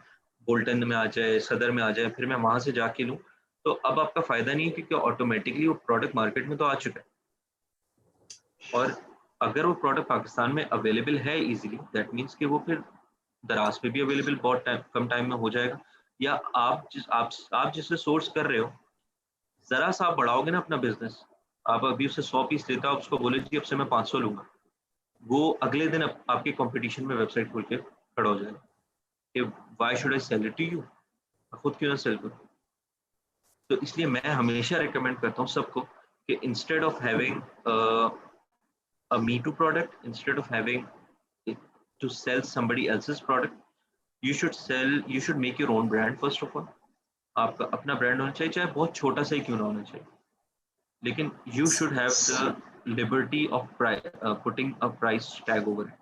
बोल्टन में आ जाए, सदर में आ जाए, फिर मैं वहां से जाके लूँ, तो अब आपका फायदा नहीं है, क्योंकि ऑटोमेटिकली वो प्रोडक्ट मार्केट में तो आ चुका है। और अगर वो प्रोडक्ट पाकिस्तान में अवेलेबल है इजीली, दैट मीन्स कि वो फिर दराज पे भी अवेलेबल बहुत कम टाइम में हो जाएगा। या आप जिससे सोर्स कर रहे हो, जरा सा आप बढ़ाओगे ना अपना बिजनेस, आप अभी उससे 100 पीस लेता, आप उसको बोले जी अब से मैं 500 लूंगा, वो अगले दिन आपके कंपटीशन में वेबसाइट खोल के खड़ा हो जाएगा कि why should I sell it to you, खुद क्यों ना सेल करूं। तो इसलिए मैं हमेशा रिकमेंड करता हूँ सबको कि instead of having a Me Too product, instead of having it to sell somebody else's product, you should make your own brand first of all. आपका अपना ब्रांड होना चाहिए, चाहे बहुत छोटा सा ही क्यों ना होना चाहिए, लेकिन you should have the liberty of putting a price tag over it,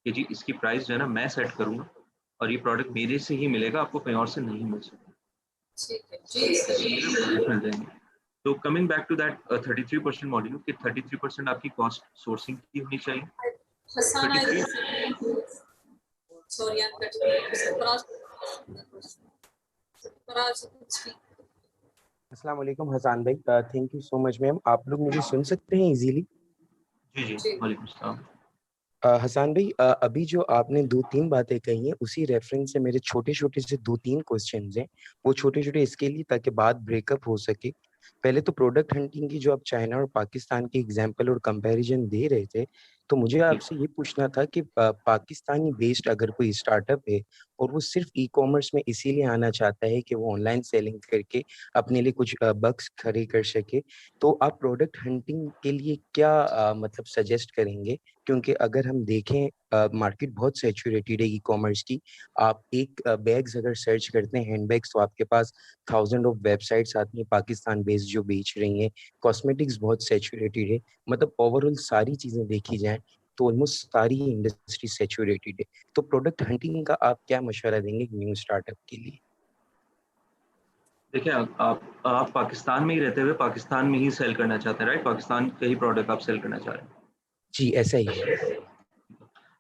कि जी इसकी प्राइस जो है ना मैं सेट करूँगा और ये प्रोडक्ट मेरे से ही मिलेगा, आपको कहीं और से नहीं मिल सकता। मिल जाएंगे। तो coming back to that 33% module कि 33% आपकी कॉस्ट सोर्सिंग की होनी चाहिए। Sorry, I'm cutting you. अस्सलाम वालेकुम हसान भाई, thank you so much ma'am. आप लोग मुझे सुन सकते हैं इजीली? जी जी, वालेकुम सलाम। हसान भाई, अभी जो आपने 2-3 बातें कही हैं उसी रेफरेंस से मेरे छोटे छोटे से 2-3 क्वेश्चंस हैं। वो छोटे छोटे इसके लिए ताकि बात ब्रेकअप हो सके। पहले तो प्रोडक्ट हंटिंग की जो आप चाइना और पाकिस्तान की एग्जांपल और कंपैरिजन दे रहे थे, तो मुझे आपसे ये पूछना था कि पाकिस्तानी बेस्ड अगर कोई स्टार्टअप है और वो सिर्फ ई कॉमर्स में इसीलिए आना चाहता है कि वो ऑनलाइन सेलिंग करके अपने लिए कुछ बक्स खड़े कर सके, तो आप प्रोडक्ट हंटिंग के लिए क्या मतलब सजेस्ट करेंगे? क्योंकि अगर हम देखें मार्केट बहुत सैचुरेटेड है ई कॉमर्स की। आप एक बैग्स अगर सर्च करते हैं हैंडबैग्स, तो आपके पास थाउजेंड ऑफ वेबसाइट्स आती हैं पाकिस्तान बेस्ड जो बेच रही हैं। कॉस्मेटिक्स बहुत सैचुरेटेड है। मतलब ओवरऑल सारी चीजें देखी जाएं तो ऑलमोस्ट सारी इंडस्ट्री सैचुरेटेड है। तो प्रोडक्ट हंटिंग का आप क्या मशवरा देंगे न्यू स्टार्टअप के लिए? देखिए, आप पाकिस्तान में ही रहते हुए पाकिस्तान में ही सेल करना चाहते हैं, राइट? पाकिस्तान का ही प्रोडक्ट आप सेल करना चाह रहे हैं। जी ऐसा ही है।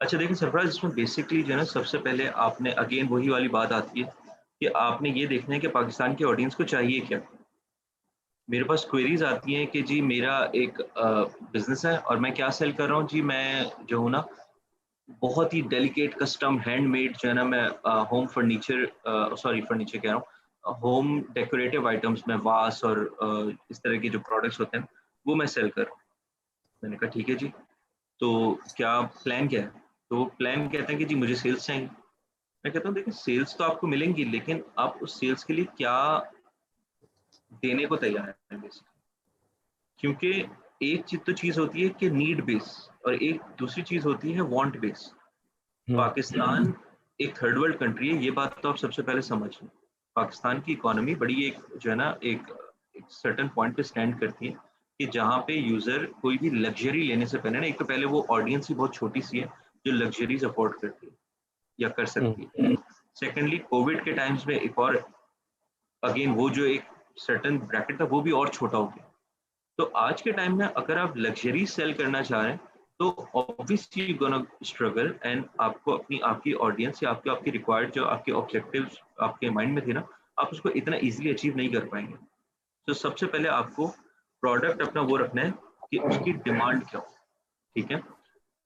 अच्छा देखिए सरफराज, इसमें बेसिकली जो है ना, सबसे पहले आपने अगेन वही वाली बात आती है कि आपने ये देखना है कि पाकिस्तान के ऑडियंस को चाहिए क्या। मेरे पास क्वेरीज आती हैं कि जी मेरा एक बिजनेस है और मैं क्या सेल कर रहा हूँ जी, मैं जो हूँ ना बहुत ही डेलिकेट कस्टम हैंडमेड जो है ना, मैं होम फर्नीचर सॉरी फर्नीचर कह रहा हूँ, होम डेकोरेटिव आइटम्स में वास और इस तरह के जो प्रोडक्ट्स होते हैं वो मैं सेल कर रहा हूँ। मैंने कहा ठीक है जी, तो क्या प्लान क्या है? तो प्लान कहते हैं कि जी मुझे सेल्स चाहिए। मैं कहता हूँ देखिए, सेल्स तो आपको मिलेंगी, लेकिन आप उस सेल्स के लिए क्या देने को तैयार हैं बेसिकली। क्योंकि एक चीज तो चीज होती है कि नीड बेस और एक दूसरी चीज होती है वांट बेस। पाकिस्तान एक थर्ड वर्ल्ड कंट्री है, ये बात तो आप सबसे पहले समझ लें। पाकिस्तान की इकोनॉमी बड़ी एक जो है ना एक सर्टेन पॉइंट पे स्टैंड करती है कि जहाँ पे यूजर कोई भी लग्जरी लेने से पहले ना, एक तो पहले वो ऑडियंस ही बहुत छोटी सी है जो लग्जरीज अफोर्ड करती है या कर सकती है। सेकेंडली कोविड के टाइम्स में एक और अगेन वो जो एक सर्टेन ब्रैकेट था वो भी और छोटा हो गया। तो आज के टाइम में अगर आप लग्जरी सेल करना चाह रहे हैं तो obviously you gonna struggle, and आपको अपनी आपकी ऑडियंस या आपकी रिक्वायर्ड जो आपके ऑब्जेक्टिव्स आपके माइंड में थे ना, आप उसको इतना इजीली अचीव नहीं कर पाएंगे। तो सबसे पहले आपको प्रोडक्ट अपना वो रखना है कि उसकी डिमांड क्या हो। ठीक है,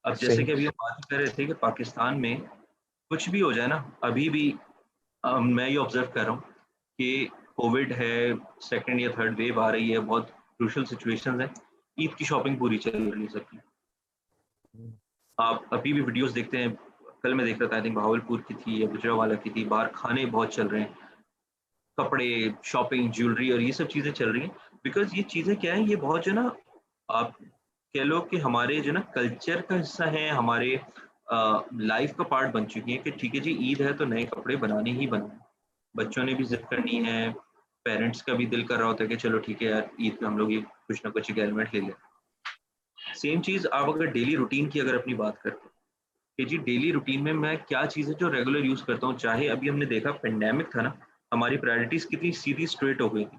अब जैसे कि अभी हम बात कर रहे थे कि पाकिस्तान में कुछ भी हो जाए ना, अभी भी मैं ये ऑब्जर्व कर रहा हूँ कि कोविड है, सेकंड या थर्ड वेव आ रही है, बहुत क्रूशल सिचुएशंस है, ईद की शॉपिंग पूरी चल रही है सबकी। आप अभी भी वीडियोस देखते हैं, कल मैं देख रहा था, आई थिंक भावलपुर की थी या गुजरावाला की थी, बाहर खाने बहुत चल रहे हैं, कपड़े, शॉपिंग, ज्वेलरी और ये सब चीज़ें चल रही हैं। बिकॉज ये चीज़ें क्या है, ये बहुत जो ना आप कह लो कि हमारे जो ना कल्चर का हिस्सा है, हमारे लाइफ का पार्ट बन चुकी है कि ठीक है जी ईद है तो नए कपड़े बनाने ही बनाने। बच्चों ने भी जिद करनी है, पेरेंट्स का भी दिल कर रहा होता है कि चलो ठीक है यार ईद पे हम लोग ये कुछ ना कुछ एलिमेंट ले लें। सेम चीज़ आप अगर डेली रूटीन की अगर अपनी बात करते हैं कि जी डेली रूटीन में मैं क्या चीज़ है जो रेगुलर यूज़ करता हूँ, चाहे अभी हमने देखा पेंडेमिक था ना, हमारी प्रायोरिटीज कितनी सीधी स्ट्रेट हो गई थी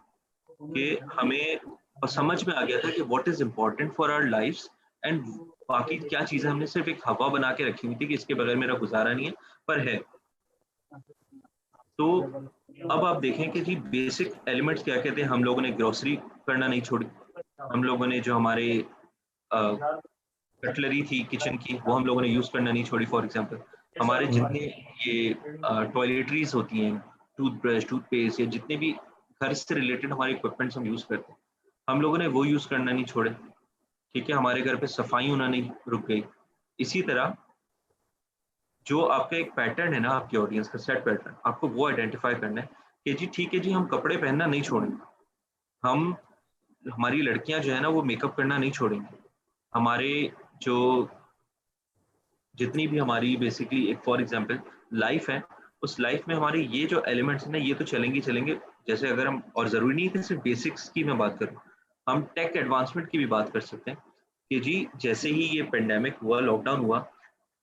कि हमें समझ में आ गया था कि what is important for our lifes, and बाकी क्या चीज़ें हमने सिर्फ एक हवा बना के रखी हुई थी कि इसके बगैर मेरा गुजारा नहीं है, पर है। तो अब आप देखें कि जी बेसिक एलिमेंट्स क्या कहते हैं, हम लोगों ने ग्रोसरी करना नहीं छोड़ी, हम लोगों ने जो हमारे कटलरी थी किचन की वो हम लोगों ने यूज़ करना नहीं छोड़ी। फॉर एग्जांपल हमारे जितने ये टॉयलेटरीज होती हैं, टूथब्रश, टूथपेस्ट या जितने भी घर से रिलेटेड हमारे इक्विपमेंट्स हम यूज़ करते हैं, हम लोगों ने वो यूज़ करना नहीं छोड़े। ठीक है, हमारे घर पे सफाई होना नहीं रुक गई। इसी तरह जो आपका एक पैटर्न है ना, आपकी ऑडियंस का सेट पैटर्न, आपको वो आइडेंटिफाई करना है कि जी ठीक है जी हम कपड़े पहनना नहीं छोड़ेंगे, हम हमारी लड़कियां जो है ना वो मेकअप करना नहीं छोड़ेंगी। हमारे जो जितनी भी हमारी बेसिकली एक फॉर एग्जांपल लाइफ है, उस लाइफ में हमारे ये जो एलिमेंट्स हैं ना ये तो चलेंगे चलेंगे। जैसे अगर हम, और ज़रूरी नहीं है कि सिर्फ बेसिक्स की मैं बात करूँ, हम टेक एडवांसमेंट की भी बात कर सकते हैं कि जी जैसे ही ये पेंडेमिक हुआ, लॉकडाउन हुआ,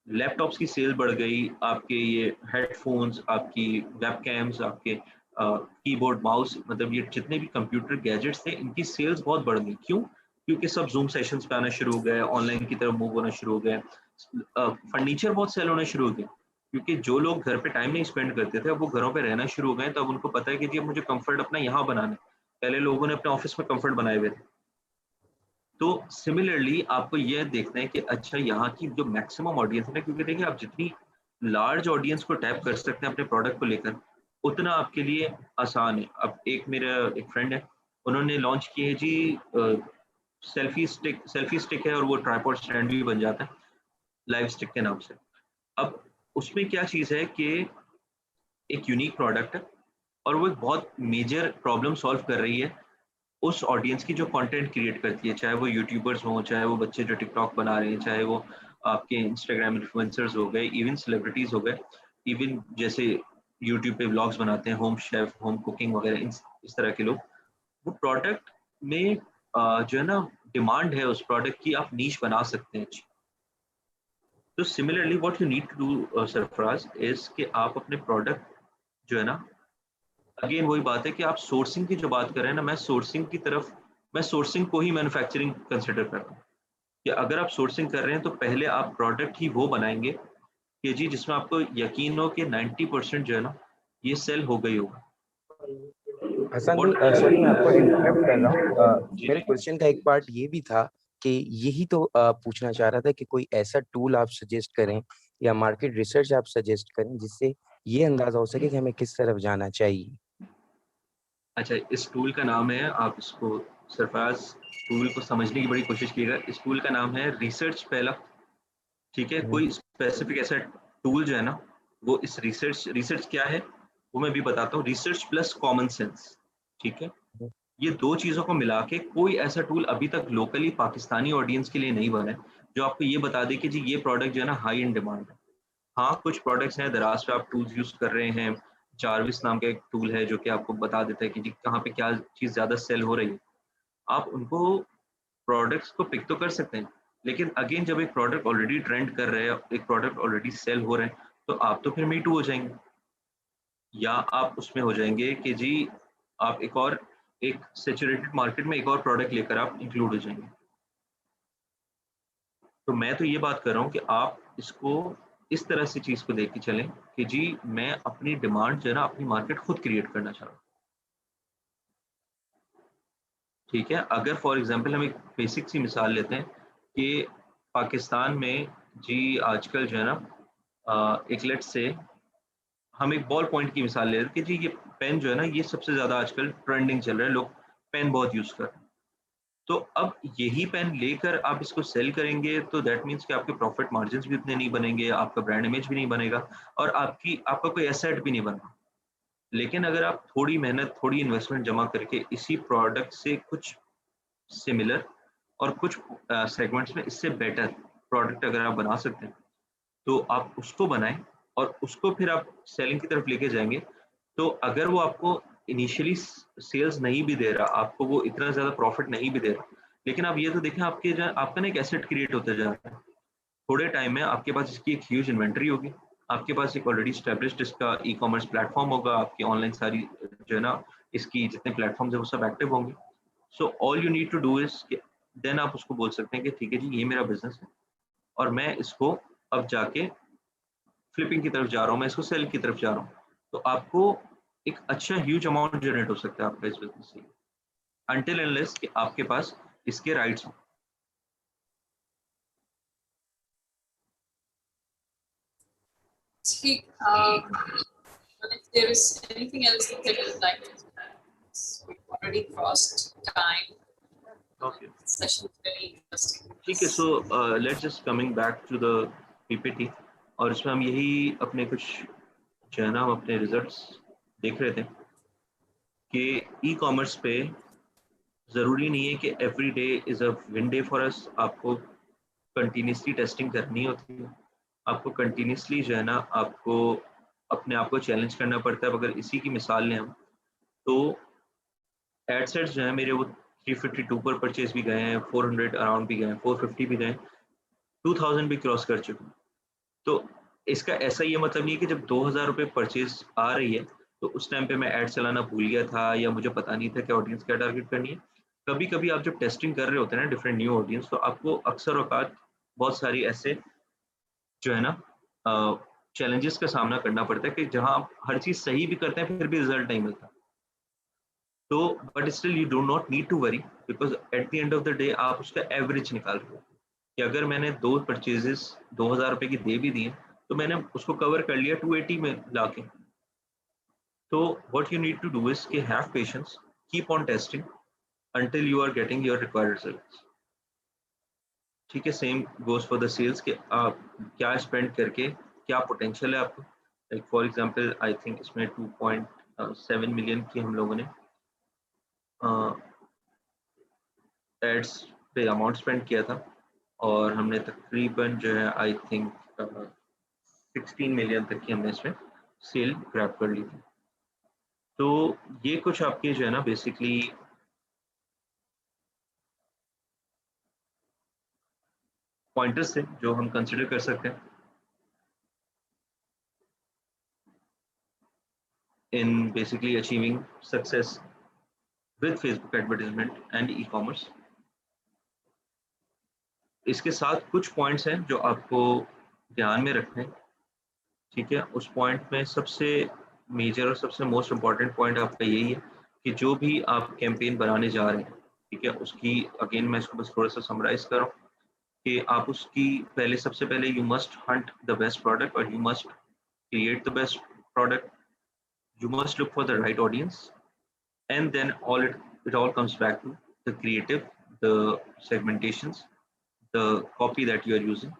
लैपटॉप्स की सेल बढ़ गई, आपके ये हेडफोन्स, आपकी वेबकैम्स, आपके कीबोर्ड माउस, मतलब ये जितने भी कंप्यूटर गैजेट्स थे इनकी सेल्स बहुत बढ़ गई। क्यों? क्योंकि सब जूम सेशंस पे आना शुरू हो गए, ऑनलाइन की तरफ मूव होना शुरू हो गए, फर्नीचर बहुत सेल होना शुरू हो गए, क्योंकि जो लोग घर पे टाइम नहीं स्पेंड करते थे अब वो घरों पे रहना शुरू हो गए, तब उनको पता है कि जी अब मुझे कंफर्ट अपना यहाँ बनाना है। पहले लोगों ने अपने ऑफिस में कंफर्ट बनाए हुए थे। तो सिमिलरली आपको यह देखना है कि अच्छा यहाँ की जो मैक्सिमम ऑडियंस है ना, क्योंकि देखिए आप जितनी लार्ज ऑडियंस को टैप कर सकते हैं अपने प्रोडक्ट को लेकर उतना आपके लिए आसान है। अब एक मेरा एक फ्रेंड है, उन्होंने लॉन्च की है जी सेल्फी स्टिक है, और वो ट्राइपॉड स्टैंड भी बन जाता है लाइव स्टिक के नाम से। अब उसमें क्या चीज़ है कि एक यूनिक प्रोडक्ट है और वो एक बहुत मेजर प्रॉब्लम सॉल्व कर रही है उस ऑडियंस की जो कंटेंट क्रिएट करती है, चाहे वो यूट्यूबर्स हों, चाहे वो बच्चे जो टिकटॉक बना रहे हैं, चाहे वो आपके इंस्टाग्राम इन्फ्लुएंसर्स हो गए, इवन सेलिब्रिटीज हो गए, इवन जैसे यूट्यूब पे व्लॉग्स बनाते हैं, होम शेफ, होम कुकिंग वगैरह, इस तरह के लोग, वो प्रोडक्ट में जो है ना डिमांड है उस प्रोडक्ट की, आप नीश बना सकते हैं अच्छी। तो similarly what you need to do Sarfaraz is कि आप अपने प्रोडक्ट जो है ना, अगेन वही बात है कि आप सोर्सिंग की जो बात कर रहे हैं ना, मैं सोर्सिंग को ही मैन्युफैक्चरिंग कंसिडर कर रहा हूँ कि अगर आप सोर्सिंग कर रहे हैं तो पहले आप प्रोडक्ट ही वो बनाएंगे कि जी जिसमें आपको यकीन हो कि 90% जो है ना ये सेल हो गई होगा। हसन What- भाई, सॉरी मैं आपको इंटरप्ट कर रहा हूँ। जी मेरे जी क्वेश्चन का एक पार्ट ये भी था कि यही तो पूछना चाह रहा था कि कोई ऐसा टूल आप सजेस्ट करें या मार्केट रिसर्च आप सजेस्ट करें जिससे ये अंदाजा हो सके कि हमें किस तरफ जाना चाहिए। अच्छा, इस टूल का नाम है, आप इसको सरफराज टूल को समझने की बड़ी कोशिश कीजिएगा। इस टूल का नाम है रिसर्च पहला। ठीक है, हम्म, कोई स्पेसिफिक ऐसा टूल जो है ना, वो इस रिसर्च क्या है वो मैं भी बताता हूँ। रिसर्च प्लस कॉमन सेंस, ठीक है, हम्म, ये दो चीज़ों को मिला के कोई ऐसा टूल अभी तक लोकली पाकिस्तानी ऑडियंस के लिए नहीं बना है जो आपको ये बता दे कि जी ये प्रोडक्ट जो है ना हाई इन डिमांड है। हाँ, कुछ प्रोडक्ट्स हैं दराज पे आप टूल्स यूज कर रहे हैं। जार्विस नाम का एक टूल है जो कि आपको बता देता है कि जी कहाँ पे क्या चीज़ ज़्यादा सेल हो रही है। आप उनको प्रोडक्ट्स को पिक तो कर सकते हैं, लेकिन अगेन जब एक प्रोडक्ट ऑलरेडी ट्रेंड कर रहे हैं, एक प्रोडक्ट ऑलरेडी सेल हो रहे हैं, तो आप तो फिर मी टू हो जाएंगे, या आप उसमें हो जाएंगे कि जी आप एक सैचुरेटेड मार्केट में एक और प्रोडक्ट लेकर आप इंक्लूड हो जाएंगे। तो मैं तो ये बात कर रहा हूँ कि आप इसको इस तरह से चीज़ को देख के चलें कि जी मैं अपनी डिमांड जो है ना अपनी मार्केट खुद क्रिएट करना चाह रहा हूँ। ठीक है, अगर फॉर एग्जांपल हम एक बेसिक सी मिसाल लेते हैं कि पाकिस्तान में जी आजकल जो है ना एक लेट्स से हम एक बॉल पॉइंट की मिसाल ले रहे हैं कि जी ये पेन जो है ना ये सबसे ज़्यादा आजकल ट्रेंडिंग चल रहा है, लोग पेन बहुत यूज़ कर रहे हैं। तो अब यही पेन लेकर आप इसको सेल करेंगे तो दैट मीन्स कि आपके प्रॉफिट मार्जिन्स भी उतने नहीं बनेंगे, आपका ब्रांड इमेज भी नहीं बनेगा, और आपका कोई एसेट भी नहीं बना। लेकिन अगर आप थोड़ी मेहनत, थोड़ी इन्वेस्टमेंट जमा करके इसी प्रोडक्ट से कुछ सिमिलर और कुछ सेगमेंट्स में इससे बेटर प्रोडक्ट अगर आप बना सकते हैं, तो आप उसको बनाएं और उसको फिर आप सेलिंग की तरफ लेके जाएंगे। तो अगर वो आपको इनिशियली सेल्स नहीं भी दे रहा, आपको वो इतना ज़्यादा प्रॉफिट नहीं भी दे रहा, लेकिन आप ये तो देखें आपका ना एक एसेट क्रिएट होता जा रहा है। थोड़े टाइम में आपके पास इसकी एक ह्यूज इन्वेंट्री होगी, आपके पास एक ऑलरेडी स्टैब्लिश्ड इसका ई कॉमर्स प्लेटफॉर्म होगा, आपकी ऑनलाइन सारी जो है ना इसकी जितने प्लेटफॉर्म्स है वो सब एक्टिव होंगे। So all you need to do is, then आप उसको बोल सकते हैं कि ठीक है जी ये मेरा बिजनेस है और मैं इसको अब जाके फ्लिपिंग की तरफ जा रहा हूँ, मैं इसको सेल की तरफ जा रहा हूँ। तो आपको एक अच्छा ह्यूज अमाउंट जनरेट हो सकता है आपका इस बिजनेस से, अनटिल अनलेस कि आपके पास इसके राइट्स हो। Speak. But if there is anything else that you would like to discuss, we've already crossed time. Okay. Session is very interesting. ठीक है, so let's just coming back to the PPT, और इसमें हम यही अपने कुछ जो है ना हम अपने रिजल्ट्स देख रहे थे कि ई कॉमर्स पे ज़रूरी नहीं है कि every day is a win day for us. आपको कंटिन्यूसली टेस्टिंग करनी होती है, आपको कंटिन्यूसली जो है ना, आपको अपने आप को चैलेंज करना पड़ता है। अगर इसी की मिसाल लें हम, तो एडसेट्स जो है मेरे वो 352 पर परचेज भी गए हैं, 400 अराउंड भी गए हैं, 450 भी गए, 2000 भी क्रॉस कर चुके हैं। तो इसका ऐसा ये मतलब नहीं है कि जब 2000 रुपये परचेज आ रही है तो उस टाइम पे मैं ऐड चलाना भूल गया था या मुझे पता नहीं था कि ऑडियंस क्या टारगेट करनी है। कभी कभी आप जब टेस्टिंग कर रहे होते हैं ना डिफरेंट न्यू ऑडियंस, तो आपको अक्सर औकात बहुत सारी ऐसे जो है ना चैलेंजेस का सामना करना पड़ता है कि जहां आप हर चीज़ सही भी करते हैं फिर भी रिजल्ट नहीं मिलता। तो but still you do not need to worry, because at the end of the day आप उसका एवरेज निकाल रहे हो कि अगर मैंने 2 परचेजेस 2000 रुपये की दे भी दी हैं, तो मैंने उसको कवर कर लिया 280 में लाके। तो what you need to do is कि have patience, keep on testing until you are getting your required results। ठीक है, same goes for the sales कि आप क्या स्पेंड करके क्या पोटेंशियल है आपको। Like for example I think इसमें 2.7 मिलियन की हम लोगों ने एड्स पे अमाउंट स्पेंड किया था, और हमने तकरीबन जो है आई थिंक 16 मिलियन तक की हमने इसमें सेल ग्रैब कर ली थी। तो ये कुछ आपके जो है ना बेसिकली पॉइंटर्स थे जो हम कंसिडर कर सकते हैं in basically achieving success with Facebook advertisement and e-commerce। इसके साथ कुछ पॉइंट्स हैं जो आपको ध्यान में रखने हैं। ठीक है, उस पॉइंट में सबसे मेजर और सबसे मोस्ट इम्पॉर्टेंट पॉइंट आपका यही है कि जो भी आप कैंपेन बनाने जा रहे हैं, ठीक है, उसकी अगेन मैं इसको बस थोड़ा सा समराइज कर रहा हूँ कि आप उसकी पहले सबसे पहले you must hunt the best product और you must create the best product, you must look for the right audience, and then it all comes back to the creative, the segmentations, the copy that you are using।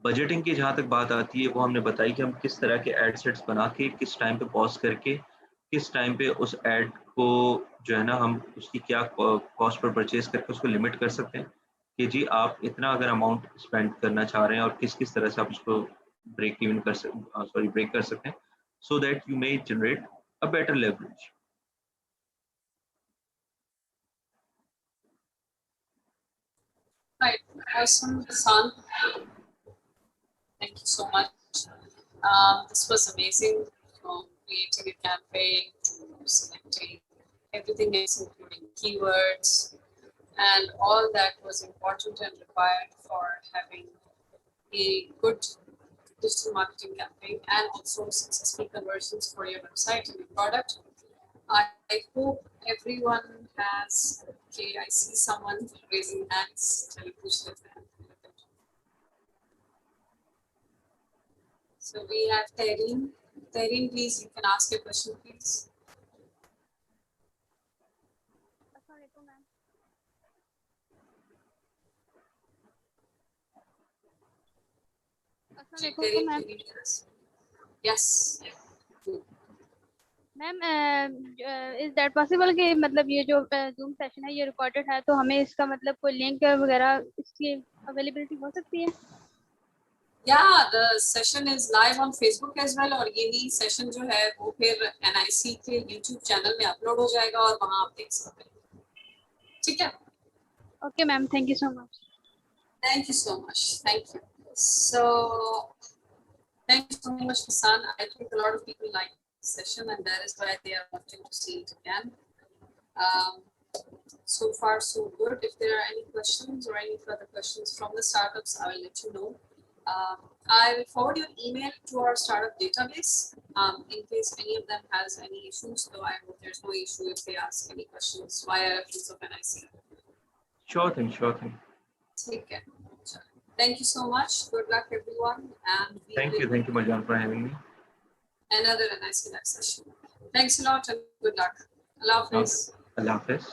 Budgeting की जहाँ तक बात आती है वो हमने बताई कि हम किस तरह के एड सेट्स बना के किस टाइम पे पॉज करके किस टाइम पे उस एड को जो है ना हम उसकी क्या कॉस्ट पर परचेज करके उसको लिमिट कर सकते हैं कि जी आप इतना अगर अमाउंट स्पेंड करना चाह रहे हैं और किस किस तरह से आप उसको ब्रेक कर सकते हैं, so that you may generate a better leverage। Right. Awesome, Hassan. Thank you so much. This was amazing, from creating a campaign to selecting everything else, including keywords, and all that was important and required for having a good digital marketing campaign and also successful conversions for your website and your product. I hope everyone has. Okay, I see someone raising hands. So we have Tareen. Tareen, please, you can ask your question, please. Yes. Ma'am is that possible कि मतलब ये जो zoom session है ये recorded है, तो हमें इसका मतलब कोई लिंक वगैरह इसकी अवेलेबिलिटी हो सकती है? Yeah, the session is live on Facebook as well, और ये सेशन जो है वो फिर NIC के YouTube चैनल में अपलोड हो जाएगा और वहाँ आप देख सकते हैं। ठीक है? Okay, ma'am. Thank you so much. Thank you so much. Thank you. So, thank you so much, Hassan. I think a lot of people like this session, and that is why they are wanting to see it again. So far, so good. If there are any questions or any further questions from the startups, I will let you know. I will forward your email to our startup database in case any of them has any issues. So I hope there's no issue if they ask any questions via reference of NIC. Sure thing, sure thing। Take care. Thank you so much. Good luck, everyone. And thank you Marjan for having me। Another NIC live session. Thanks a lot and good luck. Allah Hafiz. Allah Hafiz।